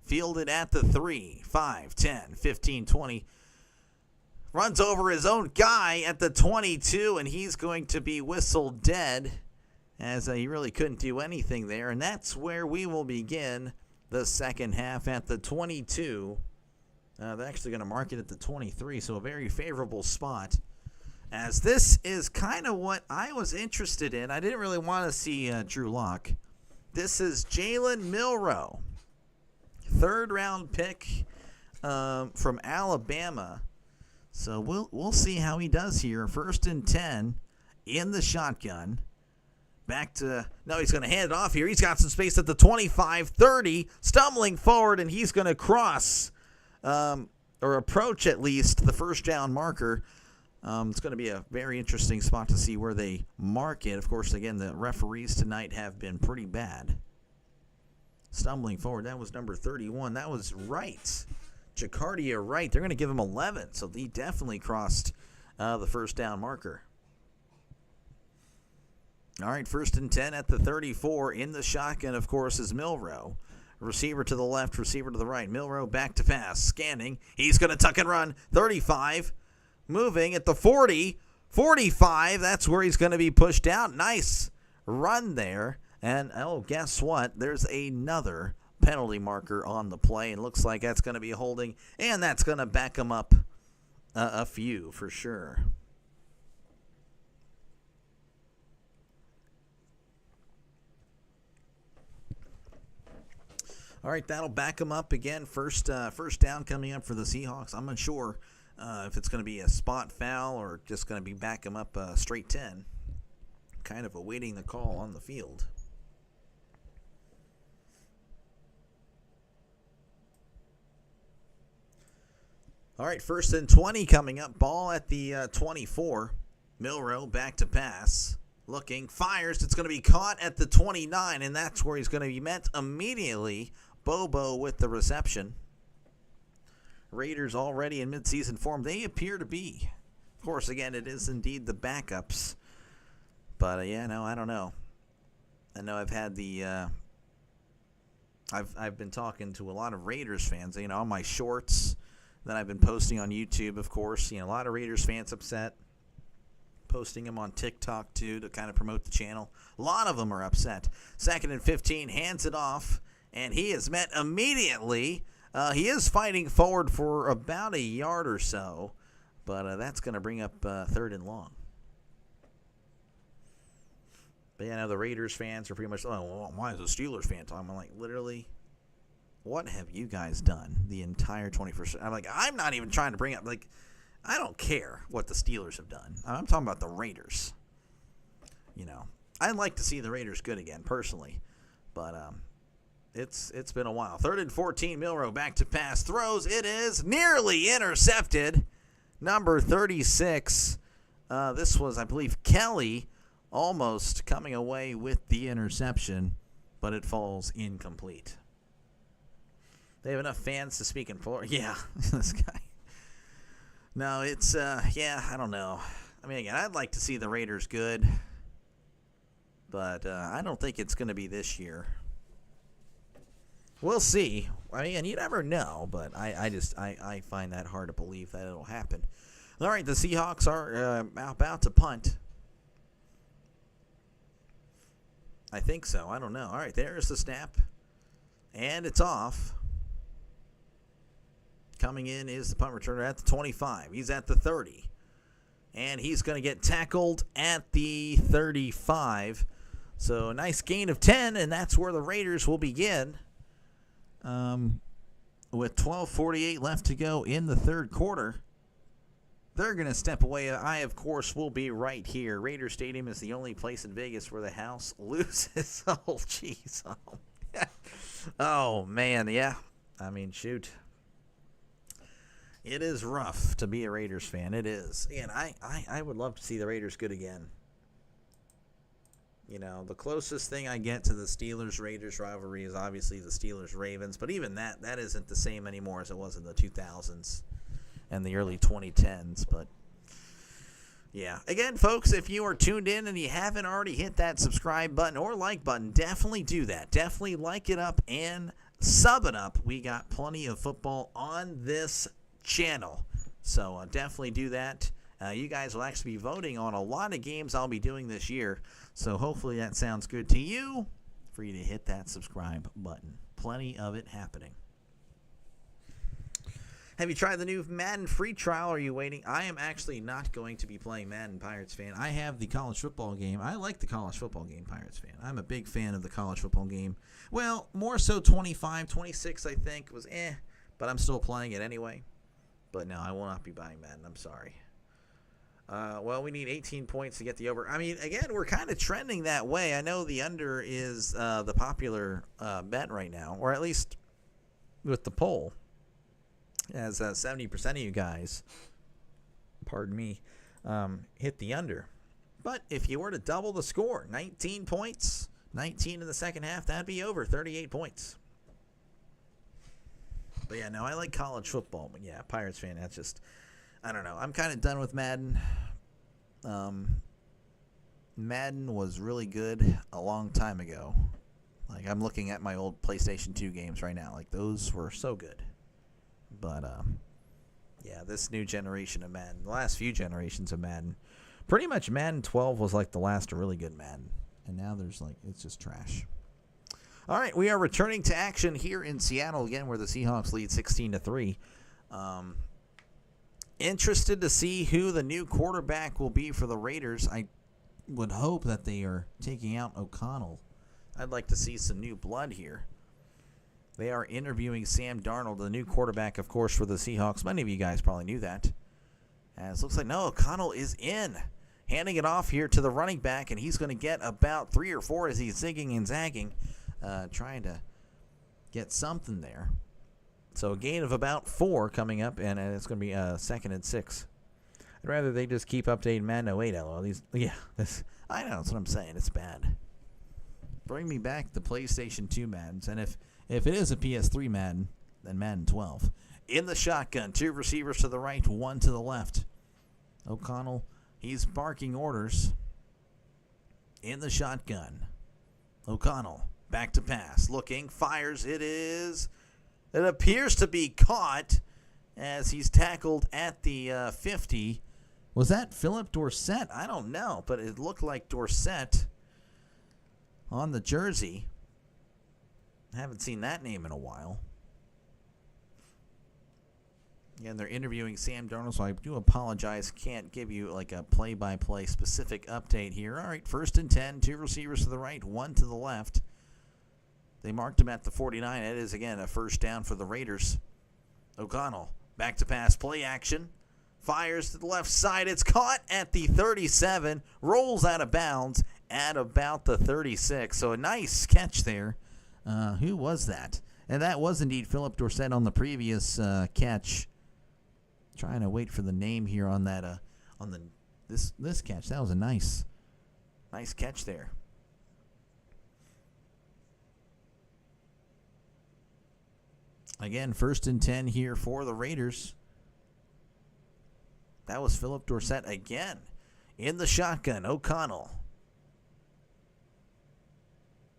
Fielded at the 3, 5, 10, 15, 20. Runs over his own guy at the 22, and he's going to be whistled dead as he really couldn't do anything there. And that's where we will begin the second half at the 22. They're actually going to mark it at the 23, so a very favorable spot. As this is kind of what I was interested in. I didn't really want to see Drew Lock. This is Jalen Milroe. Third-round pick from Alabama. So we'll see how he does here. 1st and 10 in the shotgun. Back to, no, he's going to hand it off here. He's got some space at the 25, 30, stumbling forward, and he's going to cross or approach at least the first down marker. It's going to be a very interesting spot to see where they mark it. Of course, again, the referees tonight have been pretty bad. Stumbling forward, that was number 31. That was Wright. Jacardia Wright. They're going to give him 11, so he definitely crossed the first down marker. All right, 1st and 10 at the 34. In the shotgun, of course, is Milroe. Receiver to the left, receiver to the right. Milroe back to pass, scanning. He's going to tuck and run. 35, moving at the 40, 45. That's where he's going to be pushed out. Nice run there. And, oh, guess what? There's another penalty marker on the play. And looks like that's going to be holding. And that's going to back him up a few for sure. All right, that'll back him up again. First down coming up for the Seahawks. I'm unsure if it's going to be a spot foul or just going to be back him up straight 10. Kind of awaiting the call on the field. All right, 1st and 20 coming up. Ball at the 24. Milroe back to pass. Looking, fires. It's going to be caught at the 29, and that's where he's going to be met immediately. Bobo with the reception. Raiders already in midseason form. They appear to be. Of course, again, it is indeed the backups. But, yeah, no, I don't know. I know I've had the I've been talking to a lot of Raiders fans, on my shorts that I've been posting on YouTube, of course. A lot of Raiders fans upset. Posting them on TikTok, too, to kind of promote the channel. A lot of them are upset. 2nd and 15, hands it off, and he is met immediately. He is fighting forward for about a yard or so, but that's going to bring up 3rd and long. But, the Raiders fans are pretty much, well, why is the Steelers fan talking? I'm like, literally, what have you guys done the entire 21st? I'm not even trying to bring up, I don't care what the Steelers have done. I'm talking about the Raiders. I'd like to see the Raiders good again, personally. But it's been a while. 3rd and 14, Milroe back to pass. Throws. It is nearly intercepted. Number 36. This was, I believe, Kelly almost coming away with the interception, but it falls incomplete. They have enough fans to speak in Florida. Yeah, this guy. No, it's, I don't know. Again, I'd like to see the Raiders good, but I don't think it's going to be this year. We'll see. You never know, but I find that hard to believe that it'll happen. All right, the Seahawks are about to punt. I think so. I don't know. All right, there's the snap, and it's off. Coming in is the punt returner at the 25. He's at the 30. And he's going to get tackled at the 35. So a nice gain of 10, and that's where the Raiders will begin. With 12:48 left to go in the third quarter. They're going to step away. I, of course, will be right here. Raider Stadium is the only place in Vegas where the house loses. Oh, jeez. Oh, man, yeah. Shoot. It is rough to be a Raiders fan. It is. And I would love to see the Raiders good again. The closest thing I get to the Steelers-Raiders rivalry is obviously the Steelers-Ravens. But even that isn't the same anymore as it was in the 2000s and the early 2010s. But, yeah. Again, folks, if you are tuned in and you haven't already hit that subscribe button or like button, definitely do that. Definitely like it up and sub it up. We got plenty of football on this channel, so definitely do that. You guys will actually be voting on a lot of games I'll be doing this year, so hopefully that sounds good to you for you to hit that subscribe button. Plenty of it happening. Have you tried the new Madden free trial? Are you waiting? I am actually not going to be playing Madden, Pirates fan. I have the college football game. I like the college football game, Pirates fan. I'm a big fan of the college football game. Well, more so 25, 26 I think was but I'm still playing it anyway. But no, I will not be buying Madden. I'm sorry. Well, we need 18 points to get the over. Again, we're kind of trending that way. I know the under is the popular bet right now, or at least with the poll, as 70% of you guys, pardon me, hit the under. But if you were to double the score, 19 points, 19 in the second half, that'd be over 38 points. But yeah, no, I like college football. But yeah, Pirates fan, that's just, I don't know. I'm kind of done with Madden. Madden was really good a long time ago. Like, I'm looking at my old PlayStation 2 games right now. Like, those were so good. But, yeah, this new generation of Madden, the last few generations of Madden, pretty much Madden 12 was like the last really good Madden. And now there's like, it's just trash. All right, we are returning to action here in Seattle again, where the Seahawks lead 16-3. Interested to see who the new quarterback will be for the Raiders. I would hope that they are taking out O'Connell. I'd like to see some new blood here. They are interviewing Sam Darnold, the new quarterback, of course, for the Seahawks. Many of you guys probably knew that. As it looks like, no, O'Connell is in. Handing it off here to the running back, and he's going to get about 3 or 4 as he's zigging and zagging, trying to get something there. So a gain of about 4 coming up, and it's going to be 2nd and 6. I'd rather they just keep updating Madden 08. I know, that's what I'm saying. It's bad. Bring me back the PlayStation 2 Maddens, and if it is a PS3 Madden, then Madden 12. In the shotgun, 2 receivers to the right, 1 to the left. O'Connell, he's barking orders. In the shotgun, O'Connell, back to pass, looking, fires, it appears to be caught as he's tackled at the 50. Was that Philip Dorsett? I don't know, but it looked like Dorsett on the jersey. I haven't seen that name in a while. Again, they're interviewing Sam Darnold, so I do apologize. Can't give you like a play-by-play specific update here. All right, 1st and 10, 2 receivers to the right, 1 to the left. They marked him at the 49. It is, again, a first down for the Raiders. O'Connell, back to pass, play action. Fires to the left side. It's caught at the 37. Rolls out of bounds at about the 36. So a nice catch there. Who was that? And that was indeed Philip Dorsett on the previous catch. Trying to wait for the name here on that this catch. That was a nice catch there. Again, 1st and 10 here for the Raiders. That was Philip Dorsett again. In the shotgun, O'Connell.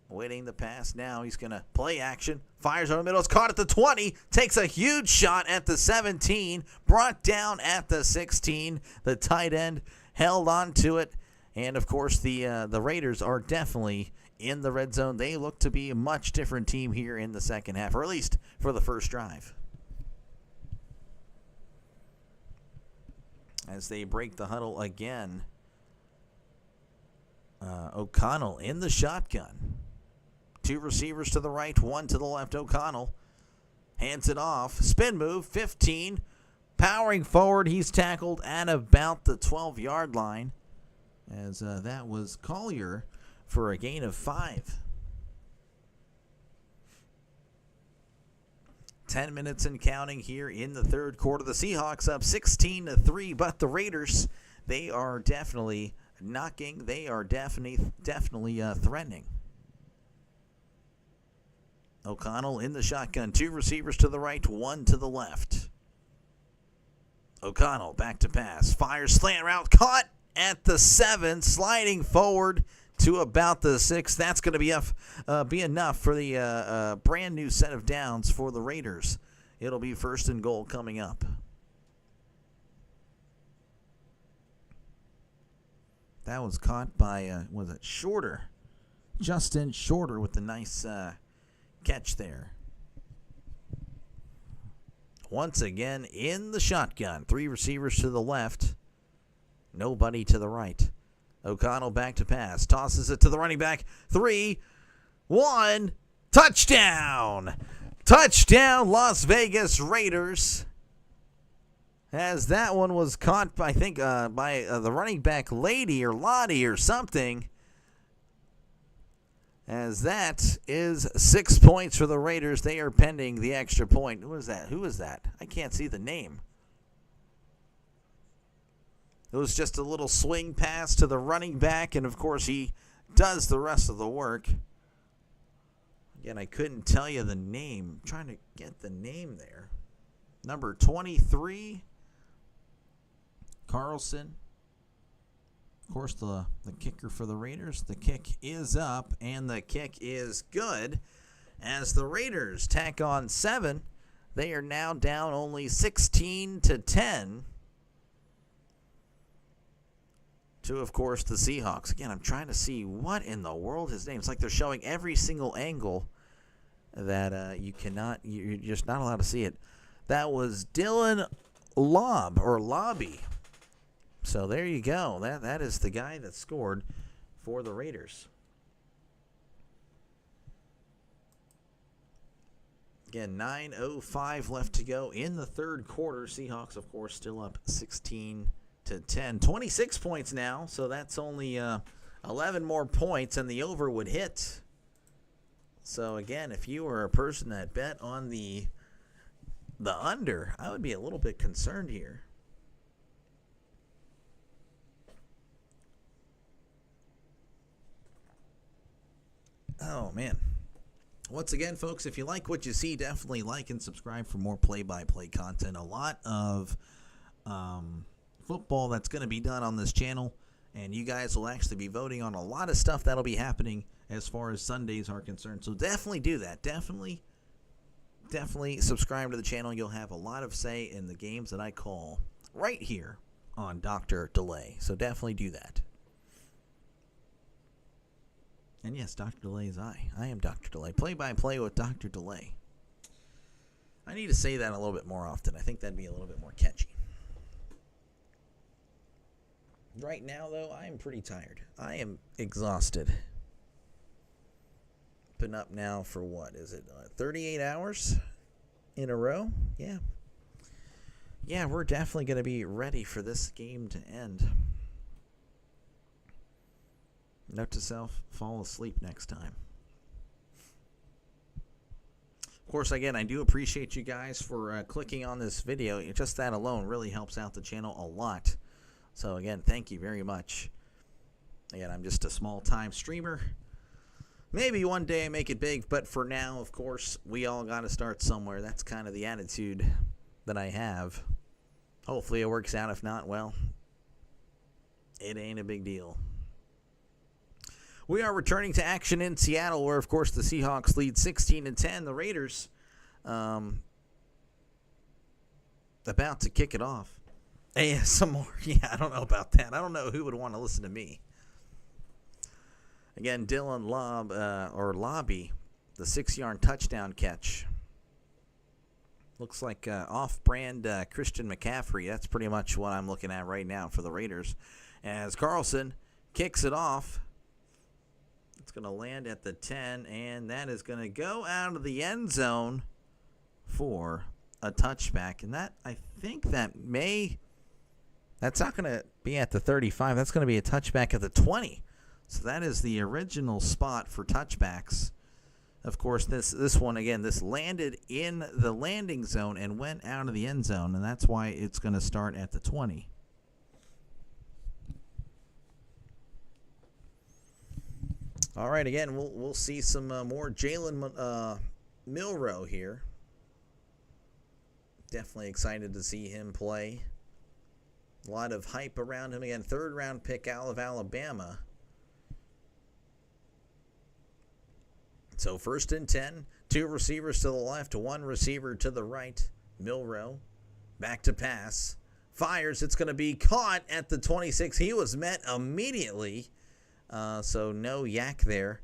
Waiting the pass now. He's going to play action. Fires over the middle. It's caught at the 20. Takes a huge shot at the 17. Brought down at the 16. The tight end held on to it. And, of course, the Raiders are definitely in the red zone. They look to be a much different team here in the second half, or at least for the first drive. As they break the huddle again, O'Connell in the shotgun. 2 receivers to the right, 1 to the left. O'Connell hands it off. Spin move, 15. Powering forward, he's tackled at about the 12-yard line. As that was Collier for a gain of 5. 10 minutes and counting here in the third quarter. The Seahawks up 16-3, but the Raiders, they are definitely knocking. They are definitely threatening. O'Connell in the shotgun. 2 receivers to the right, 1 to the left. O'Connell back to pass. Fires slant route. Caught at the 7. Sliding forward to about the 6. That's going to be enough for the brand new set of downs for the Raiders. It'll be 1st and goal coming up. That was caught by, was it Shorter? Justin Shorter with the nice catch there. Once again in the shotgun. 3 receivers to the left. Nobody to the right. O'Connell back to pass. Tosses it to the running back. 3, 1. Touchdown! Touchdown, Las Vegas Raiders. As that one was caught, I think, by the running back Lady or Lottie or something. As that is 6 points for the Raiders. They are pending the extra point. Who is that? I can't see the name. It was just a little swing pass to the running back, and of course he does the rest of the work. Again, I couldn't tell you the name. I'm trying to get the name there. Number 23, Carlson. Of course, the kicker for the Raiders. The kick is up, and the kick is good. As the Raiders tack on 7, they are now down only 16-10 to, of course, the Seahawks. Again, I'm trying to see what in the world his name. It's like they're showing every single angle that you're just not allowed to see it. That was Dylan Lobby. So there you go. That is the guy that scored for the Raiders. Again, 9:05 left to go in the third quarter. Seahawks, of course, still up 16-10. 26 points now, so that's only 11 more points, and the over would hit. So again, if you were a person that bet on the under, I would be a little bit concerned here. Oh, man. Once again, folks, if you like what you see, definitely like and subscribe for more play-by-play content. A lot of football that's going to be done on this channel, and you guys will actually be voting on a lot of stuff that'll be happening as far as Sundays are concerned. So definitely do that. Definitely subscribe to the channel. You'll have a lot of say in the games that I call right here on Dr. Delay. So definitely do that. And yes, Dr. Delay is I. I am Dr. Delay. Play-by-play with Dr. Delay. I need to say that a little bit more often. I think that'd be a little bit more catchy. Right now, though, I am pretty tired. I am exhausted. Been up now for what? Is it 38 hours in a row? Yeah. Yeah, we're definitely going to be ready for this game to end. Note to self, fall asleep next time. Of course, again, I do appreciate you guys for clicking on this video. Just that alone really helps out the channel a lot. So, again, thank you very much. Again, I'm just a small-time streamer. Maybe one day I make it big, but for now, of course, we all got to start somewhere. That's kind of the attitude that I have. Hopefully it works out. If not, well, it ain't a big deal. We are returning to action in Seattle, where, of course, the Seahawks lead 16-10. The Raiders about to kick it off. ASMR. Yeah, I don't know about that. I don't know who would want to listen to me. Again, Dylan Lobby, the 6-yard touchdown catch. Looks like off-brand Christian McCaffrey. That's pretty much what I'm looking at right now for the Raiders. As Carlson kicks it off. It's going to land at the 10, and that is going to go out of the end zone for a touchback. And that, I think that's not going to be at the 35. That's going to be a touchback at the 20. So that is the original spot for touchbacks. Of course, this one, again, this landed in the landing zone and went out of the end zone, and that's why it's going to start at the 20. All right, again, we'll see some more Jalen Milroe here. Definitely excited to see him play. A lot of hype around him. Again, 3rd-round pick out of Alabama. So 1st and 10, 2 receivers to the left, 1 receiver to the right. Milroe back to pass. Fires. It's going to be caught at the 26. He was met immediately. So no yak there,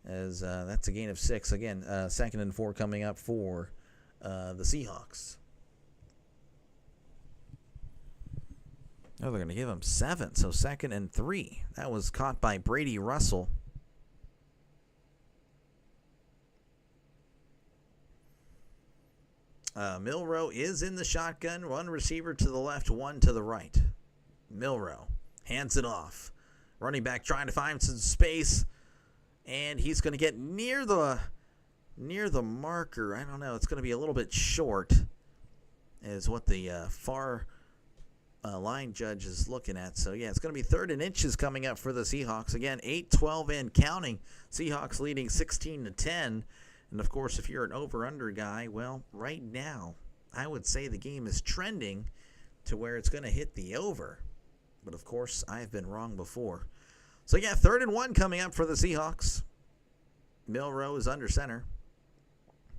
as that's a gain of 6. Again, 2nd and 4 coming up for the Seahawks. Oh, they're going to give him 7, so 2nd and 3. That was caught by Brady Russell. Milroe is in the shotgun. 1 receiver to the left, 1 to the right. Milroe hands it off. Running back trying to find some space, and he's going to get near the marker. I don't know. It's going to be a little bit short, is what the far line judge is looking at. So, yeah, it's going to be 3rd and inches coming up for the Seahawks. Again, 8-12 and counting. Seahawks leading 16-10. And, of course, if you're an over-under guy, well, right now, I would say the game is trending to where it's going to hit the over. But, of course, I have been wrong before. So, yeah, 3rd and 1 coming up for the Seahawks. Milroe is under center.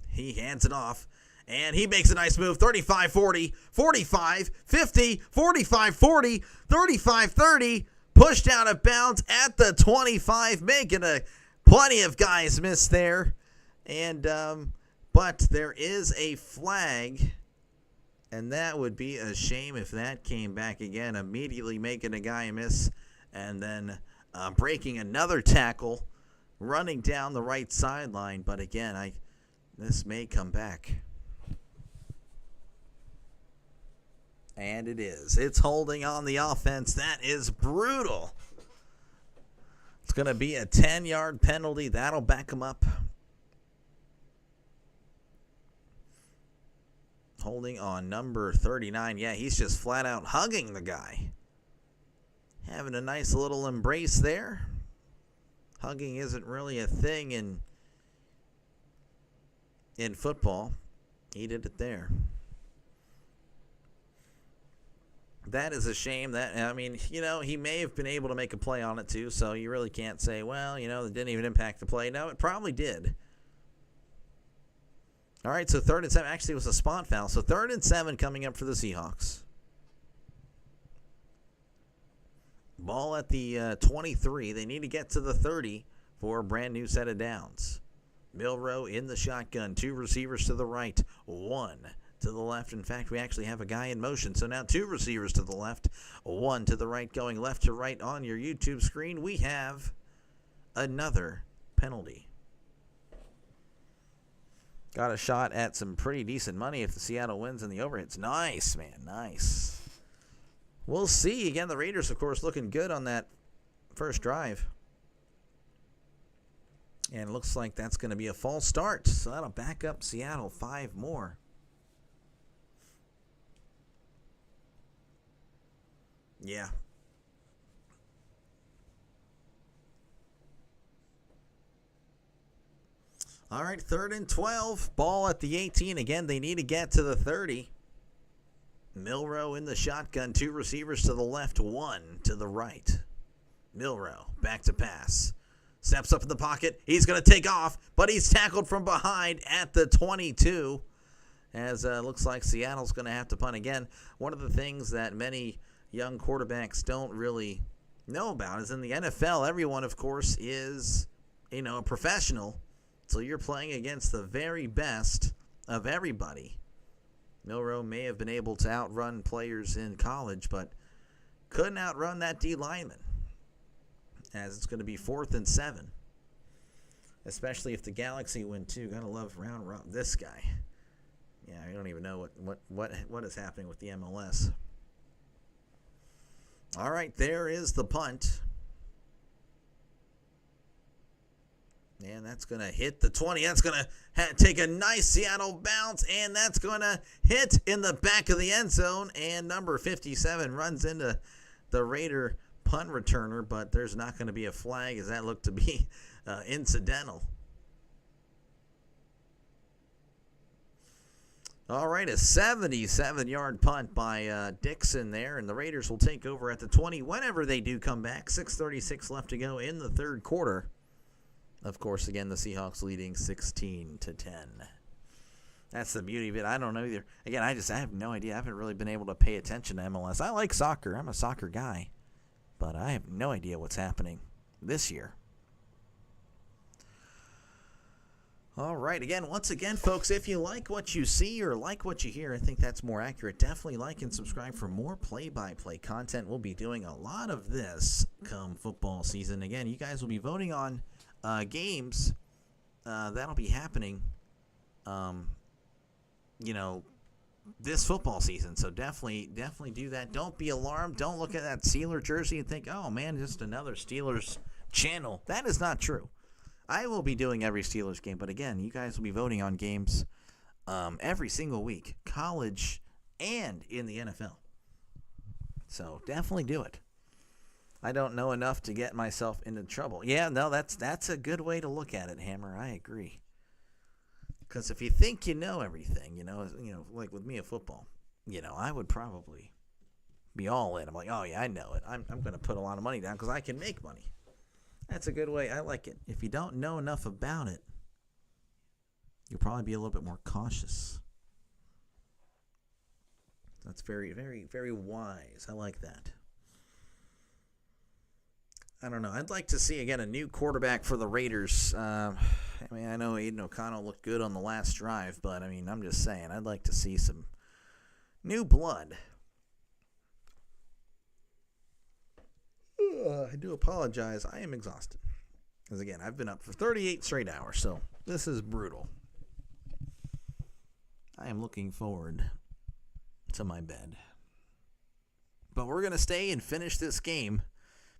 He hands it off, and he makes a nice move. 35-40, 45-50, 45-40, 35-30. Pushed out of bounds at the 25, making plenty of guys miss there. And but there is a flag, and that would be a shame if that came back again, immediately making a guy miss, and then breaking another tackle, running down the right sideline. But again, this may come back. And it is. It's holding on the offense. That is brutal. It's going to be a 10-yard penalty. That'll back him up. Holding on number 39. Yeah, he's just flat out hugging the guy. Having a nice little embrace there. Hugging isn't really a thing in football. He did it there. That is a shame. He may have been able to make a play on it too, so you really can't say, well, it didn't even impact the play. No, it probably did. All right, so 3rd and 7. Actually, it was a spot foul. So 3rd and 7 coming up for the Seahawks. Ball at the 23. They need to get to the 30 for a brand new set of downs. Milroe in the shotgun. 2 receivers to the right. 1 to the left. In fact, we actually have a guy in motion. So now 2 receivers to the left, 1 to the right. Going left to right on your YouTube screen, we have another penalty. Got a shot at some pretty decent money if the Seattle wins in the overhits. Nice, man. Nice. We'll see. Again, the Raiders, of course, looking good on that first drive. And it looks like that's going to be a false start. So that'll back up Seattle 5 more. Yeah. All right, 3rd and 12. Ball at the 18. Again, they need to get to the 30. Milroe in the shotgun. 2 receivers to the left, 1 to the right. Milroe back to pass. Steps up in the pocket. He's going to take off, but he's tackled from behind at the 22. As looks like Seattle's going to have to punt again. One of the things that many young quarterbacks don't really know about is in the NFL, everyone, of course, is, a professional. So you're playing against the very best of everybody. Milroe may have been able to outrun players in college, but couldn't outrun that D lineman. As it's going to be 4th and 7. Especially if the Galaxy win too. Gotta love round this guy. Yeah, I don't even know what is happening with the MLS. All right, there is the punt. And that's going to hit the 20. That's going to take a nice Seattle bounce, and that's going to hit in the back of the end zone. And number 57 runs into the Raider punt returner, but there's not going to be a flag as that looked to be incidental. All right, a 77-yard punt by Dixon there, and the Raiders will take over at the 20 whenever they do come back. 6:36 left to go in the 3rd quarter. Of course, again, the Seahawks leading 16-10. That's the beauty of it. I don't know either. Again, I have no idea. I haven't really been able to pay attention to MLS. I like soccer. I'm a soccer guy. But I have no idea what's happening this year. All right. Again, once again, folks, if you like what you see or like what you hear, I think that's more accurate. Definitely like and subscribe for more play-by-play content. We'll be doing a lot of this come football season. Again, you guys will be voting on games that'll be happening, this football season. So definitely do that. Don't be alarmed. Don't look at that Steelers jersey and think, oh, man, just another Steelers channel. That is not true. I will be doing every Steelers game. But, again, you guys will be voting on games every single week, college and in the NFL. So definitely do it. I don't know enough to get myself into trouble. Yeah, no, that's a good way to look at it, Hammer. I agree. Because if you think you know everything, like with me at football, I would probably be all in. I'm like, oh, yeah, I know it. I'm going to put a lot of money down because I can make money. That's a good way. I like it. If you don't know enough about it, you'll probably be a little bit more cautious. That's very, very, very wise. I like that. I don't know. I'd like to see, again, a new quarterback for the Raiders. I know Aiden O'Connell looked good on the last drive, but, I'm just saying, I'd like to see some new blood. I do apologize. I am exhausted. Because, again, I've been up for 38 straight hours, so this is brutal. I am looking forward to my bed. But we're going to stay and finish this game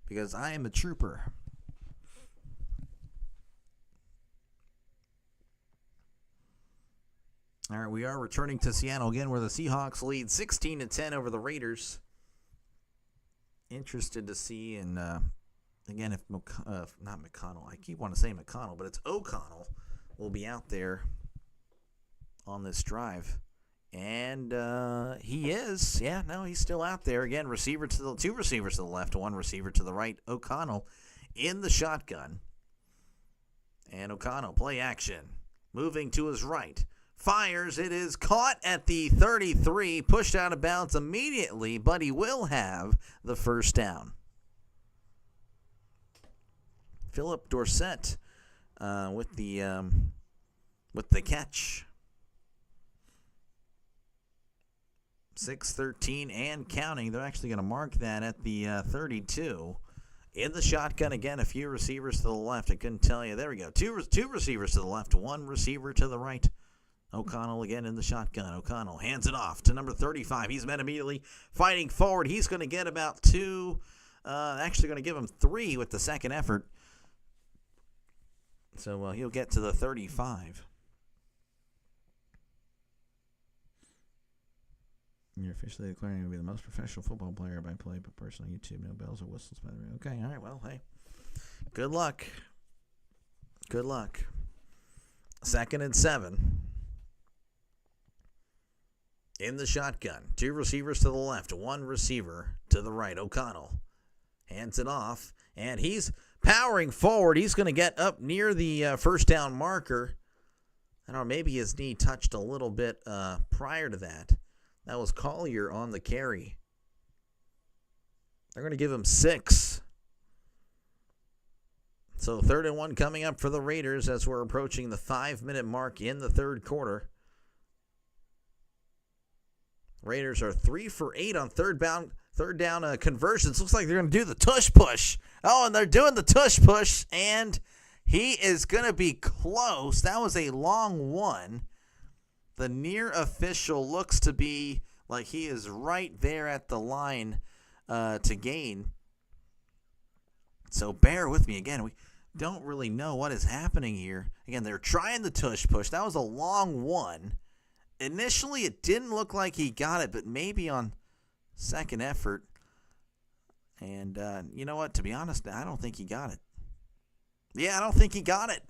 because I am a trooper. All right, we are returning to Seattle again where the Seahawks lead 16-10 over the Raiders. Interested to see, and again, if not McConnell, I keep wanting to say McConnell, but it's O'Connell, will be out there on this drive. And he is. Yeah, no, he's still out there. Again, two receivers to the left, one receiver to the right. O'Connell in the shotgun. And O'Connell, play action. Moving to his right. Fires. It is caught at the 33. Pushed out of bounds immediately, but he will have the first down. Philip Dorsett with the catch. 6-13 and counting. They're actually going to mark that at the 32. In the shotgun again, a few receivers to the left. I couldn't tell you. There we go. Two receivers to the left, one receiver to the right. O'Connell again in the shotgun. O'Connell hands it off to number 35. He's met immediately, fighting forward. He's going to get about two. Actually going to give him three with the second effort. So he'll get to the 35. You're officially declaring to be the most professional football player by play, but personally, YouTube, no bells or whistles, by the way. Okay, all right, well, hey. Good luck. Good luck. 2nd and 7. In the shotgun. Two receivers to the left, one receiver to the right. O'Connell hands it off, and he's powering forward. He's going to get up near the first down marker. I don't know, maybe his knee touched a little bit prior to that. That was Collier on the carry. They're going to give him 6. So 3rd and 1 coming up for the Raiders as we're approaching the 5-minute mark in the third quarter. Raiders are 3 for 8 on third down conversions. Looks like they're going to do the tush push. Oh, and they're doing the tush push, and he is going to be close. That was a long one. The near official looks to be like he is right there at the line to gain. So bear with me. Again, we don't really know what is happening here. Again, they're trying the tush push. That was a long one. Initially, it didn't look like he got it, but maybe on second effort. And you know what? To be honest, I don't think he got it. Yeah, I don't think he got it.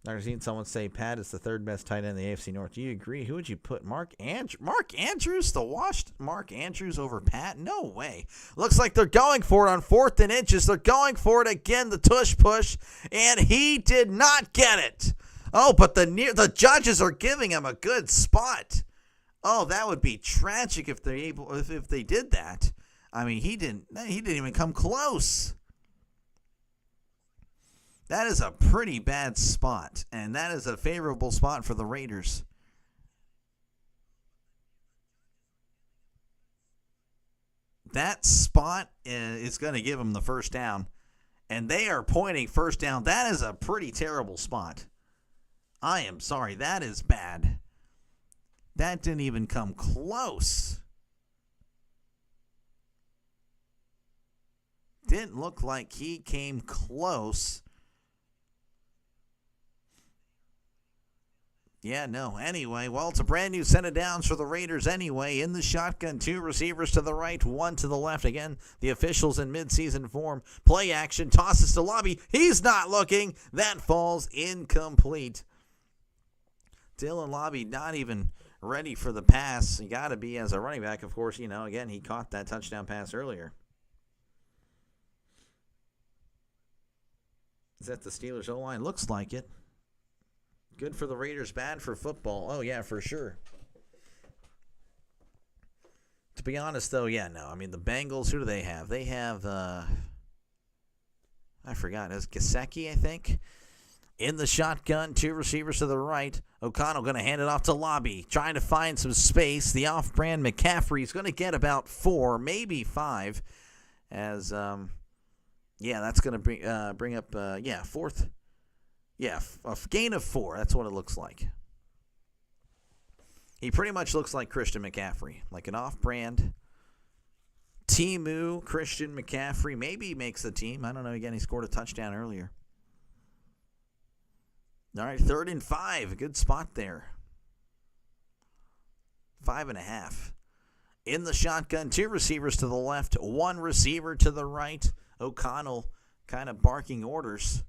I've seen someone say Pat is the third best tight end in the AFC North. Do you agree? Who would you put? Mark Andrews? The washed Mark Andrews over Pat? No way. Looks like they're going for it on 4th and inches. They're going for it again, the tush push, and he did not get it. Oh, but the judges are giving him a good spot. Oh, that would be tragic if they did that. I mean, he didn't even come close. That is a pretty bad spot, and that is a favorable spot for the Raiders. That spot is going to give them the first down, and they are pointing first down. That is a pretty terrible spot. I am sorry. That is bad. That didn't even come close. Didn't look like he came close. Yeah, no. Anyway, well, it's a brand new set of downs for the Raiders anyway. In the shotgun, 2 receivers to the right, 1 to the left. Again, the officials in midseason form. Play action, tosses to Lobby. He's not looking. That falls incomplete. Dylan Lobby not even ready for the pass. You got to be as a running back, of course. Again, he caught that touchdown pass earlier. Is that the Steelers O-line? Looks like it. Good for the Raiders, bad for football. Oh, yeah, for sure. To be honest, though, yeah, no. I mean, the Bengals, who do they have? They have, I forgot. It's Gesicki, I think. In the shotgun, 2 receivers to the right. O'Connell going to hand it off to Lobby, trying to find some space. The off-brand McCaffrey is going to get about 4, maybe 5, as, that's going to bring up, fourth. Yeah, a gain of 4. That's what it looks like. He pretty much looks like Christian McCaffrey, like an off-brand Timu Christian McCaffrey. Maybe he makes the team. I don't know. Again, he scored a touchdown earlier. All right, 3rd and 5. A good spot there. 5.5. In the shotgun, 2 receivers to the left, 1 receiver to the right. O'Connell kind of barking orders.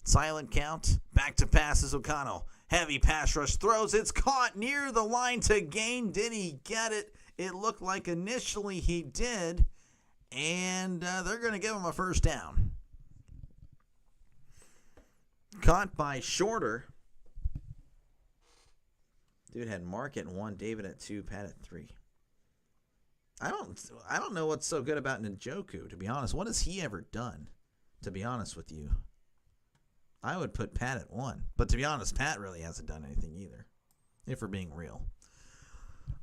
Silent count. Back to passes. O'Connell. Heavy pass rush. Throws. It's caught near the line to gain. Did he get it? It looked like initially he did. And they're going to give him a first down. Caught by Shorter. Dude had Mark at 1, David at 2, Pat at 3. I don't know what's so good about Njoku, to be honest. What has he ever done, to be honest with you? I would put Pat at 1. But to be honest, Pat really hasn't done anything either, if we're being real.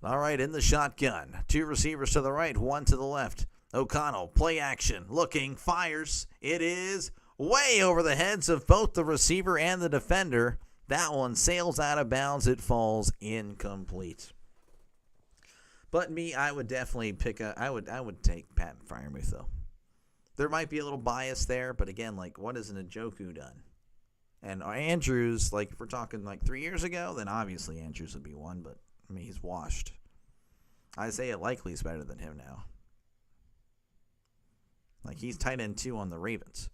All right, in the shotgun. 2 receivers to the right, 1 to the left. O'Connell, play action, looking, fires. It is way over the heads of both the receiver and the defender. That one sails out of bounds. It falls incomplete. But me, I would definitely I would take Pat Freiermuth, though. There might be a little bias there, but again, like, what has Njoku done? And Andrews, like, if we're talking like 3 years ago, then obviously Andrews would be 1, but I mean, he's washed. Isaiah Likely is better than him now. Like, he's tight end 2 on the Ravens.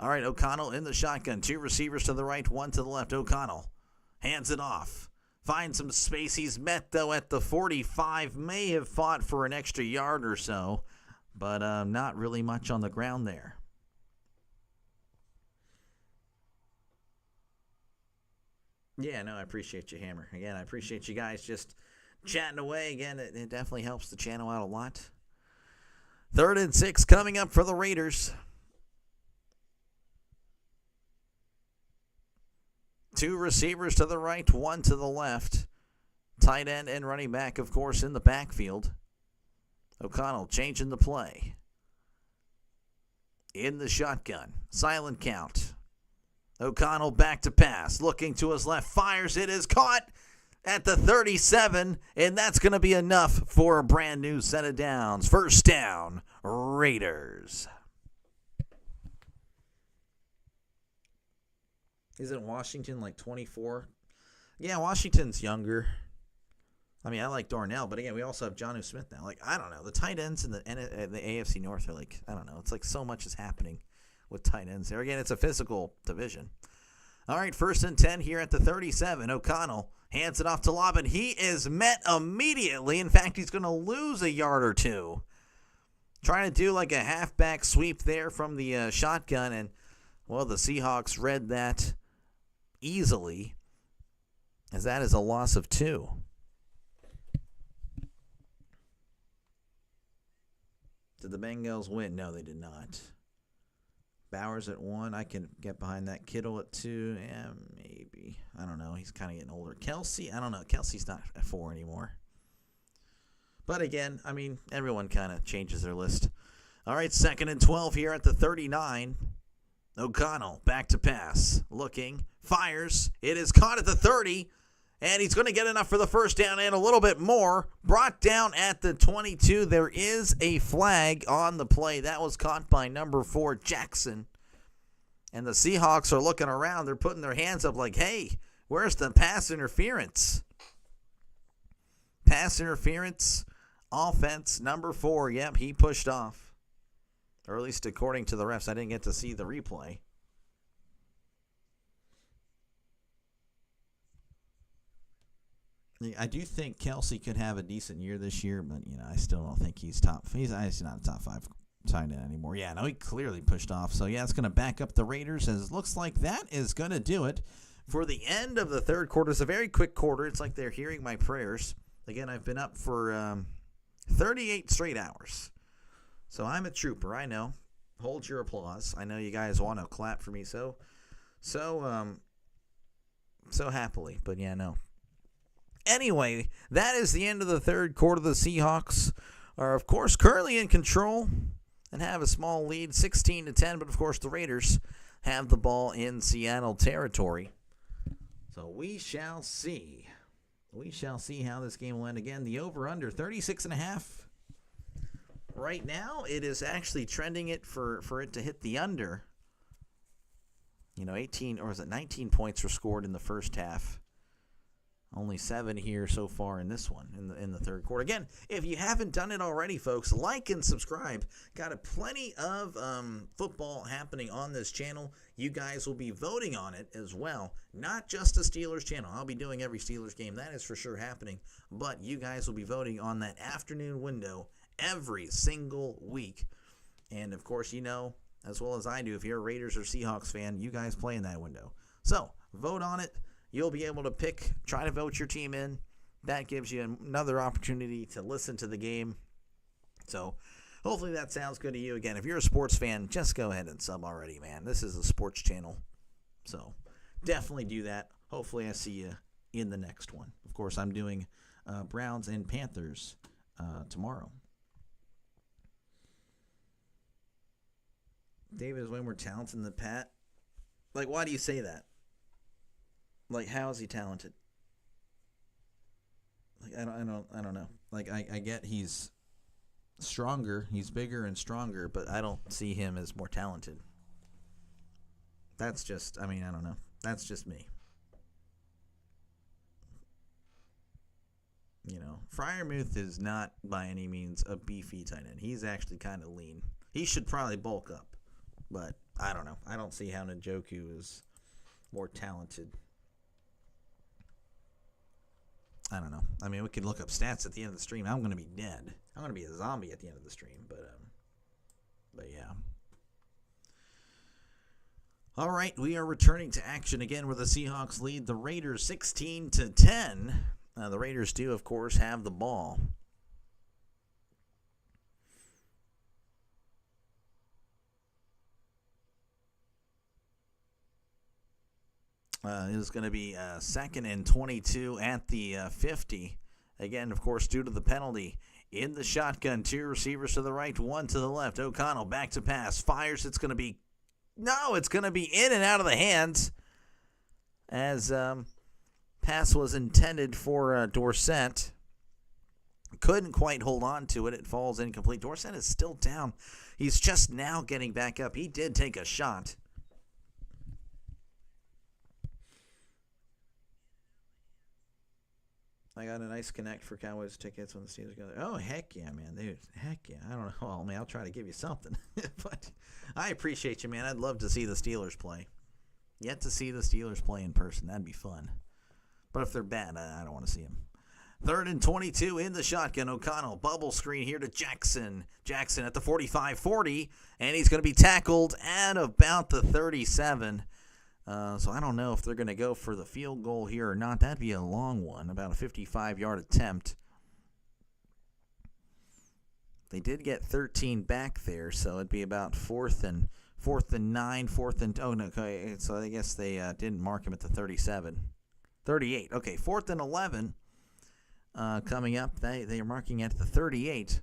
All right, O'Connell in the shotgun. 2 receivers to the right, 1 to the left. O'Connell hands it off. Finds some space. He's met, though, at the 45. May have fought for an extra yard or so, but not really much on the ground there. Yeah, no, I appreciate you, Hammer. Again, I appreciate you guys just chatting away. Again, it definitely helps the channel out a lot. 3rd and 6 coming up for the Raiders. 2 receivers to the right, 1 to the left. Tight end and running back, of course, in the backfield. O'Connell changing the play. In the shotgun. Silent count. O'Connell back to pass. Looking to his left. Fires. It is caught at the 37. And that's going to be enough for a brand new set of downs. First down, Raiders. Isn't Washington like 24? Yeah, Washington's younger. I mean, I like Darnell, but again, we also have Jonnu Smith now. Like, I don't know. The tight ends in the AFC North are like, I don't know. It's like so much is happening with tight ends there. Again, it's a physical division. All right, 1st and 10 here at the 37. O'Connell hands it off to Lobbin. He is met immediately. In fact, he's going to lose a yard or 2. Trying to do like a halfback sweep there from the shotgun, and, well, the Seahawks read that easily, as that is a loss of 2. Did the Bengals win? No, they did not. Bowers at 1. I can get behind that. Kittle at 2. Yeah, maybe. I don't know. He's kind of getting older. Kelsey, I don't know. Kelsey's not at 4 anymore. But again, I mean, everyone kind of changes their list. All right, 2nd and 12 here at the 39. O'Connell back to pass. Looking. Fires. It is caught at the 30. And he's going to get enough for the first down and a little bit more. Brought down at the 22. There is a flag on the play. That was caught by number 4, Jackson. And the Seahawks are looking around. They're putting their hands up like, hey, where's the pass interference? Pass interference, offense, number 4. Yep, he pushed off. Or at least according to the refs. I didn't get to see the replay. I do think Kelsey could have a decent year this year, but I still don't think he's top. He's not a top 5 tight end anymore. Yeah, no, he clearly pushed off. So yeah, it's going to back up the Raiders, as it looks like that is going to do it for the end of the third quarter. It's a very quick quarter. It's like they're hearing my prayers. Again, I've been up for 38 straight hours, so I'm a trooper. I know. Hold your applause. I know you guys want to clap for me so happily, but yeah, no. Anyway, that is the end of the third quarter. The Seahawks are, of course, currently in control and have a small lead, 16-10. But, of course, the Raiders have the ball in Seattle territory. So we shall see. We shall see how this game will end. Again, the over-under, 36.5. Right now, it is actually trending it for it to hit the under. 18, or is it 19 points were scored in the first half. Only 7 here so far in this one, in the third quarter. Again, if you haven't done it already, folks, like and subscribe. Got plenty of football happening on this channel. You guys will be voting on it as well. Not just the Steelers channel. I'll be doing every Steelers game. That is for sure happening. But you guys will be voting on that afternoon window every single week. And, of course, as well as I do, if you're a Raiders or Seahawks fan, you guys play in that window. So, vote on it. You'll be able to try to vote your team in. That gives you another opportunity to listen to the game. So, hopefully that sounds good to you. Again, if you're a sports fan, just go ahead and sub already, man. This is a sports channel. So, definitely do that. Hopefully I see you in the next one. Of course, I'm doing Browns and Panthers tomorrow. David is way more talented than Pat. Like, why do you say that? Like, how is he talented? Like, I don't know. Like, I get he's stronger, he's bigger and stronger, but I don't see him as more talented. That's just, I don't know. That's just me. Freiermuth is not by any means a beefy tight end. He's actually kind of lean. He should probably bulk up, but I don't know. I don't see how Njoku is more talented. I don't know. We could look up stats at the end of the stream. I'm going to be dead. I'm going to be a zombie at the end of the stream, but yeah. All right, we are returning to action again where the Seahawks lead the Raiders 16-10. The Raiders do, of course, have the ball. It is going to be 2nd and 22 at the 50. Again, of course, due to the penalty. In the shotgun, 2 receivers to the right, 1 to the left. O'Connell back to pass. Fires. It's going to be... No, it's going to be in and out of the hands. As pass was intended for Dorsett. Couldn't quite hold on to it. It falls incomplete. Dorsett is still down. He's just now getting back up. He did take a shot. I got a nice connect for Cowboys tickets when the Steelers go there. Oh, heck yeah, man. Dude, heck yeah. I don't know. Well, I'll try to give you something. But I appreciate you, man. I'd love to see the Steelers play. Yet to see the Steelers play in person. That'd be fun. But if they're bad, I don't want to see them. 3rd and 22 in the shotgun. O'Connell, bubble screen here to Jackson. Jackson at the 45-40, and he's going to be tackled at about the 37. So I don't know if they're going to go for the field goal here or not. That'd be a long one, about a 55-yard attempt. They did get 13 back there, so it'd be about 4th and 9, 4th and... Oh, no, okay, so I guess they didn't mark him at the 37. 38, okay, 4th and 11 coming up. They are marking at the 38.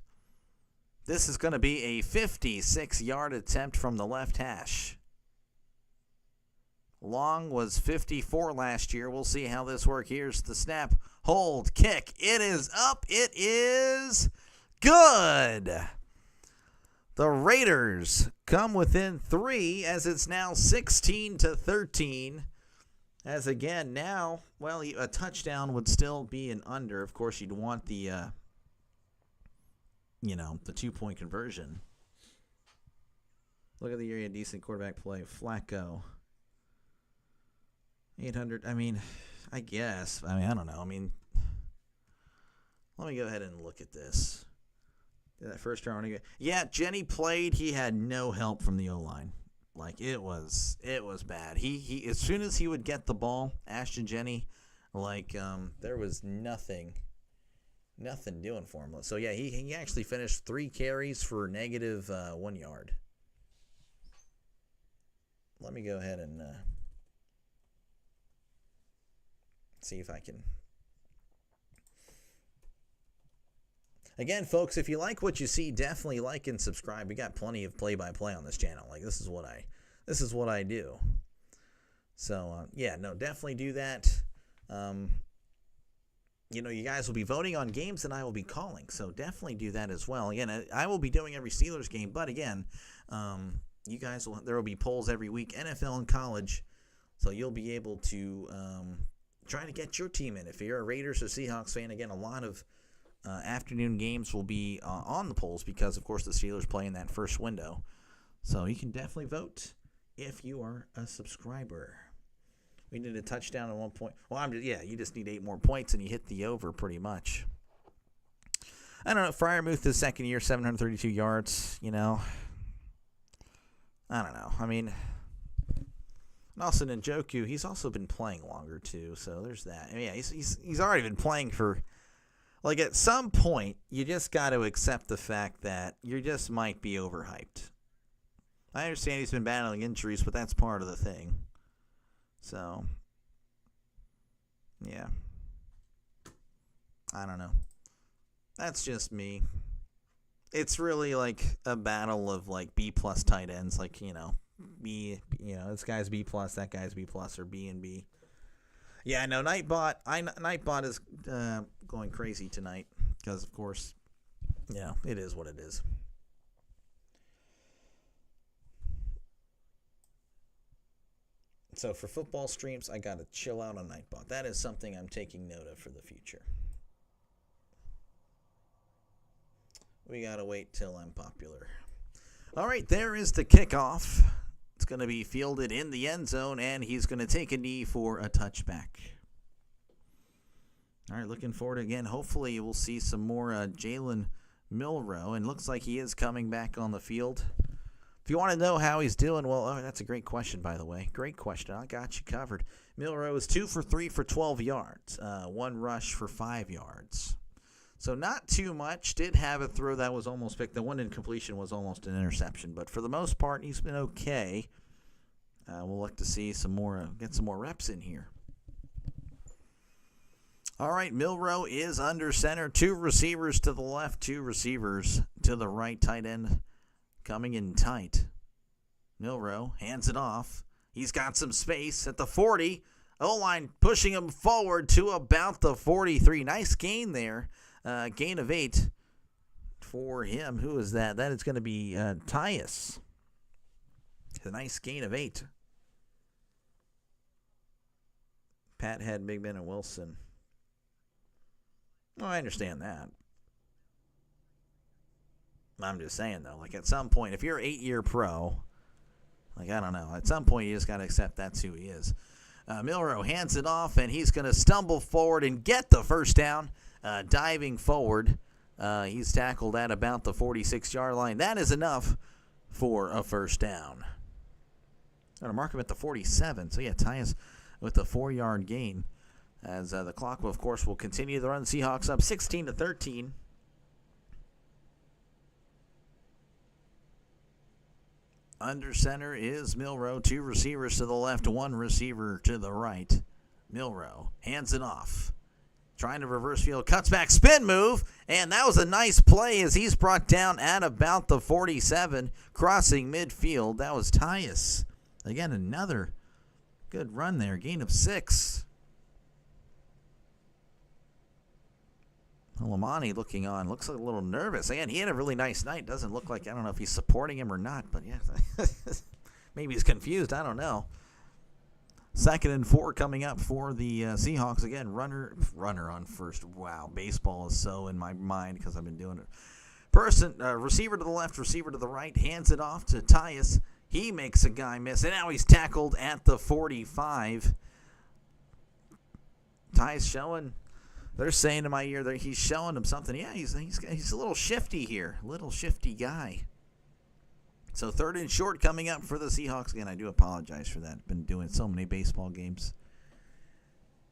This is going to be a 56-yard attempt from the left hash. Long was 54 last year. We'll see how this works. Here's the snap, hold, kick. It is up. It is good. The Raiders come within 3 as it's now 16-13. As again now, well, a touchdown would still be an under. Of course, you'd want the, the 2-point conversion. Look at the area, decent quarterback play. Flacco. 800, I guess. I don't know. Let me go ahead and look at this. That first round. Yeah, Jenny played. He had no help from the O-line. Like, it was bad. He as soon as he would get the ball, Ashton Jenny, like, there was nothing doing for him. So, yeah, he actually finished 3 carries for negative 1 yard. Let me go ahead and see if I can. Again, folks, if you like what you see, definitely like and subscribe. We got plenty of play-by-play on this channel. Like, this is what I do. So, yeah, no, definitely do that. You guys will be voting on games that I will be calling, so definitely do that as well. Again, I will be doing every Steelers game, but again, there will be polls every week, NFL and college, so you'll be able to try to get your team in. If you're a Raiders or Seahawks fan, again, a lot of afternoon games will be on the polls because, of course, the Steelers play in that first window. So you can definitely vote if you are a subscriber. We need a touchdown at 1 point. Well, you just need 8 more points and you hit the over pretty much. I don't know. Freiermuth, his second year, 732 yards. I don't know. I mean, Nelson Njoku, he's also been playing longer too. So there's that. I mean, yeah, he's already been playing for. Like, at some point, you just got to accept the fact that you just might be overhyped. I understand he's been battling injuries, but that's part of the thing. So, yeah. I don't know. That's just me. It's really like a battle of, like, B-plus tight ends. Like, this guy's B-plus, that guy's B-plus, or B and B. Yeah, no, Nightbot is going crazy tonight because, of course, it is what it is. So for football streams, I got to chill out on Nightbot. That is something I'm taking note of for the future. We got to wait till I'm popular. All right, there is the kickoff. It's going to be fielded in the end zone, and he's going to take a knee for a touchback. All right, looking forward again. Hopefully we'll see some more Jalen Milroe, and looks like he is coming back on the field. If you want to know how he's doing, that's a great question, by the way. Great question. I got you covered. Milroe is 2 for 3 for 12 yards, 1 rush for 5 yards. So not too much. Did have a throw that was almost picked. The one incompletion was almost an interception. But for the most part, he's been okay. We'll look to see get some more reps in here. All right, Milroe is under center. 2 receivers to the left, 2 receivers to the right. Tight end coming in tight. Milroe hands it off. He's got some space at the 40. O-line pushing him forward to about the 43. Nice gain there. Gain of 8 for him. Who is that? That is going to be Tyus. A nice gain of 8. Pat had Big Ben and Wilson. Well, I understand that. I'm just saying, though, like, at some point, if you're an 8-year pro, like, I don't know, at some point you just got to accept that's who he is. Milroe hands it off, and he's going to stumble forward and get the first down. Diving forward, he's tackled at about the 46-yard line. That is enough for a first down. Going to mark him at the 47. So, yeah, Tyus with the 4-yard gain. As the clock, of course, will continue to run. Seahawks up 16-13. Under center is Milroe. 2 receivers to the left, 1 receiver to the right. Milroe hands it off. Trying to reverse field, cuts back, spin move, and that was a nice play as he's brought down at about the 47, crossing midfield. That was Tyus. Again, another good run there, gain of 6. Lamani looking on, looks a little nervous. Again, he had a really nice night. Doesn't look like, I don't know if he's supporting him or not, but yeah, maybe he's confused. I don't know. 2nd and 4 coming up for the Seahawks. Again, runner on first. Wow, baseball is so in my mind because I've been doing it. Receiver to the left, receiver to the right, hands it off to Tyus. He makes a guy miss, and now he's tackled at the 45. Tyus showing They're saying in my ear that he's showing them something. Yeah, he's a little shifty here. Little shifty guy. So 3rd and short coming up for the Seahawks. Again, I do apologize for that. Been doing so many baseball games.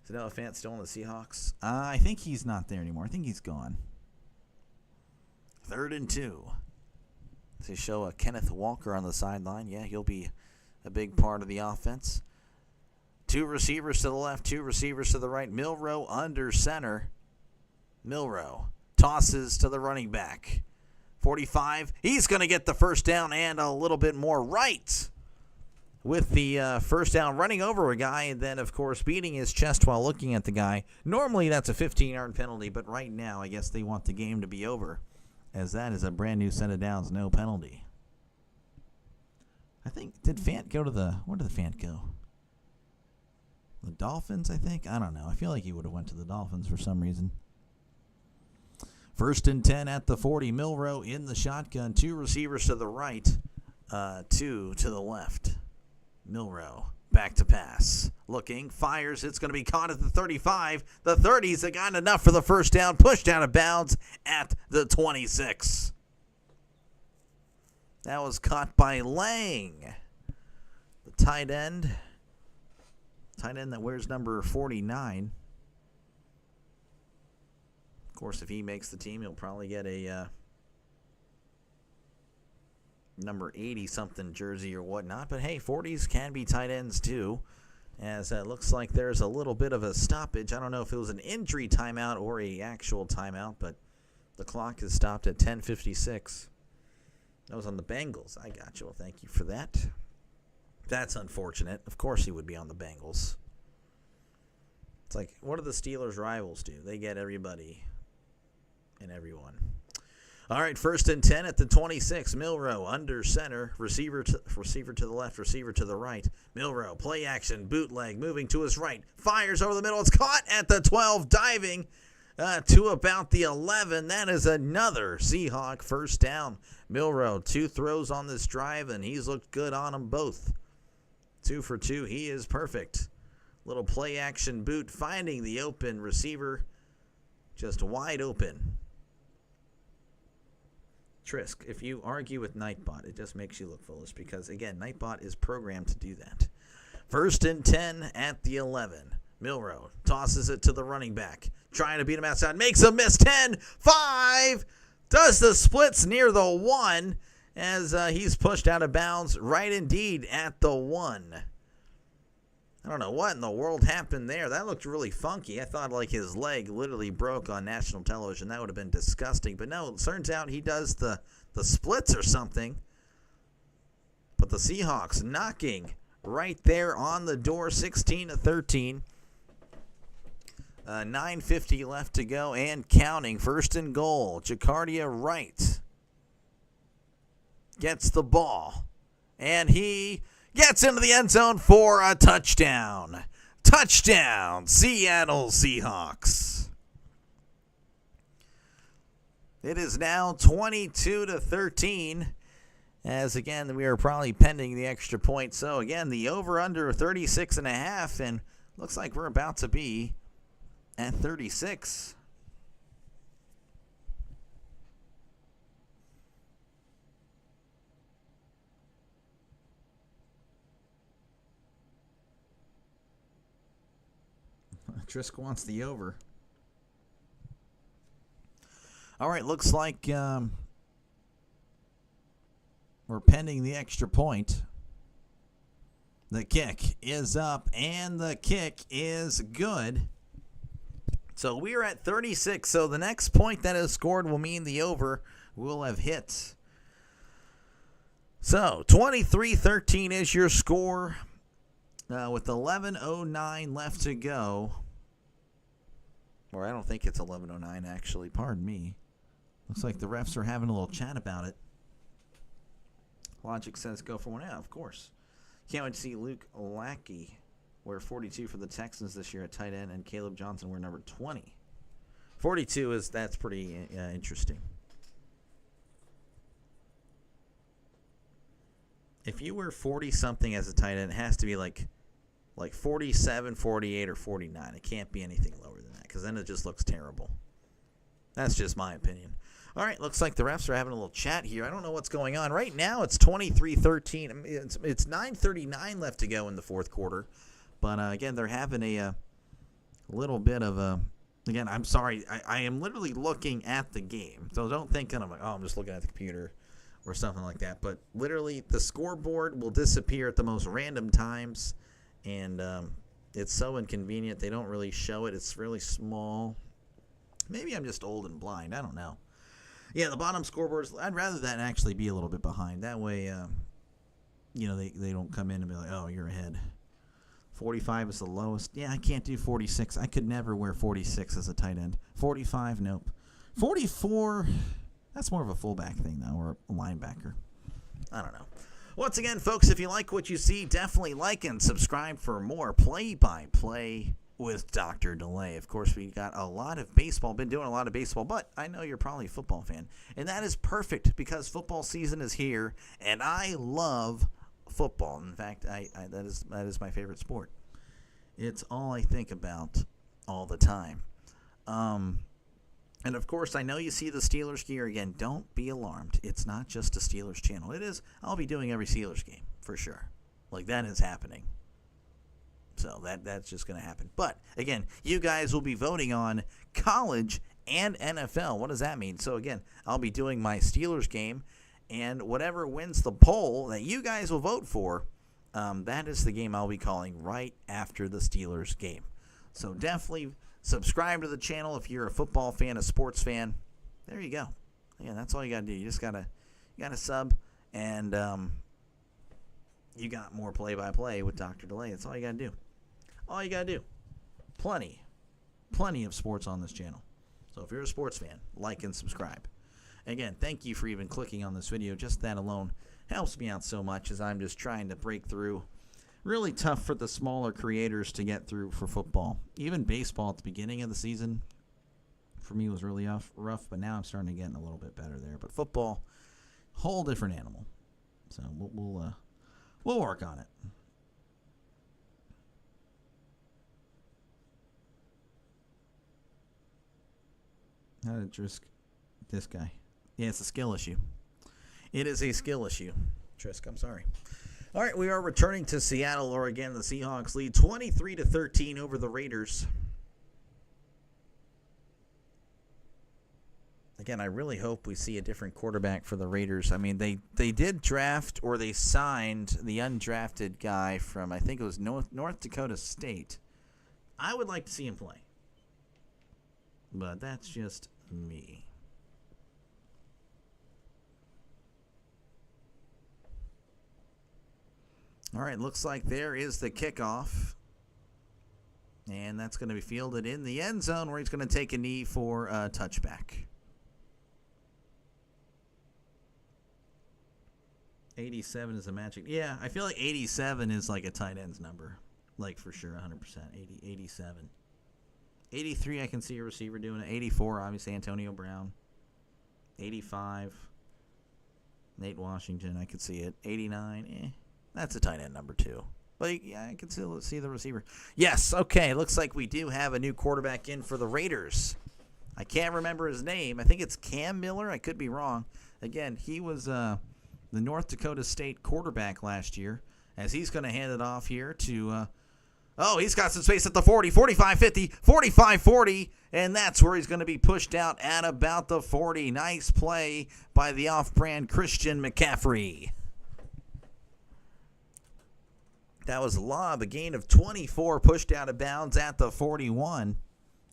Is Noah Fant still in the Seahawks? I think he's not there anymore. I think he's gone. 3rd and 2. They show a Kenneth Walker on the sideline. Yeah, he'll be a big part of the offense. 2 receivers to the left, 2 receivers to the right. Milroe under center. Milroe tosses to the running back. 45. He's going to get the first down and a little bit more right with the first down, running over a guy and then, of course, beating his chest while looking at the guy. Normally, that's a 15-yard penalty, but right now, I guess they want the game to be over, as that is a brand new set of downs, no penalty. I think, did Fant go to where did the Fant go? The Dolphins, I think? I don't know. I feel like he would have went to the Dolphins for some reason. 1st and 10 at the 40. Milroe in the shotgun. 2 receivers to the right, 2 to the left. Milroe back to pass. Looking, fires. It's going to be caught at the 35. The 30s have gotten enough for the first down. Pushed out of bounds at the 26. That was caught by Lang, the tight end. Tight end that wears number 49. Of course, if he makes the team, he'll probably get a number 80-something jersey or whatnot. But, hey, 40s can be tight ends too, as it looks like there's a little bit of a stoppage. I don't know if it was an injury timeout or a actual timeout, but the clock is stopped at 10:56. That was on the Bengals. I got you. Well, thank you for that. That's unfortunate. Of course he would be on the Bengals. It's like, what do the Steelers' rivals do? They get everybody and everyone. All right, 1st and 10 at the 26. Milroe under center. Receiver to the left, receiver to the right. Milroe, play action, bootleg, moving to his right. Fires over the middle. It's caught at the 12, diving to about the 11. That is another Seahawk first down. Milroe, 2 throws on this drive, and he's looked good on them both. 2 for 2. He is perfect. Little play action boot, finding the open receiver. Just wide open. Trisk, if you argue with Nightbot, it just makes you look foolish because, again, Nightbot is programmed to do that. 1st and 10 at the 11. Milroe tosses it to the running back. Trying to beat him outside. Makes a miss. 10, 5. Does the splits near the 1 as he's pushed out of bounds right indeed at the 1. I don't know what in the world happened there. That looked really funky. I thought like his leg literally broke on national television. That would have been disgusting. But no, it turns out he does the splits or something. But the Seahawks knocking right there on the door, 16-13. 9:50 left to go and counting. 1st and goal. Jacardia Wright gets the ball. And he gets into the end zone for a touchdown. Touchdown, Seattle Seahawks. It is now 22-13. As, again, we are probably pending the extra point. So, again, the over-under 36.5. And looks like we're about to be at 36. Trisk wants the over. All right, looks like we're pending the extra point. The kick is up, and the kick is good. So we are at 36. So the next point that is scored will mean the over will have hit. So 23-13 is your score with 11:09 left to go. Or I don't think it's 11:09 actually. Pardon me. Looks like the refs are having a little chat about it. Logic says go for one out, of course. Can't wait to see Luke Lackey wear 42 for the Texans this year at tight end, and Caleb Johnson wear number 20. 42 that's pretty interesting. If you wear 40-something as a tight end, it has to be like 47, 48, or 49. It can't be anything lower than that because because then it just looks terrible. That's just my opinion. All right, looks like the refs are having a little chat here. I don't know what's going on. Right now, it's 23-13. It's 9:39 left to go in the fourth quarter. But, again, they're having a little bit of a – again, I'm sorry. I am literally looking at the game. So don't think I'm like, oh, I'm just looking at the computer or something like that. But literally the scoreboard will disappear at the most random times. And it's so inconvenient. They don't really show it. It's really small. Maybe I'm just old and blind. I don't know. Yeah, the bottom scoreboards, I'd rather that actually be a little bit behind. That way, they don't come in and be like, oh, you're ahead. 45 is the lowest. Yeah, I can't do 46. I could never wear 46 as a tight end. 45, nope. 44, that's more of a fullback thing, though, or a linebacker. I don't know. Once again, folks, if you like what you see, definitely like and subscribe for more play-by-play with Dr. Delay. Of course, we got a lot of baseball, been doing a lot of baseball, but I know you're probably a football fan. And that is perfect because football season is here, and I love football. In fact, that is my favorite sport. It's all I think about all the time. And, of course, I know you see the Steelers gear again. Don't be alarmed. It's not just a Steelers channel. It is. I'll be doing every Steelers game for sure. Like, that is happening. So that's just going to happen. But, again, you guys will be voting on college and NFL. What does that mean? So, again, I'll be doing my Steelers game, and whatever wins the poll that you guys will vote for, that is the game I'll be calling right after the Steelers game. So, definitely subscribe to the channel if you're a football fan, a sports fan. There you go. Yeah, that's all you got to do. You just got to sub, and you got more play-by-play with Dr. Delay. That's all you got to do. All you got to do. Plenty of sports on this channel. So if you're a sports fan, like and subscribe. Again, thank you for even clicking on this video. Just that alone helps me out so much as I'm just trying to break through. Really tough for the smaller creators to get through for football. Even baseball at the beginning of the season for me was really rough, but now I'm starting to get a little bit better there. But football, whole different animal. So we'll work on it. How did this guy? Yeah, it's a skill issue. It is a skill issue. Trisk, I'm sorry. All right, we are returning to Seattle, Oregon. The Seahawks lead 23-13 over the Raiders. Again, I really hope we see a different quarterback for the Raiders. I mean, they did draft, or they signed the undrafted guy from, I think it was North Dakota State. I would like to see him play. But that's just me. All right, looks like there is the kickoff. And that's going to be fielded in the end zone where he's going to take a knee for a touchback. 87 is a magic. Yeah, I feel like 87 is like a tight end's number. Like for sure, 100%. 87. 83, I can see a receiver doing it. 84, obviously, Antonio Brown. 85, Nate Washington, I could see it. 89, that's a tight end number 2. But, yeah, I can still see the receiver. Yes, okay, looks like we do have a new quarterback in for the Raiders. I can't remember his name. I think it's Cam Miller. I could be wrong. Again, he was the North Dakota State quarterback last year, as he's going to hand it off here to he's got some space at the 40, 45, 50, 45, 40, and that's where he's going to be pushed out at about the 40. Nice play by the off-brand Christian McCaffrey. That was a lob, a gain of 24, pushed out of bounds at the 41.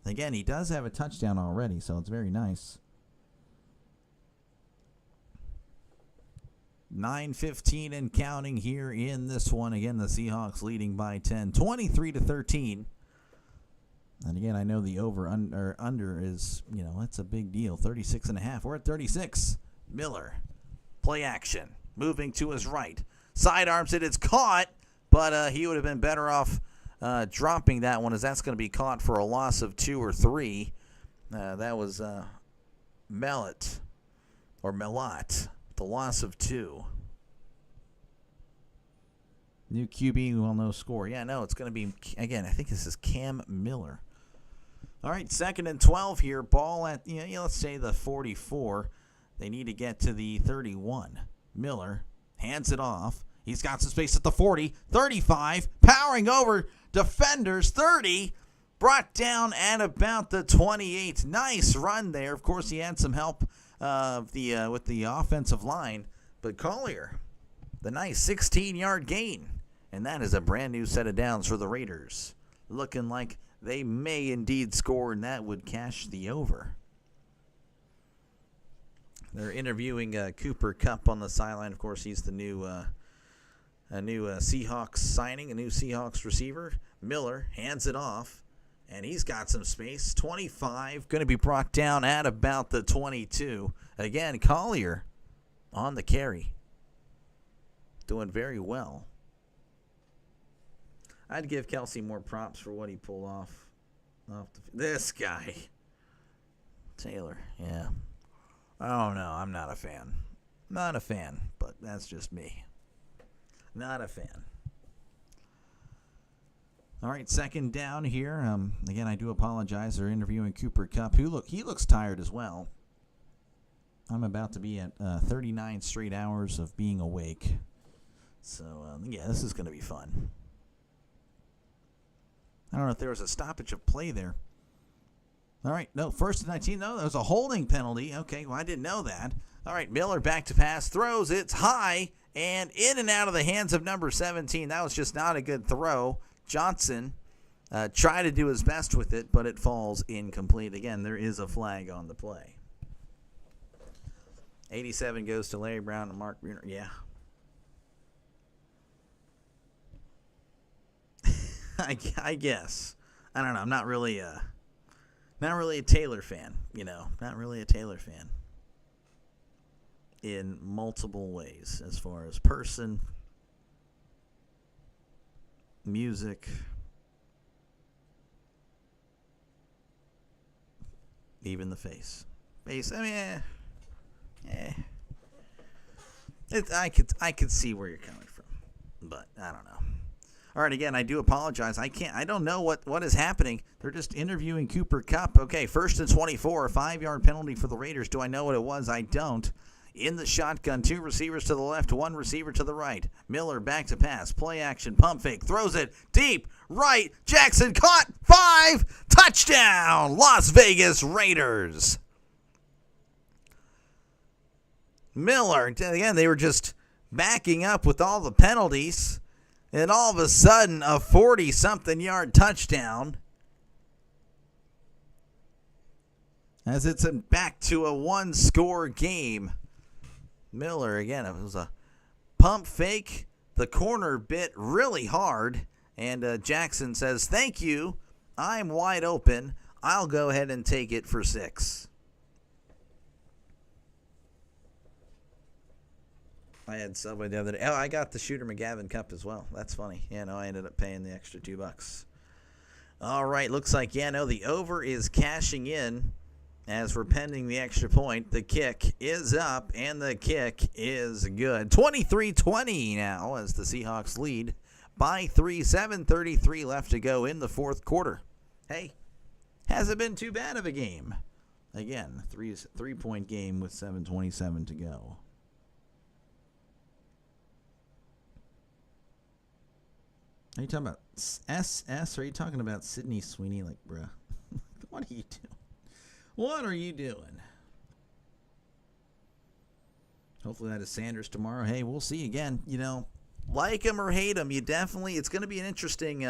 Again, he does have a touchdown already, so it's very nice. 9:15 and counting here in this one. Again, the Seahawks leading by 10, 23-13. And again, I know the under is, that's a big deal. 36.5. We're at 36. Miller, play action, moving to his right. Sidearms it. It's caught, but he would have been better off dropping that one, as that's going to be caught for a loss of 2 or 3. That was Mellott, the loss of 2. New QB, well, no score. Yeah, no, it's going to be, again, I think this is Cam Miller. All right, 2nd and 12 here. Ball at, let's say the 44. They need to get to the 31. Miller hands it off. He's got some space at the 40, 35, powering over defenders, 30, brought down at about the 28. Nice run there. Of course, he had some help with the offensive line, but Collier, the nice 16-yard gain, and that is a brand new set of downs for the Raiders. Looking like they may indeed score, and that would cash the over. They're interviewing Cooper Kupp on the sideline. Of course, he's the new Seahawks signing, a new Seahawks receiver. Miller hands it off, and he's got some space. 25, going to be brought down at about the 22. Again, Collier on the carry. Doing very well. I'd give Kelsey more props for what he pulled off this guy. Taylor, yeah. Oh, no, I'm not a fan. Not a fan, but that's just me. Not a fan. All right, 2nd down here. Again, I do apologize. They're interviewing Cooper Kupp. He looks tired as well. I'm about to be at 39 straight hours of being awake. So, yeah, this is going to be fun. I don't know if there was a stoppage of play there. All right, no, 1st and 19. No, there was a holding penalty. Okay, well, I didn't know that. All right, Miller back to pass, throws. It's high and in and out of the hands of number 17. That was just not a good throw. Johnson tried to do his best with it, but it falls incomplete. Again, there is a flag on the play. 87 goes to Larry Brown and Mark Bruner. Yeah. I guess. I don't know. I'm not really a Taylor fan, Not really a Taylor fan. In multiple ways, as far as person, music, even the face. I mean, I could see where you're coming from, but I don't know. All right, again, I do apologize. I don't know what is happening. They're just interviewing Cooper Kupp. Okay, 1st and 24, a 5-yard penalty for the Raiders. Do I know what it was? I don't. In the shotgun, 2 receivers to the left, 1 receiver to the right. Miller back to pass, play action, pump fake, throws it deep, right. Jackson caught, 5, touchdown, Las Vegas Raiders. Miller, again, they were just backing up with all the penalties. And all of a sudden, a 40-something yard touchdown. As it's back to a 1-score game. Miller, again, it was a pump fake. The corner bit really hard. And Jackson says, "Thank you. I'm wide open. I'll go ahead and take it for 6. I had Subway the other day. Oh, I got the Shooter McGavin Cup as well. That's funny. Yeah, no, I ended up paying the extra $2. All right, looks like, the over is cashing in as we're pending the extra point. The kick is up, and the kick is good. 23-20 now as the Seahawks lead by 3. 7:33 left to go in the 4th quarter. Hey, hasn't been too bad of a game. Again, three-point game with 7:27 to go. Are you talking about SS or are you talking about Sydney Sweeney? Like, bruh, what are you doing? What are you doing? Hopefully that is Sanders tomorrow. Hey, we'll see again. Like him or hate him, it's going to be an interesting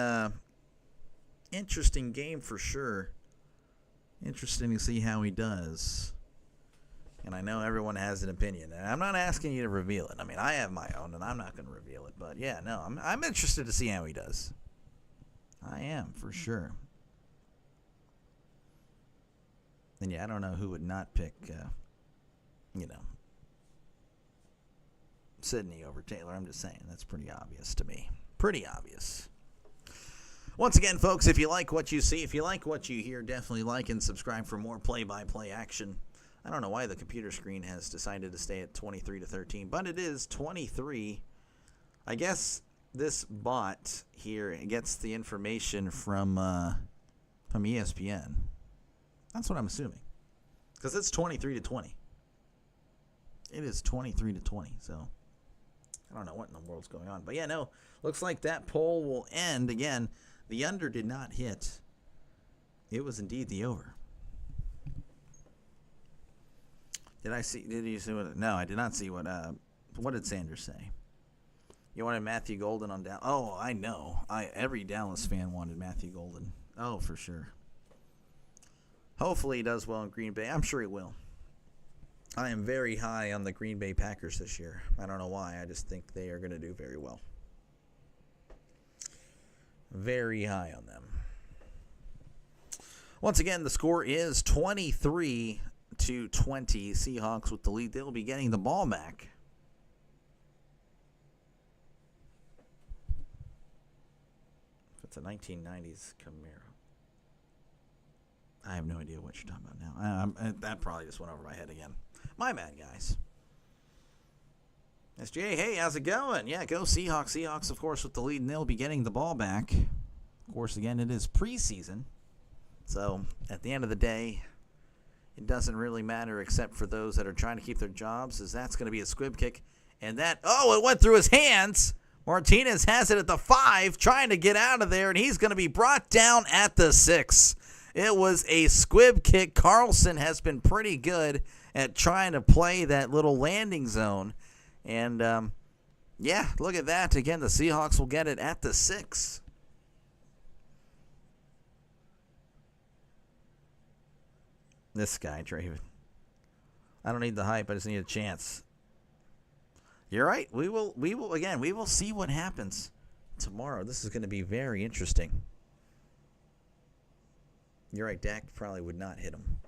game for sure. Interesting to see how he does. And I know everyone has an opinion. And I'm not asking you to reveal it. I mean, I have my own, and I'm not going to reveal it. But, yeah, no, I'm interested to see how he does. I am, for sure. And, yeah, I don't know who would not pick, Sydney over Taylor. I'm just saying. That's pretty obvious to me. Pretty obvious. Once again, folks, if you like what you see, if you like what you hear, definitely like and subscribe for more play-by-play action. I don't know why the computer screen has decided to stay at 23-13, but it is 23. I guess this bot here gets the information from ESPN. That's what I'm assuming. Because it's 23-20. It is 23-20, so I don't know what in the world's going on. But yeah, no, looks like that poll will end. Again, the under did not hit. It was indeed the over. Did you see what? No, I did not see what did Sanders say? You wanted Matthew Golden on Dallas? Oh, I know. Every Dallas fan wanted Matthew Golden. Oh, for sure. Hopefully he does well in Green Bay. I'm sure he will. I am very high on the Green Bay Packers this year. I don't know why. I just think they are going to do very well. Very high on them. Once again, the score is 23-20. Seahawks with the lead. They'll be getting the ball back. If it's a 1990s Camaro. I have no idea what you're talking about now. That probably just went over my head again. My bad, guys. SJ, hey, how's it going? Yeah, go Seahawks. Seahawks, of course, with the lead, and they'll be getting the ball back. Of course, again, it is preseason. So, at the end of the day, it doesn't really matter except for those that are trying to keep their jobs, as that's going to be a squib kick. And that, it went through his hands. Martinez has it at the 5, trying to get out of there, and he's going to be brought down at the 6. It was a squib kick. Carlson has been pretty good at trying to play that little landing zone. And, look at that. Again, the Seahawks will get it at the 6. This guy, Draven. I don't need the hype. I just need a chance. You're right. We will see what happens tomorrow. This is going to be very interesting. You're right, Dak probably would not hit him.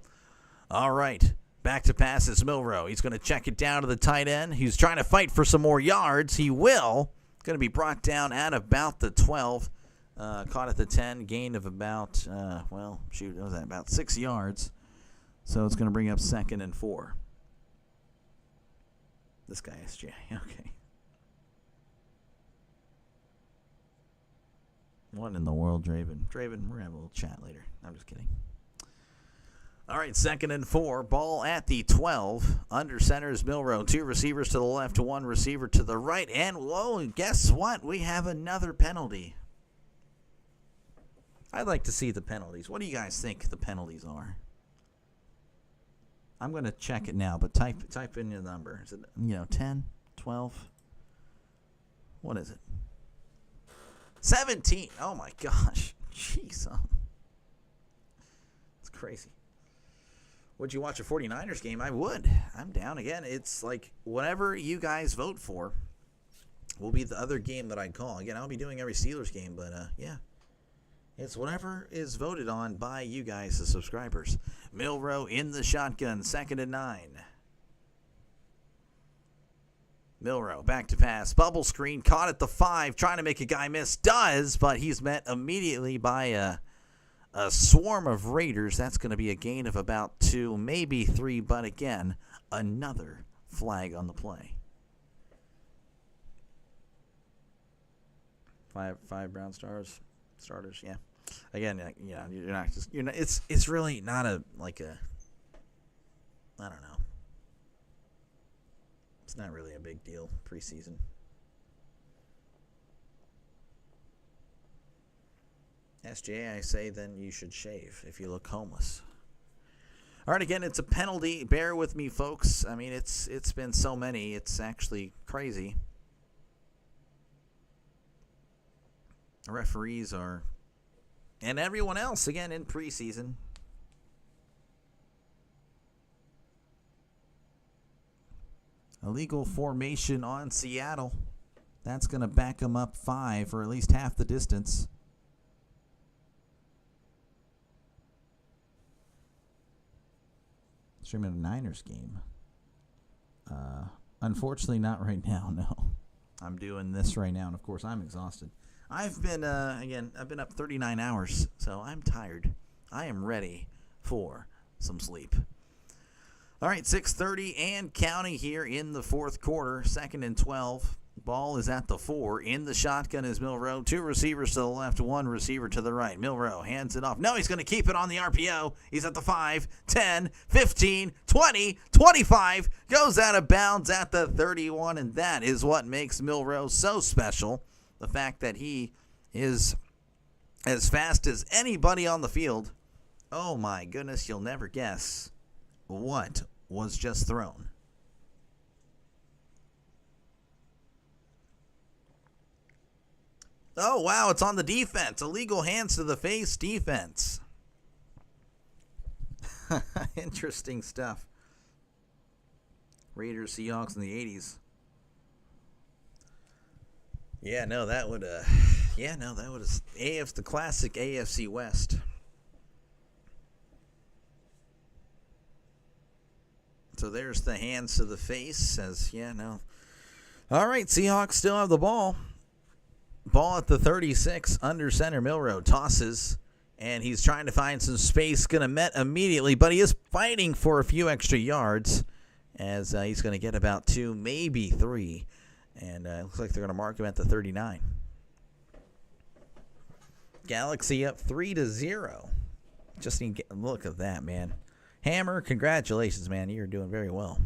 All right, back to passes, Milroe. He's going to check it down to the tight end. He's trying to fight for some more yards. He will. Going to be brought down at about the 12. Caught at the 10, gain of about, about 6 yards. So it's going to bring up 2nd and 4. This guy, SJ. Okay. What in the world, Draven? Draven, we're going to have a little chat later. I'm just kidding. All right, 2nd and 4. Ball at the 12. Under center is Milroe. 2 receivers to the left, 1 receiver to the right. And, guess what? We have another penalty. I'd like to see the penalties. What do you guys think the penalties are? I'm going to check it now, but type in your number. Is it, 10, 12? What is it? 17. Oh, my gosh. Jeez. It's crazy. Would you watch a 49ers game? I would. I'm down. Again, it's like whatever you guys vote for will be the other game that I'd call. Again, I'll be doing every Steelers game, but, yeah. It's whatever is voted on by you guys, the subscribers. Milroe in the shotgun, 2nd and 9. Milroe back to pass. Bubble screen, caught at the 5, trying to make a guy miss. Does, but he's met immediately by a swarm of Raiders. That's going to be a gain of about 2, maybe 3, but again, another flag on the play. Five Brown starters, yeah. Again, it's really not I don't know. It's not really a big deal preseason. SJ, I say then you should shave if you look homeless. All right, again, it's a penalty. Bear with me, folks. I mean, it's been so many. It's actually crazy. Referees are, and everyone else, again, in preseason. Illegal formation on Seattle. That's going to back them up 5, or at least half the distance. Streaming a Niners game. Unfortunately, not right now, no. I'm doing this right now, and of course, I'm exhausted. I've been, I've been up 39 hours, so I'm tired. I am ready for some sleep. All right, 6:30 and counting here in the fourth quarter, 2nd and 12. Ball is at the 4. In the shotgun is Milroe. 2 receivers to the left, 1 receiver to the right. Milroe hands it off. No, he's going to keep it on the RPO. He's at the 5, 10, 15, 20, 25. Goes out of bounds at the 31, and that is what makes Milroe so special. The fact that he is as fast as anybody on the field. Oh my goodness, you'll never guess what was just thrown. Oh, wow, it's on the defense. Illegal hands to the face defense. Interesting stuff. Raiders, Seahawks in the 80s. Yeah, no, that would the classic AFC West. So there's the hands to the face. All right, Seahawks still have the ball. Ball at the 36, under center. Milroe tosses, and he's trying to find some space. Going to met immediately, but he is fighting for a few extra yards as he's going to get about 2, maybe 3. And it looks like they're going to mark him at the 39. Galaxy up 3-0. Just need to get a look at that, man. Hammer, congratulations, man. You're doing very well.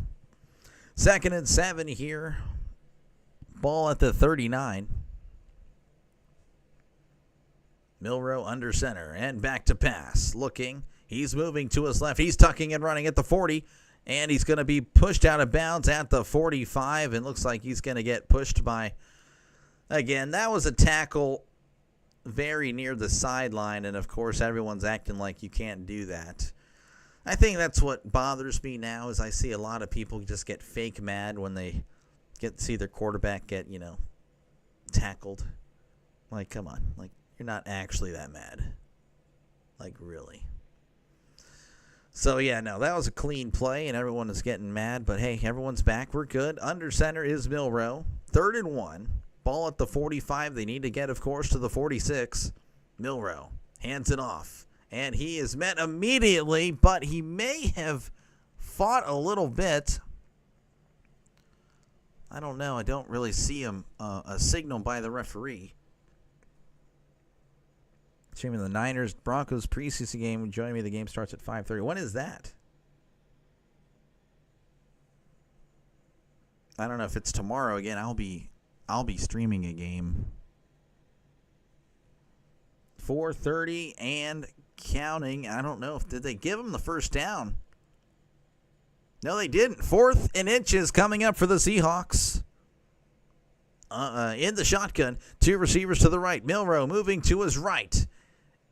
2nd and 7 here. Ball at the 39. Milroe under center and back to pass. Looking. He's moving to his left. He's tucking and running at the 40. And he's going to be pushed out of bounds at the 45. And looks like he's going to get pushed by... Again, that was a tackle very near the sideline. And, of course, everyone's acting like you can't do that. I think that's what bothers me now is I see a lot of people just get fake mad when they see their quarterback get, tackled. Like, come on. Like, you're not actually that mad. Like, really. So, yeah, no, that was a clean play, and everyone is getting mad. But, hey, everyone's back. We're good. Under center is Milroe. 3rd and 1. Ball at the 45. They need to get, of course, to the 46. Milroe hands it off. And he is met immediately, but he may have fought a little bit. I don't know. I don't really see a signal by the referee. Streaming the Niners-Broncos preseason game. Join me. The game starts at 5:30. When is that? I don't know if it's tomorrow again. I'll be streaming a game. 4:30 and counting. I don't know did they give him the first down? No, they didn't. 4th and inches coming up for the Seahawks. In the shotgun, 2 receivers to the right. Milroe moving to his right.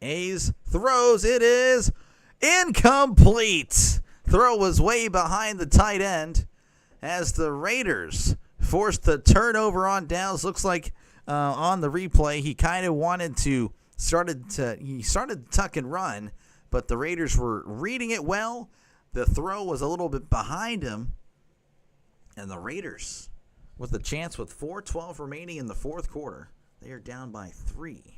A's throws. It is incomplete. Throw was way behind the tight end as the Raiders forced the turnover on downs. Looks like on the replay he kind of wanted to started to tuck and run, but the Raiders were reading it well. The throw was a little bit behind him, and the Raiders, with the chance with 4:12 remaining in the 4th quarter, they are down by 3.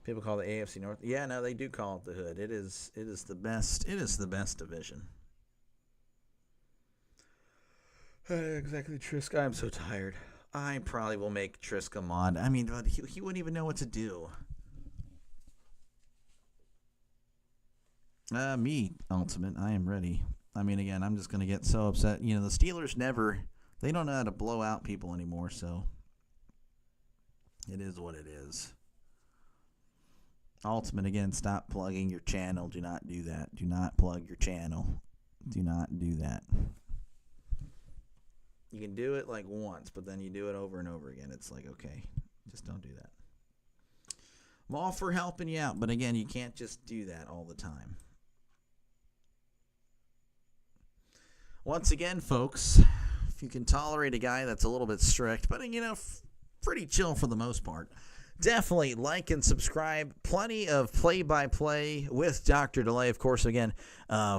People call the AFC North. Yeah, no, they do call it the Hood. It is the best. It is the best division. Exactly, Triska. I'm so tired. I probably will make Triska mod. I mean, but he wouldn't even know what to do. Me, Ultimate. I am ready. I mean, again, I'm just going to get so upset. The Steelers they don't know how to blow out people anymore, so it is what it is. Ultimate, again, stop plugging your channel. Do not do that. Do not plug your channel. Do not do that. You can do it like once, but then you do it over and over again. It's like, okay, just don't do that. I'm all for helping you out, but again, you can't just do that all the time. Once again, folks, if you can tolerate a guy that's a little bit strict, but, pretty chill for the most part, definitely like and subscribe. Plenty of play-by-play with Dr. Delay. Of course, again,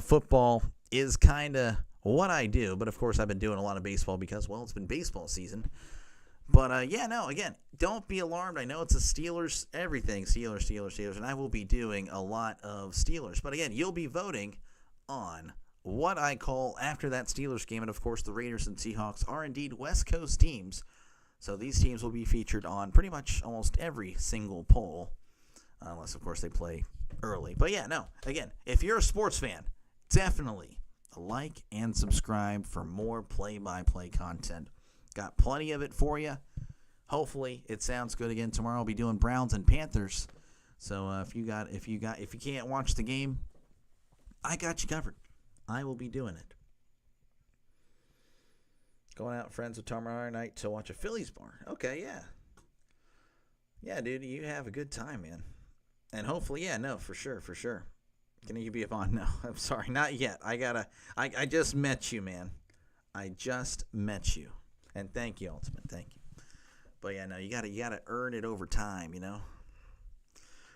football is kind of what I do. But, of course, I've been doing a lot of baseball because, well, it's been baseball season. But, again, don't be alarmed. I know it's a Steelers, everything, Steelers. And I will be doing a lot of Steelers. But, again, you'll be voting on what I call after that Steelers game. And, of course, the Raiders and Seahawks are indeed West Coast teams. So these teams will be featured on pretty much almost every single poll, unless, of course, they play early. But, yeah, no. Again, if you're a sports fan, definitely like and subscribe for more play-by-play content. Got plenty of it for you. Hopefully, it sounds good again. Tomorrow I'll be doing Browns and Panthers. So if you can't watch the game, I got you covered. I will be doing it. Going out with friends tomorrow night to watch a Phillies bar. Okay, yeah. Yeah, dude, you have a good time, man. And hopefully, yeah, no, for sure. Can you be on? No, I'm sorry, not yet. I just met you, man. I just met you. And thank you, Ultimate. Thank you. But yeah, no, you gotta earn it over time, you know.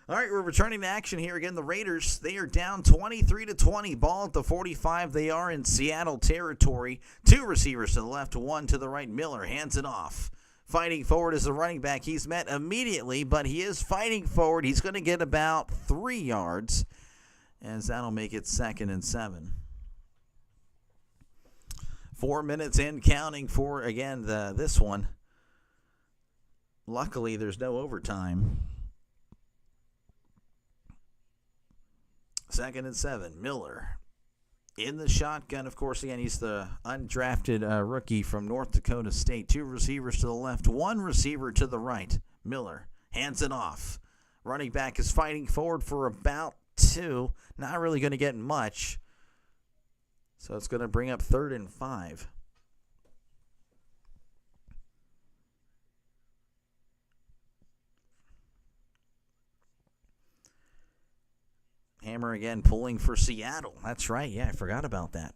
All right, we're returning to action here again. The Raiders, they are down 23-20. Ball at the 45. They are in Seattle territory. 2 receivers to the left, 1 to the right. Miller hands it off. Fighting forward is the running back. He's met immediately, but he is fighting forward. He's going to get about 3 yards, as that'll make it 2nd and 7. 4 minutes in, counting for, again, this one. Luckily, there's no overtime. 2nd and 7. Miller in the shotgun. Of course, again, he's the undrafted rookie from North Dakota State. 2 receivers to the left, 1 receiver to the right. Miller hands it off. Running back is fighting forward for about 2. Not really going to get much. So it's going to bring up 3rd and 5. Hammer again pulling for Seattle. That's right. Yeah, I forgot about that.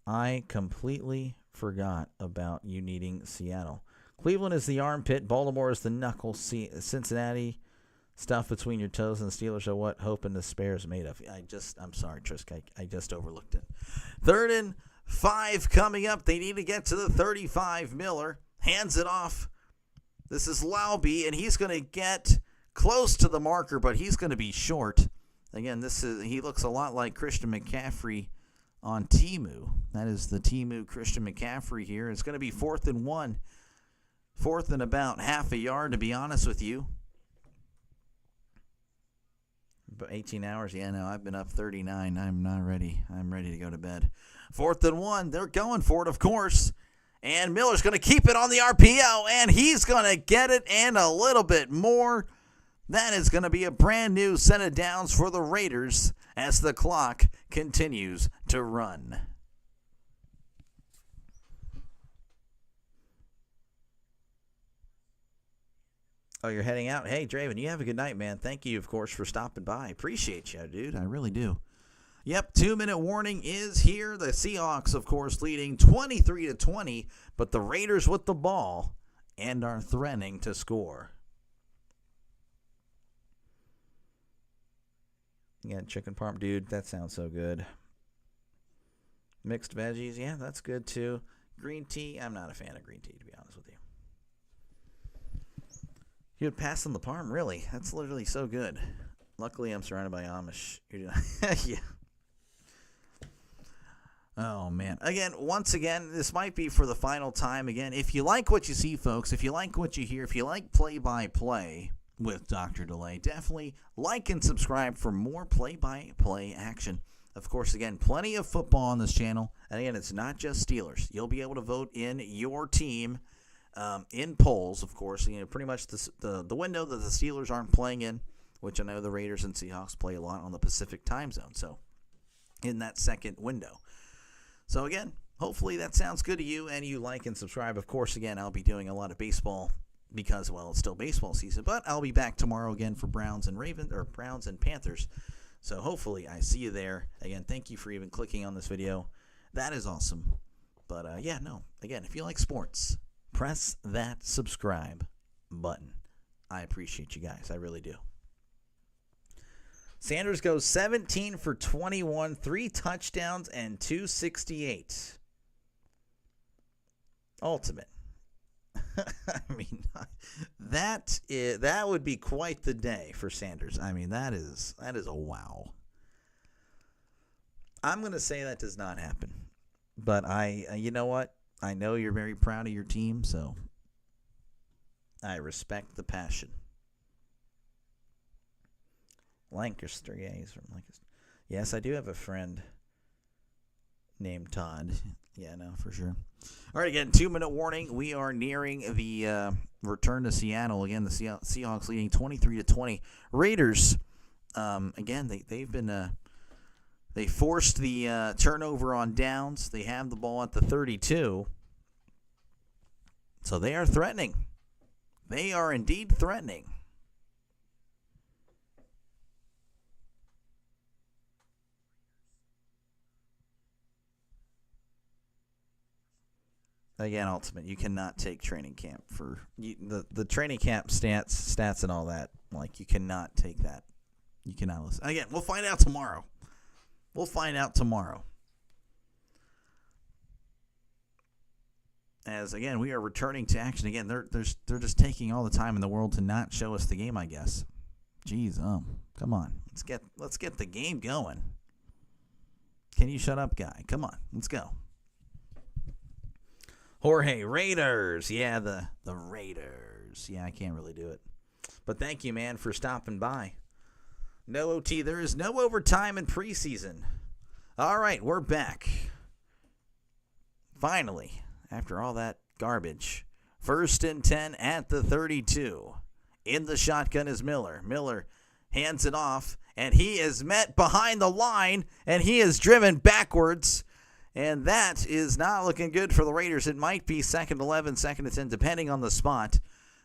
I completely forgot about you needing Seattle. Cleveland is the armpit. Baltimore is the knuckle. Cincinnati, stuff between your toes, and the Steelers are what hope and despair is made of. I'm sorry, Trisk. I just overlooked it. 3rd and 5 coming up. They need to get to the 35. Miller hands it off. This is Laube, and he's going to get close to the marker, but he's going to be short. Again, he looks a lot like Christian McCaffrey on Temu. That is the Temu Christian McCaffrey here. It's going to be 4th and 1. 4th and about half a yard, to be honest with you. But 18 hours, yeah, no, I've been up 39. I'm not ready. I'm ready to go to bed. 4th and 1. They're going for it, of course. And Miller's going to keep it on the RPO, and he's going to get it and a little bit more. That is going to be a brand new set of downs for the Raiders as the clock continues to run. Oh, you're heading out? Hey, Draven, you have a good night, man. Thank you, of course, for stopping by. Appreciate you, dude. I really do. Yep, 2-minute warning is here. The Seahawks, of course, leading 23-20, but the Raiders with the ball and are threatening to score. Yeah, chicken parm, dude, that sounds so good. Mixed veggies, yeah, that's good too. Green tea, I'm not a fan of green tea, to be honest with you. You would pass on the parm, really? That's literally so good. Luckily, I'm surrounded by Amish. Yeah. Oh, man. Again, once again, this might be for the final time. Again, if you like what you see, folks, if you like what you hear, if you like play-by-play with Dr. Delay, definitely like and subscribe for more play-by-play action. Of course, again, plenty of football on this channel. And again, it's not just Steelers. You'll be able to vote in your team in polls, of course. You know, pretty much the window that the Steelers aren't playing in, which I know the Raiders and Seahawks play a lot on the Pacific time zone. So, in that second window. So, again, hopefully that sounds good to you and you like and subscribe. Of course, again, I'll be doing a lot of baseball because, well, it's still baseball season. But I'll be back tomorrow again for Browns and Panthers. So hopefully I see you there. Again, thank you for even clicking on this video. That is awesome. But, yeah, no. Again, if you like sports, press that subscribe button. I appreciate you guys. I really do. Sanders goes 17 for 21, 3 touchdowns, and 268. Ultimate. I mean, that would be quite the day for Sanders. I mean, that is a wow. I'm going to say that does not happen. But you know what? I know you're very proud of your team, so I respect the passion. Lancaster, yeah, he's from Lancaster. Yes, I do have a friend named Todd. Yeah, no, for sure. All right, again, 2-minute warning. We are nearing the return to Seattle. Again, the Seahawks leading 23-20. Raiders, again, they've been they forced the turnover on downs. They have the ball at the 32. So they are threatening. They are indeed threatening. Again, Ultimate, you cannot take training camp for the training camp stats and all that. Like, you cannot take that. You cannot listen. Again, we'll find out tomorrow. As again, we are returning to action. Again, they're just taking all the time in the world to not show us the game, I guess. Jeez, come on. Let's get the game going. Can you shut up, guy? Come on, let's go. Jorge, Raiders. Yeah, the Raiders. Yeah, I can't really do it. But thank you, man, for stopping by. No OT. There is no overtime in preseason. All right, we're back. Finally, after all that garbage. 1st and 10 at the 32. In the shotgun is Miller. Miller hands it off, and he is met behind the line, and he is driven backwards. And that is not looking good for the Raiders. It might be 2nd and 11, 2nd and 10, depending on the spot.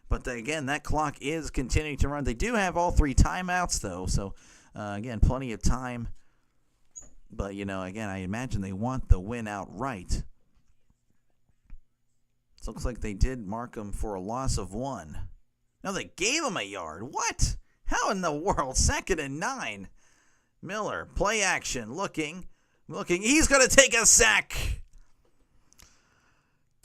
But again, that clock is continuing to run. They do have all 3 timeouts, though. So, again, plenty of time. But, again, I imagine they want the win outright. It looks like they did mark them for a loss of 1. No, they gave him a yard. What? How in the world? 2nd and 9. Miller, play action, looking. He's going to take a sack.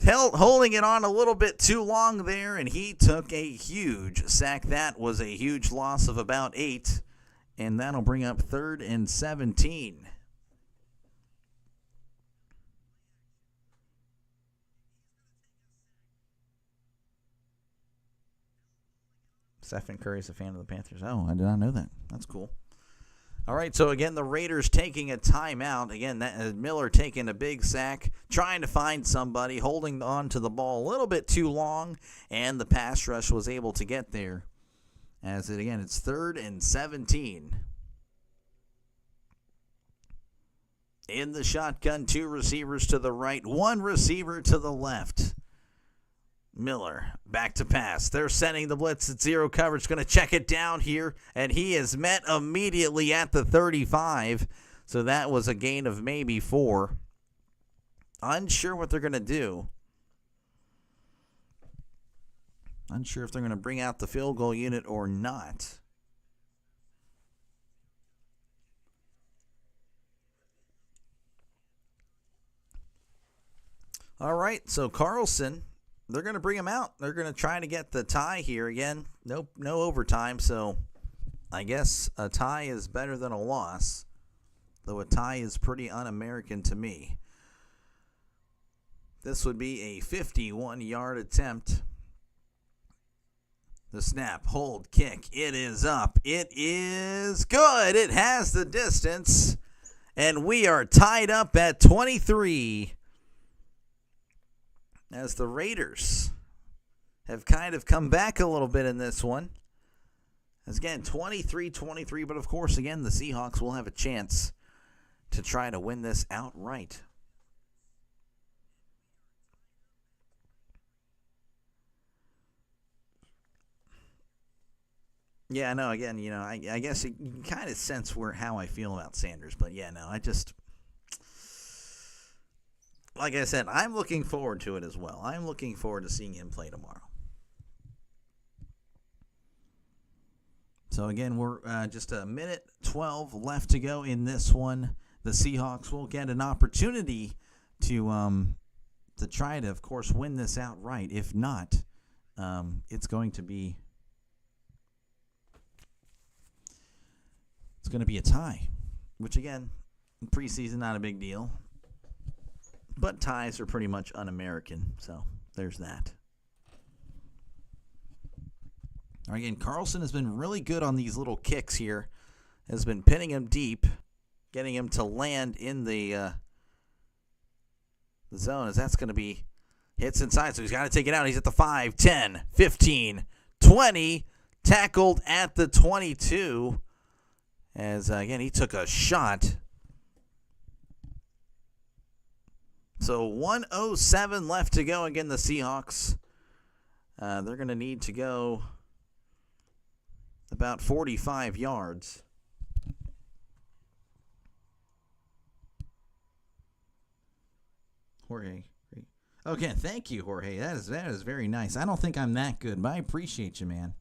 Holding it on a little bit too long there, and he took a huge sack. That was a huge loss of about 8, and that'll bring up 3rd and 17. Stephen Curry's a fan of the Panthers. Oh, I did not know that. That's cool. All right, so again, the Raiders taking a timeout. Again, Miller taking a big sack, trying to find somebody, holding on to the ball a little bit too long, and the pass rush was able to get there. It's 3rd and 17. In the shotgun, 2 receivers to the right, 1 receiver to the left. Miller, back to pass. They're sending the blitz at 0 coverage. Going to check it down here, and he is met immediately at the 35. So that was a gain of maybe 4. Unsure what they're going to do. Unsure if they're going to bring out the field goal unit or not. All right, so Carlson, they're going to bring him out. They're going to try to get the tie here again. No overtime, so I guess a tie is better than a loss, though a tie is pretty un-American to me. This would be a 51-yard attempt. The snap, hold, kick. It is up. It is good. It has the distance, and we are tied up at 23. As the Raiders have kind of come back a little bit in this one. As again, 23-23, but of course, again, the Seahawks will have a chance to try to win this outright. Yeah, no, again, I guess you can kind of sense how I feel about Sanders, but yeah, no, like I said, I'm looking forward to it as well. I'm looking forward to seeing him play tomorrow. So again, we're just a minute 12 left to go in this one. The Seahawks will get an opportunity to try to, of course, win this outright. If not, it's going to be a tie, which again, Preseason, not a big deal. But ties are pretty much un-American, so there's that. All right, again, Carlson has been really good on these little kicks here. Has been pinning him deep, getting him to land in the zone, as that's going to be hits inside, so he's got to take it out. He's at the 5, 10, 15, 20, tackled at the 22, as, again, he took a shot. So 1:07 left to go. Again, the Seahawks, they're going to need to go about 45 yards. Jorge. Okay, thank you, Jorge. That is very nice. I don't think I'm that good, but I appreciate you, man.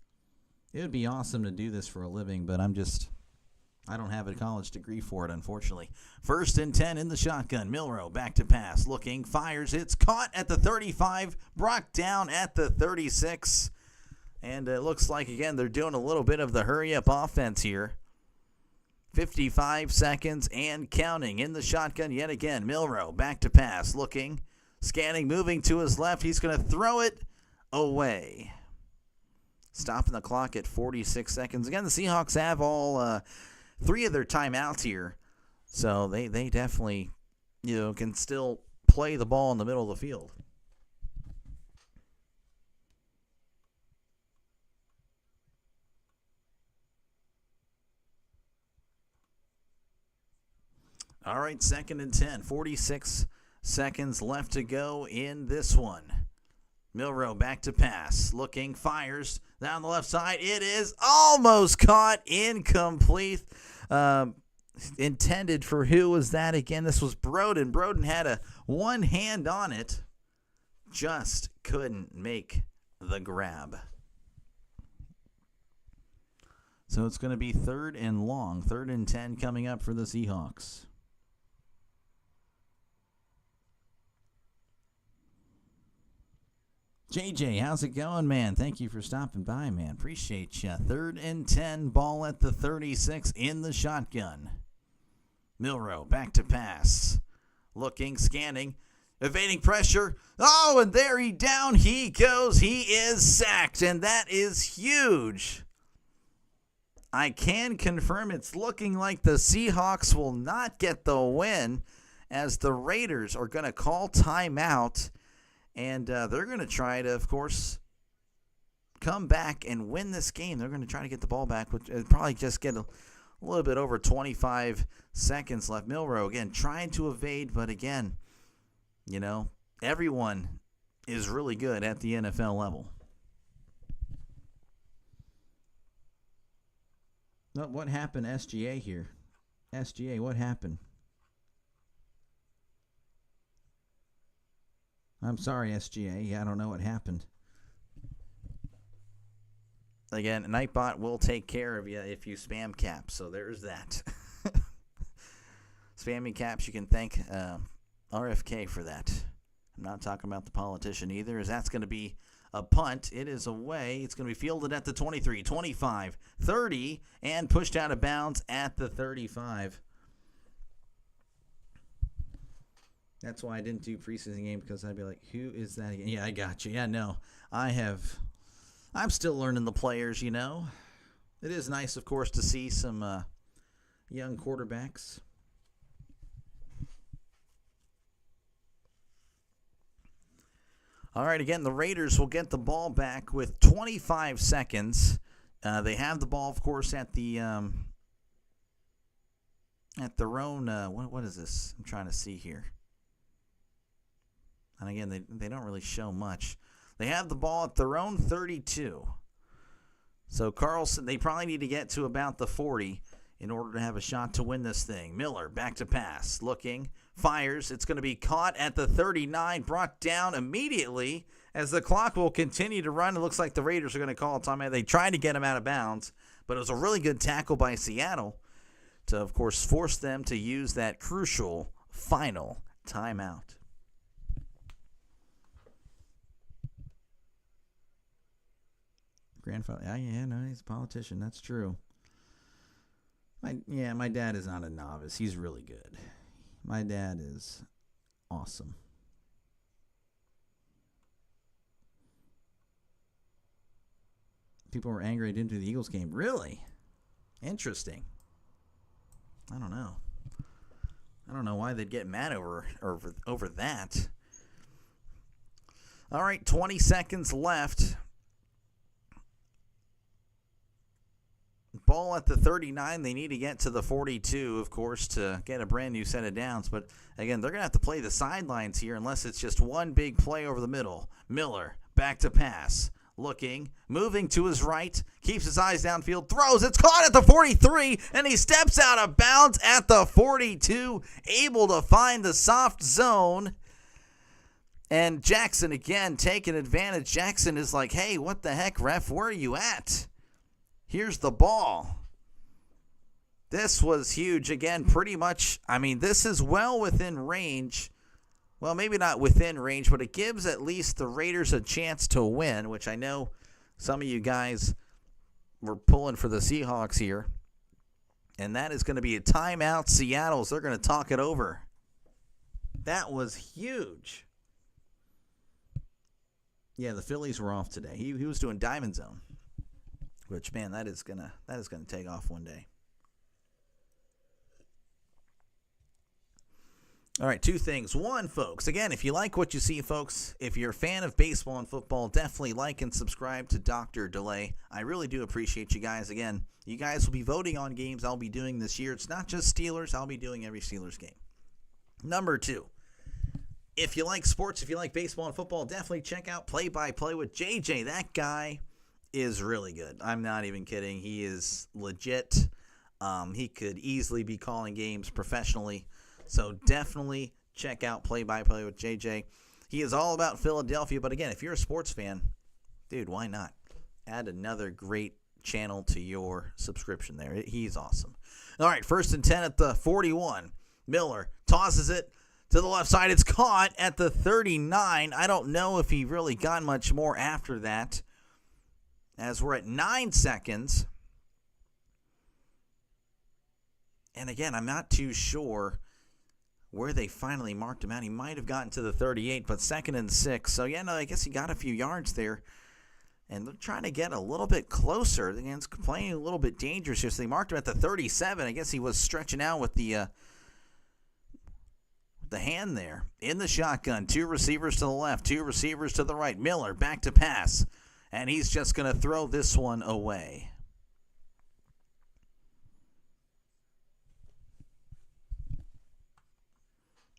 It would be awesome to do this for a living, but I don't have a college degree for it, unfortunately. 1st and 10 in the shotgun. Milroe back to pass. Looking, fires. It's caught at the 35. Brought down at the 36. And it looks like, again, they're doing a little bit of the hurry-up offense here. 55 seconds and counting in the shotgun yet again. Milroe back to pass. Looking, scanning, moving to his left. He's going to throw it away. Stopping the clock at 46 seconds. Again, the Seahawks have all 3 of their timeouts here. So they definitely, can still play the ball in the middle of the field. All right, 2nd and 10. 46 seconds left to go in this one. Milroe back to pass. Looking, fires down the left side. It is almost caught, incomplete. Intended for who was that again? This was Broden. Broden had one hand on it. Just couldn't make the grab. So it's going to be 3rd and long. 3rd and 10 coming up for the Seahawks. JJ, how's it going, man? Thank you for stopping by, man. Appreciate you. 3rd and 10, ball at the 36 in the shotgun. Milroe back to pass. Looking, scanning, evading pressure. Oh, and there down he goes. He is sacked, and that is huge. I can confirm it's looking like the Seahawks will not get the win, as the Raiders are going to call timeout. And they're going to try to, of course, come back and win this game. They're going to try to get the ball back, which probably just get a little bit over 25 seconds left. Milroe, again, trying to evade, but again, everyone is really good at the NFL level. What happened, SGA here? SGA, what happened? I'm sorry, SGA. I don't know what happened. Again, Nightbot will take care of you if you spam caps, so there's that. Spamming caps, you can thank RFK for that. I'm not talking about the politician either, as that's going to be a punt. It is away. It's going to be fielded at the 23, 25, 30, and pushed out of bounds at the 35. That's why I didn't do preseason game, because I'd be like, who is that again? Yeah, I got you. Yeah, no. I'm still learning the players, It is nice, of course, to see some young quarterbacks. All right, again, the Raiders will get the ball back with 25 seconds. They have the ball, of course, at their own, what is this? I'm trying to see here. And again, they don't really show much. They have the ball at their own 32. So Carlson, they probably need to get to about the 40 in order to have a shot to win this thing. Miller back to pass. Looking, fires. It's going to be caught at the 39, brought down immediately as the clock will continue to run. It looks like the Raiders are going to call a timeout. They tried to get him out of bounds, but it was a really good tackle by Seattle to, of course, force them to use that crucial final timeout. Grandfather, yeah, no, he's a politician. That's true. My dad is not a novice. He's really good. My dad is awesome. People were angry I didn't do the Eagles game. Really? Interesting. I don't know. I don't know why they'd get mad over that. All right, 20 seconds left. Ball at the 39. They need to get to the 42, of course, to get a brand new set of downs. But, again, they're going to have to play the sidelines here unless it's just one big play over the middle. Miller, back to pass. Looking, moving to his right, keeps his eyes downfield, throws, it's caught at the 43, and he steps out of bounds at the 42, able to find the soft zone. And Jackson, again, taking advantage. Jackson is like, hey, what the heck, ref, where are you at? Here's the ball. This was huge. Again, pretty much, this is well within range. Well, maybe not within range, but it gives at least the Raiders a chance to win, which I know some of you guys were pulling for the Seahawks here. And that is going to be a timeout. Seattle's, they're going to talk it over. That was huge. Yeah, the Phillies were off today. He was doing Diamond Zone, which, man, that is gonna take off one day. All right, two things. One, folks, again, if you like what you see, folks, if you're a fan of baseball and football, definitely like and subscribe to Dr. Delay. I really do appreciate you guys. Again, you guys will be voting on games I'll be doing this year. It's not just Steelers. I'll be doing every Steelers game. Number two, if you like sports, if you like baseball and football, definitely check out Play by Play with JJ. That guy is really good. I'm not even kidding. He is legit. He could easily be calling games professionally. So definitely check out Play by Play with JJ. He is all about Philadelphia. But again, if you're a sports fan, dude, why not? Add another great channel to your subscription there. He's awesome. All right, 1st and 10 at the 41. Miller tosses it to the left side. It's caught at the 39. I don't know if he really got much more after that, as we're at 9 seconds. And again, I'm not too sure where they finally marked him out. He might have gotten to the 38, but 2nd and 6. So, yeah, no, I guess he got a few yards there. And they're trying to get a little bit closer. Again, it's playing a little bit dangerous here. So they marked him at the 37. I guess he was stretching out with the hand there. In the shotgun, 2 receivers to the left, 2 receivers to the right. Miller back to pass. And he's just going to throw this one away.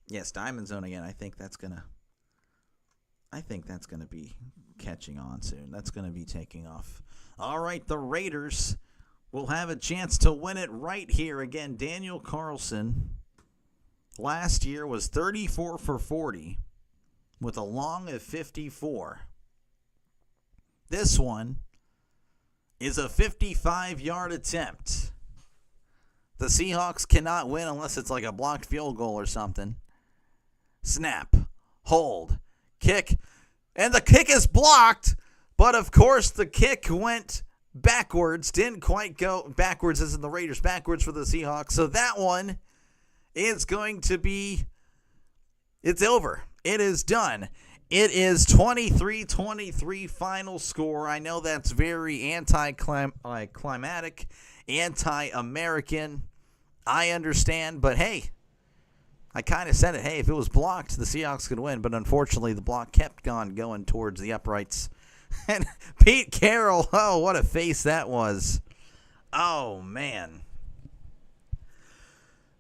Yes, Diamond Zone again. I think that's gonna be catching on soon. That's gonna be taking off. All right, the Raiders will have a chance to win it right here. Again, Daniel Carlson last year was 34 for 40 with a long of 54. This one is a 55-yard attempt. The Seahawks cannot win unless it's like a blocked field goal or something. Snap, hold, kick, and the kick is blocked, but of course the kick went backwards, didn't quite go backwards as in the Raiders, backwards for the Seahawks. So that one is going to be, it's over. It is done. It is 23-23 final score. I know that's very anti-climatic, anti-American. I understand, but hey, I kind of said it. Hey, if it was blocked, the Seahawks could win. But unfortunately, the block kept on going towards the uprights. And Pete Carroll, oh, what a face that was. Oh, man.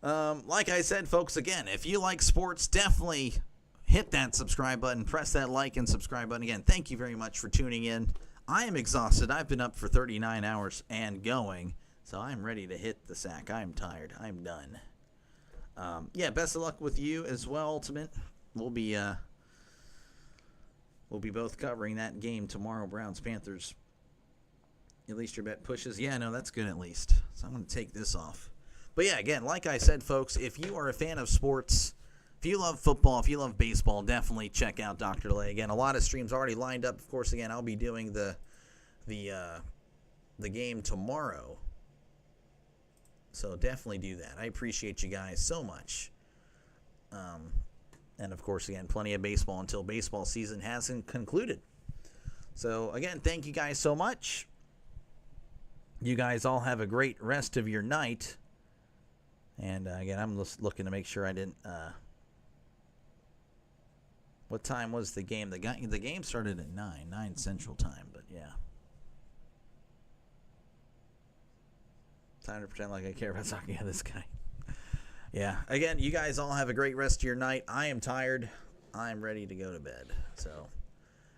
Like I said, folks, again, if you like sports, definitely hit that subscribe button. Press that like and subscribe button. Again, thank you very much for tuning in. I am exhausted. I've been up for 39 hours and going. So I'm ready to hit the sack. I'm tired. I'm done. Best of luck with you as well, Ultimate. We'll be both covering that game tomorrow, Browns-Panthers. At least your bet pushes. Yeah, no, that's good at least. So I'm going to take this off. But yeah, again, like I said, folks, if you are a fan of sports, if you love football, if you love baseball, definitely check out Dr. Delay. Again, a lot of streams already lined up. Of course, again, I'll be doing the game tomorrow. So definitely do that. I appreciate you guys so much. And, of course, again, plenty of baseball until baseball season hasn't concluded. So, again, thank you guys so much. You guys all have a great rest of your night. And, again, I'm just looking to make sure I didn't... what time was the game? The game started at 9 Central Time, but yeah. Time to pretend like I care about talking to this guy. Yeah, again, you guys all have a great rest of your night. I am tired. I'm ready to go to bed. So,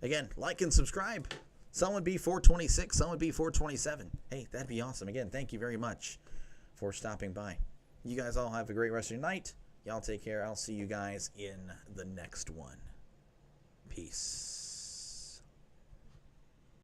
again, like and subscribe. Some would be 426. Some would be 427. Hey, that'd be awesome. Again, thank you very much for stopping by. You guys all have a great rest of your night. Y'all take care. I'll see you guys in the next one. Peace.